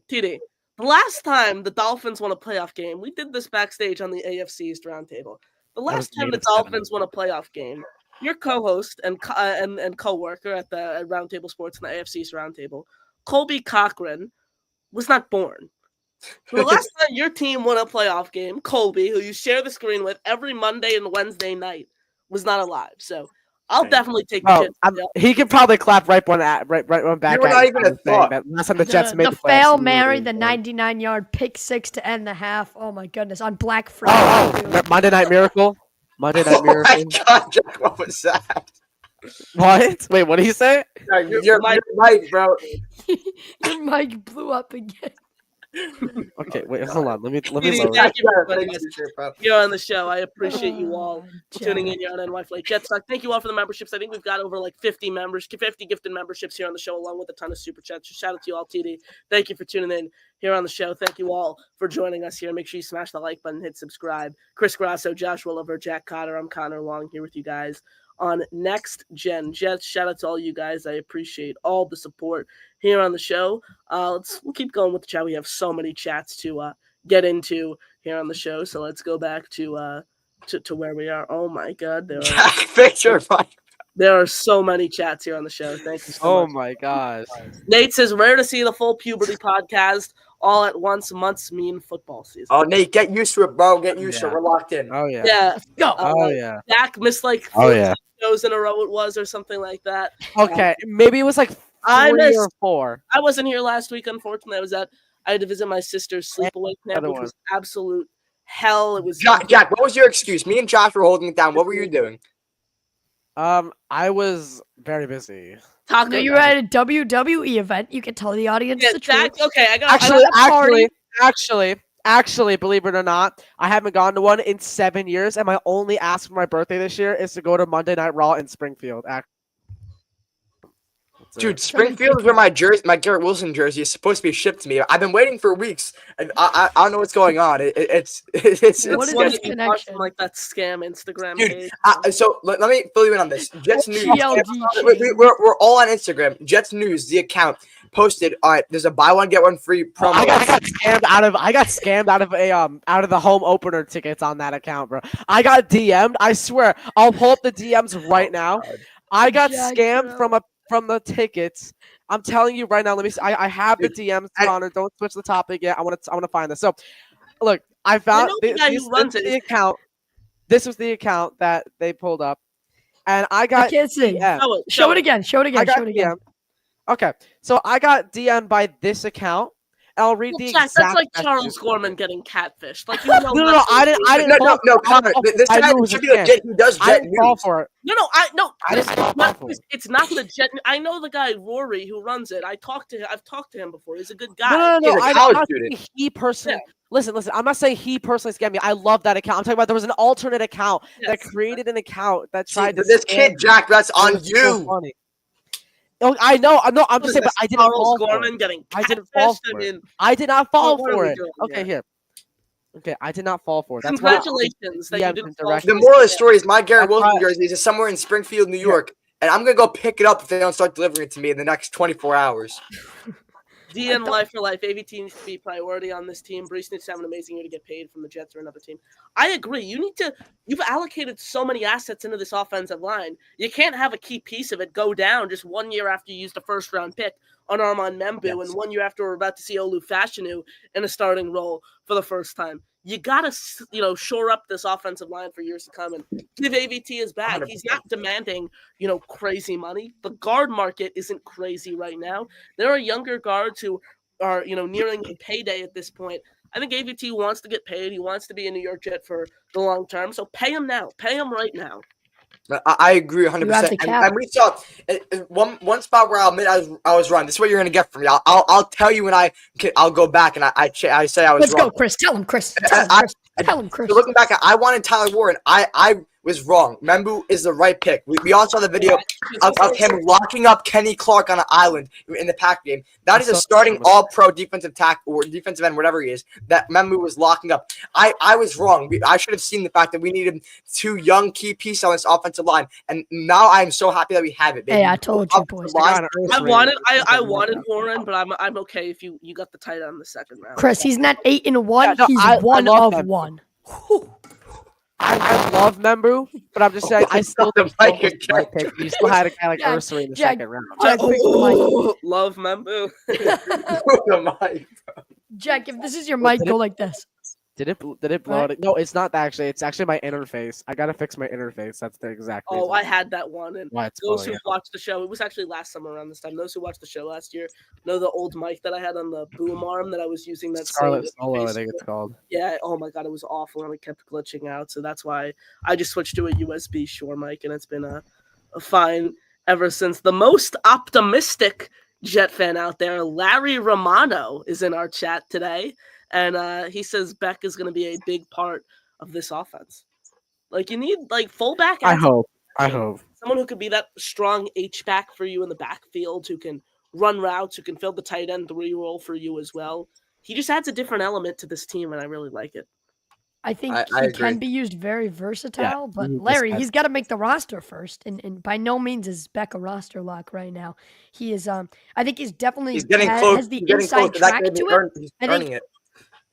The last time the Dolphins won a playoff game, we did this backstage on the AFC East roundtable. The last time the Dolphins won a playoff game, your co-host and co-worker at the Roundtable Sports and the AFC East Roundtable, Colby Cochran, was not born. So the last time your team won a playoff game, Colby, who you share the screen with every Monday and Wednesday night, was not alive. So I'll definitely take the chance. He could probably clap right one back. You're not even a thought. Last time the Jets made the playoffs. Fail Mary, the 99-yard pick 6 to end the half. Oh my goodness! On Black Friday. Monday Night Miracle. Monday Night Miracle. Oh my God, Jack, what was that? What? Wait, what did he say? No, your mic, bro. Your mic blew up again. Okay, wait, hold on. Let me Thank you for joining us here on the show. I appreciate you all tuning in here on NY Flight Jets Talk. Thank you all for the memberships. I think we've got over 50 gifted memberships here on the show, along with a ton of super chats. So shout out to you all, TD. Thank you for tuning in here on the show. Thank you all for joining us here. Make sure you smash the like button, hit subscribe. Chris Grasso, Josh Woolever, Jack Cotter. I'm Connor Long here with you guys on Next Gen Jets. Shout out to all you guys. I appreciate all the support here on the show. We'll keep going with the chat. We have so many chats to get into here on the show. So let's go back to where we are. Oh my God, there are so many chats here on the show. Thank you so much. Oh my gosh. Nate says, rare to see the full puberty podcast all at once. Months mean football season. Oh, Nate, get used to it, bro. Get used to it. We're locked in. Oh yeah. Yeah. Go. Jack missed 4 shows in a row. It was or something like that. Okay, maybe it was 3 or 4. I wasn't here last week, unfortunately. I had to visit my sister's sleepaway camp, which was absolute hell. It was Jack, what was your excuse? Me and Josh were holding it down. What were you doing? I was very busy. No, you were at a WWE event. You can tell the audience the truth. Okay, Actually, believe it or not, I haven't gone to one in 7 years, and my only ask for my birthday this year is to go to Monday Night Raw in Springfield. Dude, Springfield is where my Garrett Wilson jersey is supposed to be shipped to me. I've been waiting for weeks. I don't know what's going on. It's what is this connection? Like that scam Instagram dude, page. So let me fill you in on this. Jets News. We're all on Instagram. Jets News, the account posted. All right, there's a buy one get one free promo. I got scammed out of the home opener tickets on that account, bro. I got DM'd. I swear, I'll pull up the DMs right now. I got scammed from the tickets. I'm telling you right now. Let me see. I have the DMs, Connor. Don't switch the topic yet. I want to find this. So, look, I found the account. This was the account that they pulled up, and I got. I can't see. Show it again. Show it again. Okay, so I got DM'd by this account. I'll read the exact. That's like Charles Gorman getting catfished. Like no, I didn't. No, Connor. This guy should be legit. He does Jet News. Fall for it. It's not the Jet. I know the guy Rory who runs it. I've talked to him before. He's a good guy. No. I'm not saying he personally. Yeah. Listen. I'm not saying he personally scammed me. I love that account. I'm talking about there was an alternate account that created an account that tried to. This kid, Jack. That's on you. So funny. Oh, I know. I'm just saying, but I didn't fall for it. I did not fall for it. Okay, here. Okay, I did not fall for it. That's congratulations that you didn't fall for it. The moral of the story is my Garrett Wilson jersey is somewhere in Springfield, New York, and I'm gonna go pick it up if they don't start delivering it to me in the next 24 hours. DNY for life. AVT needs to be priority on this team. Breece needs to have an amazing year to get paid from the Jets or another team. I agree. You've allocated so many assets into this offensive line. You can't have a key piece of it go down just 1 year after you used a first-round pick on Armand Membu and 1 year after we're about to see Olu Fashanu in a starting role for the first time. You got to, shore up this offensive line for years to come and give AVT his bag. 100%. He's not demanding, crazy money. The guard market isn't crazy right now. There are younger guards who are, nearing a payday at this point. I think AVT wants to get paid. He wants to be a New York Jet for the long term. So pay him now. Pay him right now. I agree 100%. And we saw one spot where I'll admit I was wrong. This is what you're gonna get from me. I'll tell you when I'll go back and I say I was wrong. Let's go, Chris. Tell him, Chris. Tell him, Chris. So looking back, I wanted Tyler Warren. I was wrong. Membu is the right pick. We all saw the video of him locking up Kenny Clark on an island in the Pack game. That is a starting all-pro defensive tackle or defensive end, whatever he is, that Membu was locking up. I was wrong. I should have seen the fact that we needed 2 young key pieces on this offensive line, and now I'm so happy that we have it. Baby. Hey, I told you, boys. I wanted Warren, but I'm okay if you got the tight end in the second round. Chris, he's not 8-1. He's 1 of 1. I love Membu, but I'm just saying I still think right pick. You still had a guy like Ursary in the second round. Jack, love Membu. Jack, if this is your mic, go like this. Did it blow it? No, it's not actually. It's actually my interface. I gotta fix my interface. That's the exact reason. I had that one. And those who watched the show, it was actually last summer around this time. Those who watched the show last year know the old mic that I had on the boom arm that I was using. That Scarlet Solo, I think it's called. Yeah. Oh my god, it was awful, and it kept glitching out. So that's why I just switched to a USB Shure mic, and it's been a fine ever since. The most optimistic Jet fan out there, Larry Romano, is in our chat today. And he says Beck is going to be a big part of this offense. Like, you need, fullback. I hope. Someone who could be that strong H-back for you in the backfield, who can run routes, who can fill the tight end 3 role for you as well. He just adds a different element to this team, and I really like it. I think he can be used very versatile, but Larry, he's got to make the roster first, and by no means is Beck a roster lock right now. He is. I think he's definitely getting close. Has the inside track to it. He's earning it.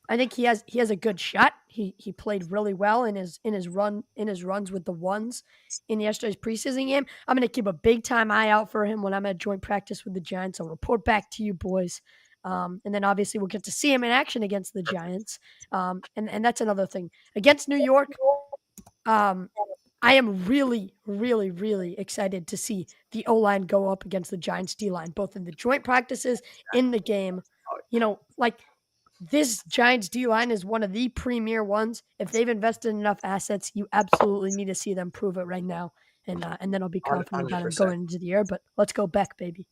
I think he has a good shot. He played really well in his runs with the ones in yesterday's preseason game. I'm going to keep a big time eye out for him when I'm at joint practice with the Giants. I'll report back to you boys. And then obviously we'll get to see him in action against the Giants. And that's another thing. Against New York, I am really, really, really excited to see the O-line go up against the Giants D-line, both in the joint practices, in the game. This Giants D-line is one of the premier ones. If they've invested enough assets, you absolutely need to see them prove it right now. And then I'll be confident about him going into the year. But let's go back, baby.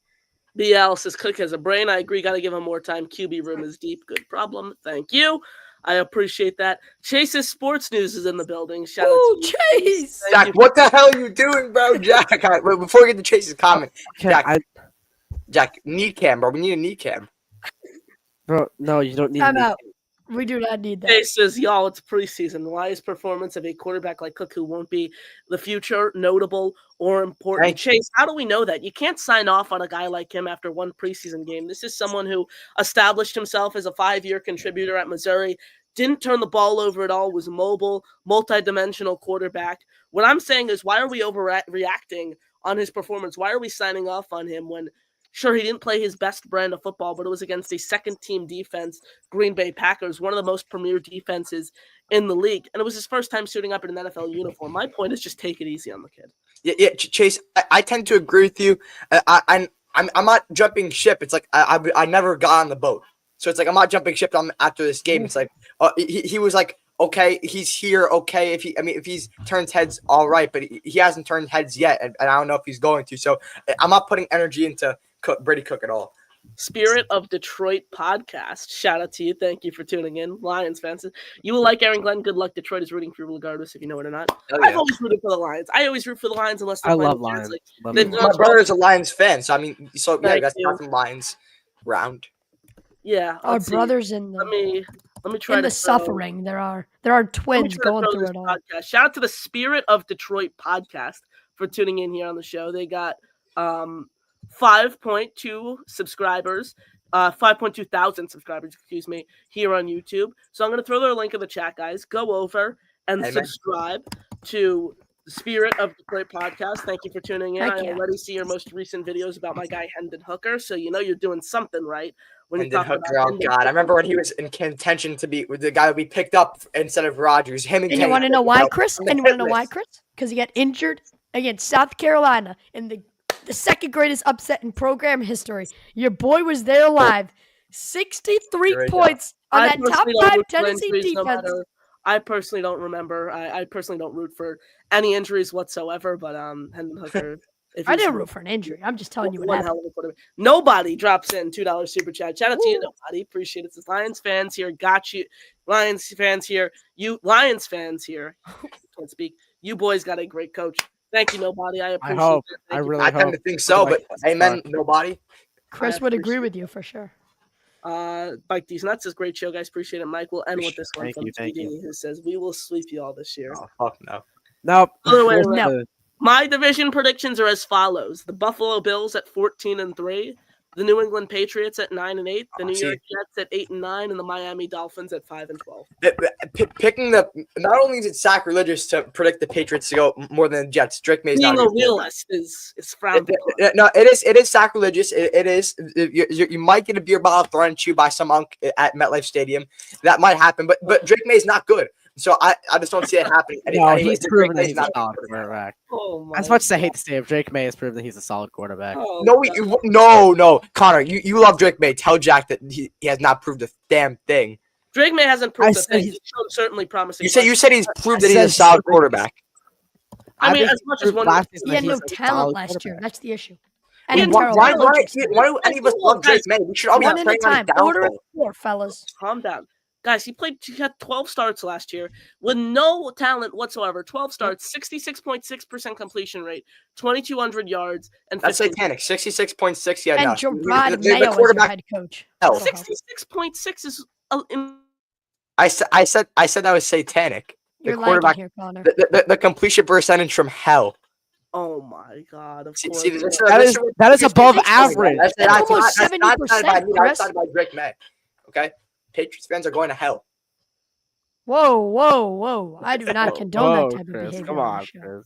BL says Cook has a brain. I agree. Got to give him more time. QB room is deep. Good problem. Thank you. I appreciate that. Chase's Sports News is in the building. Shout out to Chase. Jack, what the hell are you doing, bro? Jack, before we get to Chase's comment, Jack, knee cam, bro. We need a knee cam. Bro, no, you don't need I'm out. We do not need that. Chase says, y'all, it's preseason. Why is performance of a quarterback like Cook, who won't be the future, notable or important? Chase, how do we know that? You can't sign off on a guy like him after one preseason game. This is someone who established himself as a 5-year contributor at Missouri, didn't turn the ball over at all, was mobile, multi-dimensional quarterback. What I'm saying is, why are we overreacting on his performance? Why are we signing off on him when, sure, he didn't play his best brand of football, but it was against a second-team defense, Green Bay Packers, one of the most premier defenses in the league. And it was his first time suiting up in an NFL uniform. My point is just take it easy on the kid. Yeah, Chase, I tend to agree with you. I'm not jumping ship. It's like I never got on the boat. So it's like I'm not jumping ship after this game. It's like he was like, okay, he's here. Okay, if he's turns heads, all right, but he hasn't turned heads yet, and I don't know if he's going to. So I'm not putting energy into Brady Cook at all. Spirit of Detroit podcast. Shout out to you. Thank you for tuning in. Lions fans. You will like Aaron Glenn. Good luck. Detroit is rooting for you regardless if you know it or not. Yeah. I've always rooted for the Lions. I always root for the Lions unless they're love Lions. My brother's a Lions fan, so yeah, you guys got some Lions round. Yeah. Our brothers in the let me try in the suffering. There are twins going through it all. Podcast. Shout out to the Spirit of Detroit podcast for tuning in here on the show. They got 5.2 subscribers. 5.2 thousand subscribers, excuse me, here on YouTube. So I'm going to throw their link in the chat, guys. Go over and subscribe to the Spirit of the Play podcast. Thank you for tuning in. I already see your most recent videos about my guy Hendon Hooker, so you know you're doing something right. When Hendon Hooker, oh God, I remember when he was in contention to be with the guy that we picked up instead of Rodgers. And you want to know why, Chris? Because he got injured against South Carolina in the second greatest upset in program history. Your boy was there live. 63 points on that top 5 Tennessee defense. I personally don't remember. I personally don't root for any injuries whatsoever, but Hendon Hooker. I didn't root for an injury. I'm just telling you what happened. Nobody drops in $2 super chat. Shout out to you, nobody. Appreciate it. It's Lions fans here. Got you. Lions fans here. You Lions fans here. Can't speak. You boys got a great coach. Thank you, nobody. I appreciate it. I tend to think so, but amen, nobody. Chris would agree with you for sure. Bike These Nuts is great show, guys. Appreciate it. Mike will end with this one from TD, who says, "We will sweep you all this year." Oh, fuck no. Nope. No. My division predictions are as follows: the Buffalo Bills at 14-3, the New England Patriots at 9-8, the New York Jets at 8-9, and the Miami Dolphins at 5-12. Picking not only is it sacrilegious to predict the Patriots to go more than the Jets. Drake May's being a realist is frowned upon. No, it is sacrilegious. It is. You might get a beer bottle thrown at you by some unk at MetLife Stadium. That might happen, but Drake May's not good. So I just don't see it happening. No, he's proven that he's a solid quarterback. As much as I hate to say it, Drake May has proven that he's a solid quarterback. No, Connor, you love Drake May. Tell Jack that he has not proved a damn thing. Drake May hasn't proved a thing. He's shown certainly promising. You said he's proved that he's a solid quarterback. I mean, as much as one, he had no talent last year. That's the issue. And why do any of us love Drake May? We should all be praying on his downfall. Order of 4, fellas. Calm down. Guys, he had 12 starts last year with no talent whatsoever. 12 starts, 66.6% completion rate, 2,200 yards, and that's satanic. 66.6. Yeah, and Gerard Mayo was your head coach. 66.6 is. I said that was satanic. You're lagging here, Connor. The completion percentage from hell. Oh my God! Of course, that is above average. That's almost 70%. That's not by Drake May. Okay. Patriots fans are going to hell. Whoa. I do not condone that type of behavior. Come on, Chris.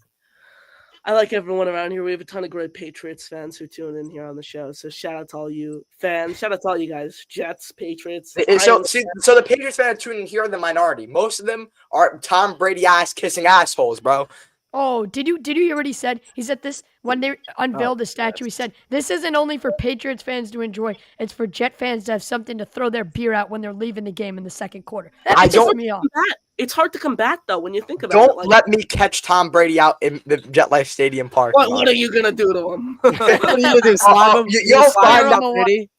I like everyone around here. We have a ton of great Patriots fans who tune in here on the show. So shout out to all you fans. Shout out to all you guys. Jets, Patriots. So the Patriots fans tuning in here are the minority. Most of them are Tom Brady ass-kissing assholes, bro. Oh, did you hear what he said? He said this when they unveiled the statue. He said, "This isn't only for Patriots fans to enjoy; it's for Jet fans to have something to throw their beer out when they're leaving the game in the second quarter." That pisses me off. It's hard to combat though when you think about it. Don't let me catch Tom Brady out in the MetLife Stadium park. What are you gonna do to him? What are you gonna do? Slime him? You'll find out, Brady.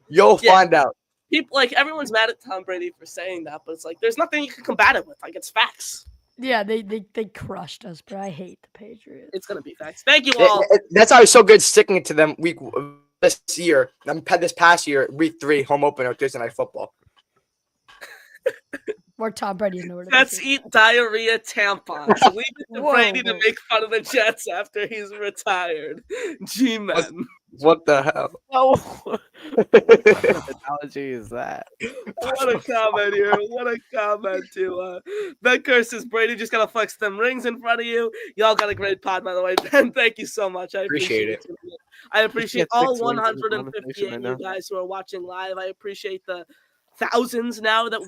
You'll find out. People everyone's mad at Tom Brady for saying that, but it's like there's nothing you can combat it with. Like it's facts. Yeah, they crushed us, but I hate the Patriots. It's gonna be facts. Thank you all. That's why it's so good sticking it to them this past year, week 3 home opener Thursday Night Football. Or Tom Brady. Let's eat diarrhea tampons. Leave it to Brady to make fun of the Jets after he's retired. G-men. What the hell? Oh, what analogy is that? What a comment here. What a comment to Ben Kerr says Brady just gotta flex them rings in front of you. Y'all got a great pod, by the way. Ben, thank you so much. I appreciate it. I appreciate all 158 of you guys who are watching live. I appreciate the thousands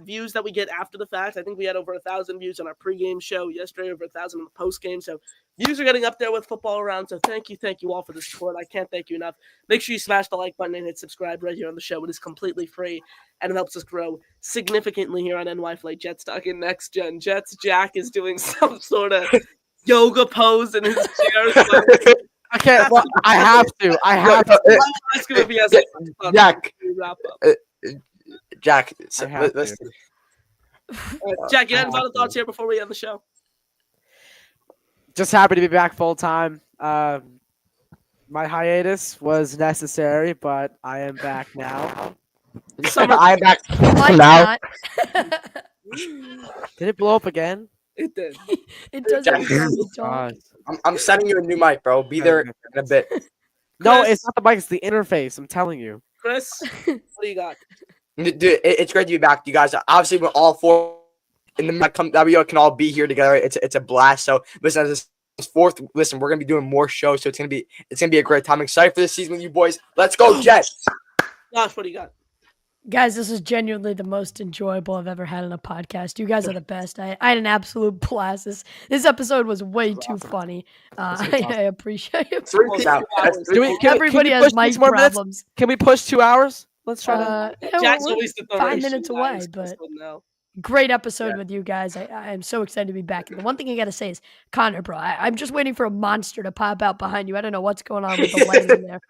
views that we get after the fact. I think we had over 1,000 views on our pregame show yesterday, over 1,000 on the postgame. So views are getting up there with football around. So thank you all for the support. I can't thank you enough. Make sure you smash the like button and hit subscribe right here on the show. It is completely free and it helps us grow significantly here on NY Flight Jets talking next gen Jets. Jack is doing some sort of yoga pose in his chair. I can't. Well, I have to. It's gonna be Jack. Wrap up. Jack, Jack, you had final thoughts here before we end the show? Just happy to be back full time. My hiatus was necessary, but I am back now. I am back now. Did it blow up again? It did. It doesn't. I'm sending you a new mic, bro. Be there in a bit. No, it's not the mic. It's the interface. I'm telling you. Chris, what do you got? Dude, it's great to be back, you guys. Obviously, we're all four in the that we can all be here together. It's a blast. So listen, this fourth. Listen, we're gonna be doing more shows, so it's gonna be a great time. I'm excited for this season with you boys. Let's go, Jets! Josh, what do you got? Guys, this is genuinely the most enjoyable I've ever had on a podcast. You guys are the best. I had an absolute blast. This episode was way too funny. I appreciate it. Everybody has mic problems. Can we push 2 hours? Let's try to. Jack's we're always the 5 minutes away, but great episode with you guys. I'm so excited to be back. And the one thing I got to say is, Connor, bro, I'm just waiting for a monster to pop out behind you. I don't know what's going on with the lighting there.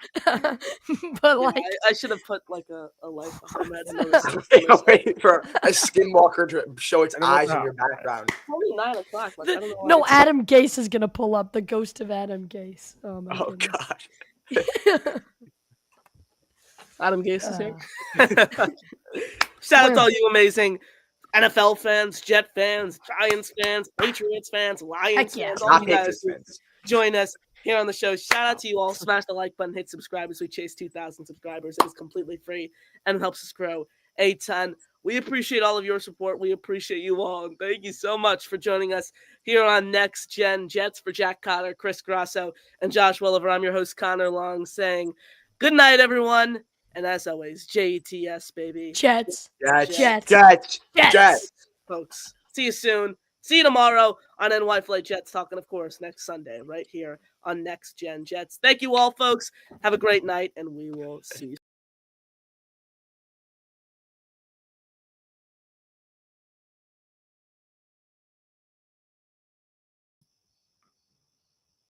But like, I should have put like a light behind waiting for a skinwalker to show its eyes in your background. It's only 9 o'clock. Like, I don't know why no, Adam Gase is gonna pull up, the ghost of Adam Gase. Oh my goodness. God. Adam Gase is here. Shout out to all you amazing NFL fans, Jet fans, Giants fans, Patriots fans, Lions fans, all you guys who join us here on the show. Shout out to you all. Smash the like button, hit subscribe as we chase 2,000 subscribers. It is completely free and it helps us grow a ton. We appreciate all of your support. We appreciate you all. And thank you so much for joining us here on Next Gen Jets. For Jack Cotter, Chris Grasso, and Josh Woolever, I'm your host, Connor Long, saying good night, everyone. And as always, JTS, baby. Jets. Jets. Folks, see you soon. See you tomorrow on NY Flight Jets, talking, of course, next Sunday right here on Next Gen Jets. Thank you all, folks. Have a great night, and we will see you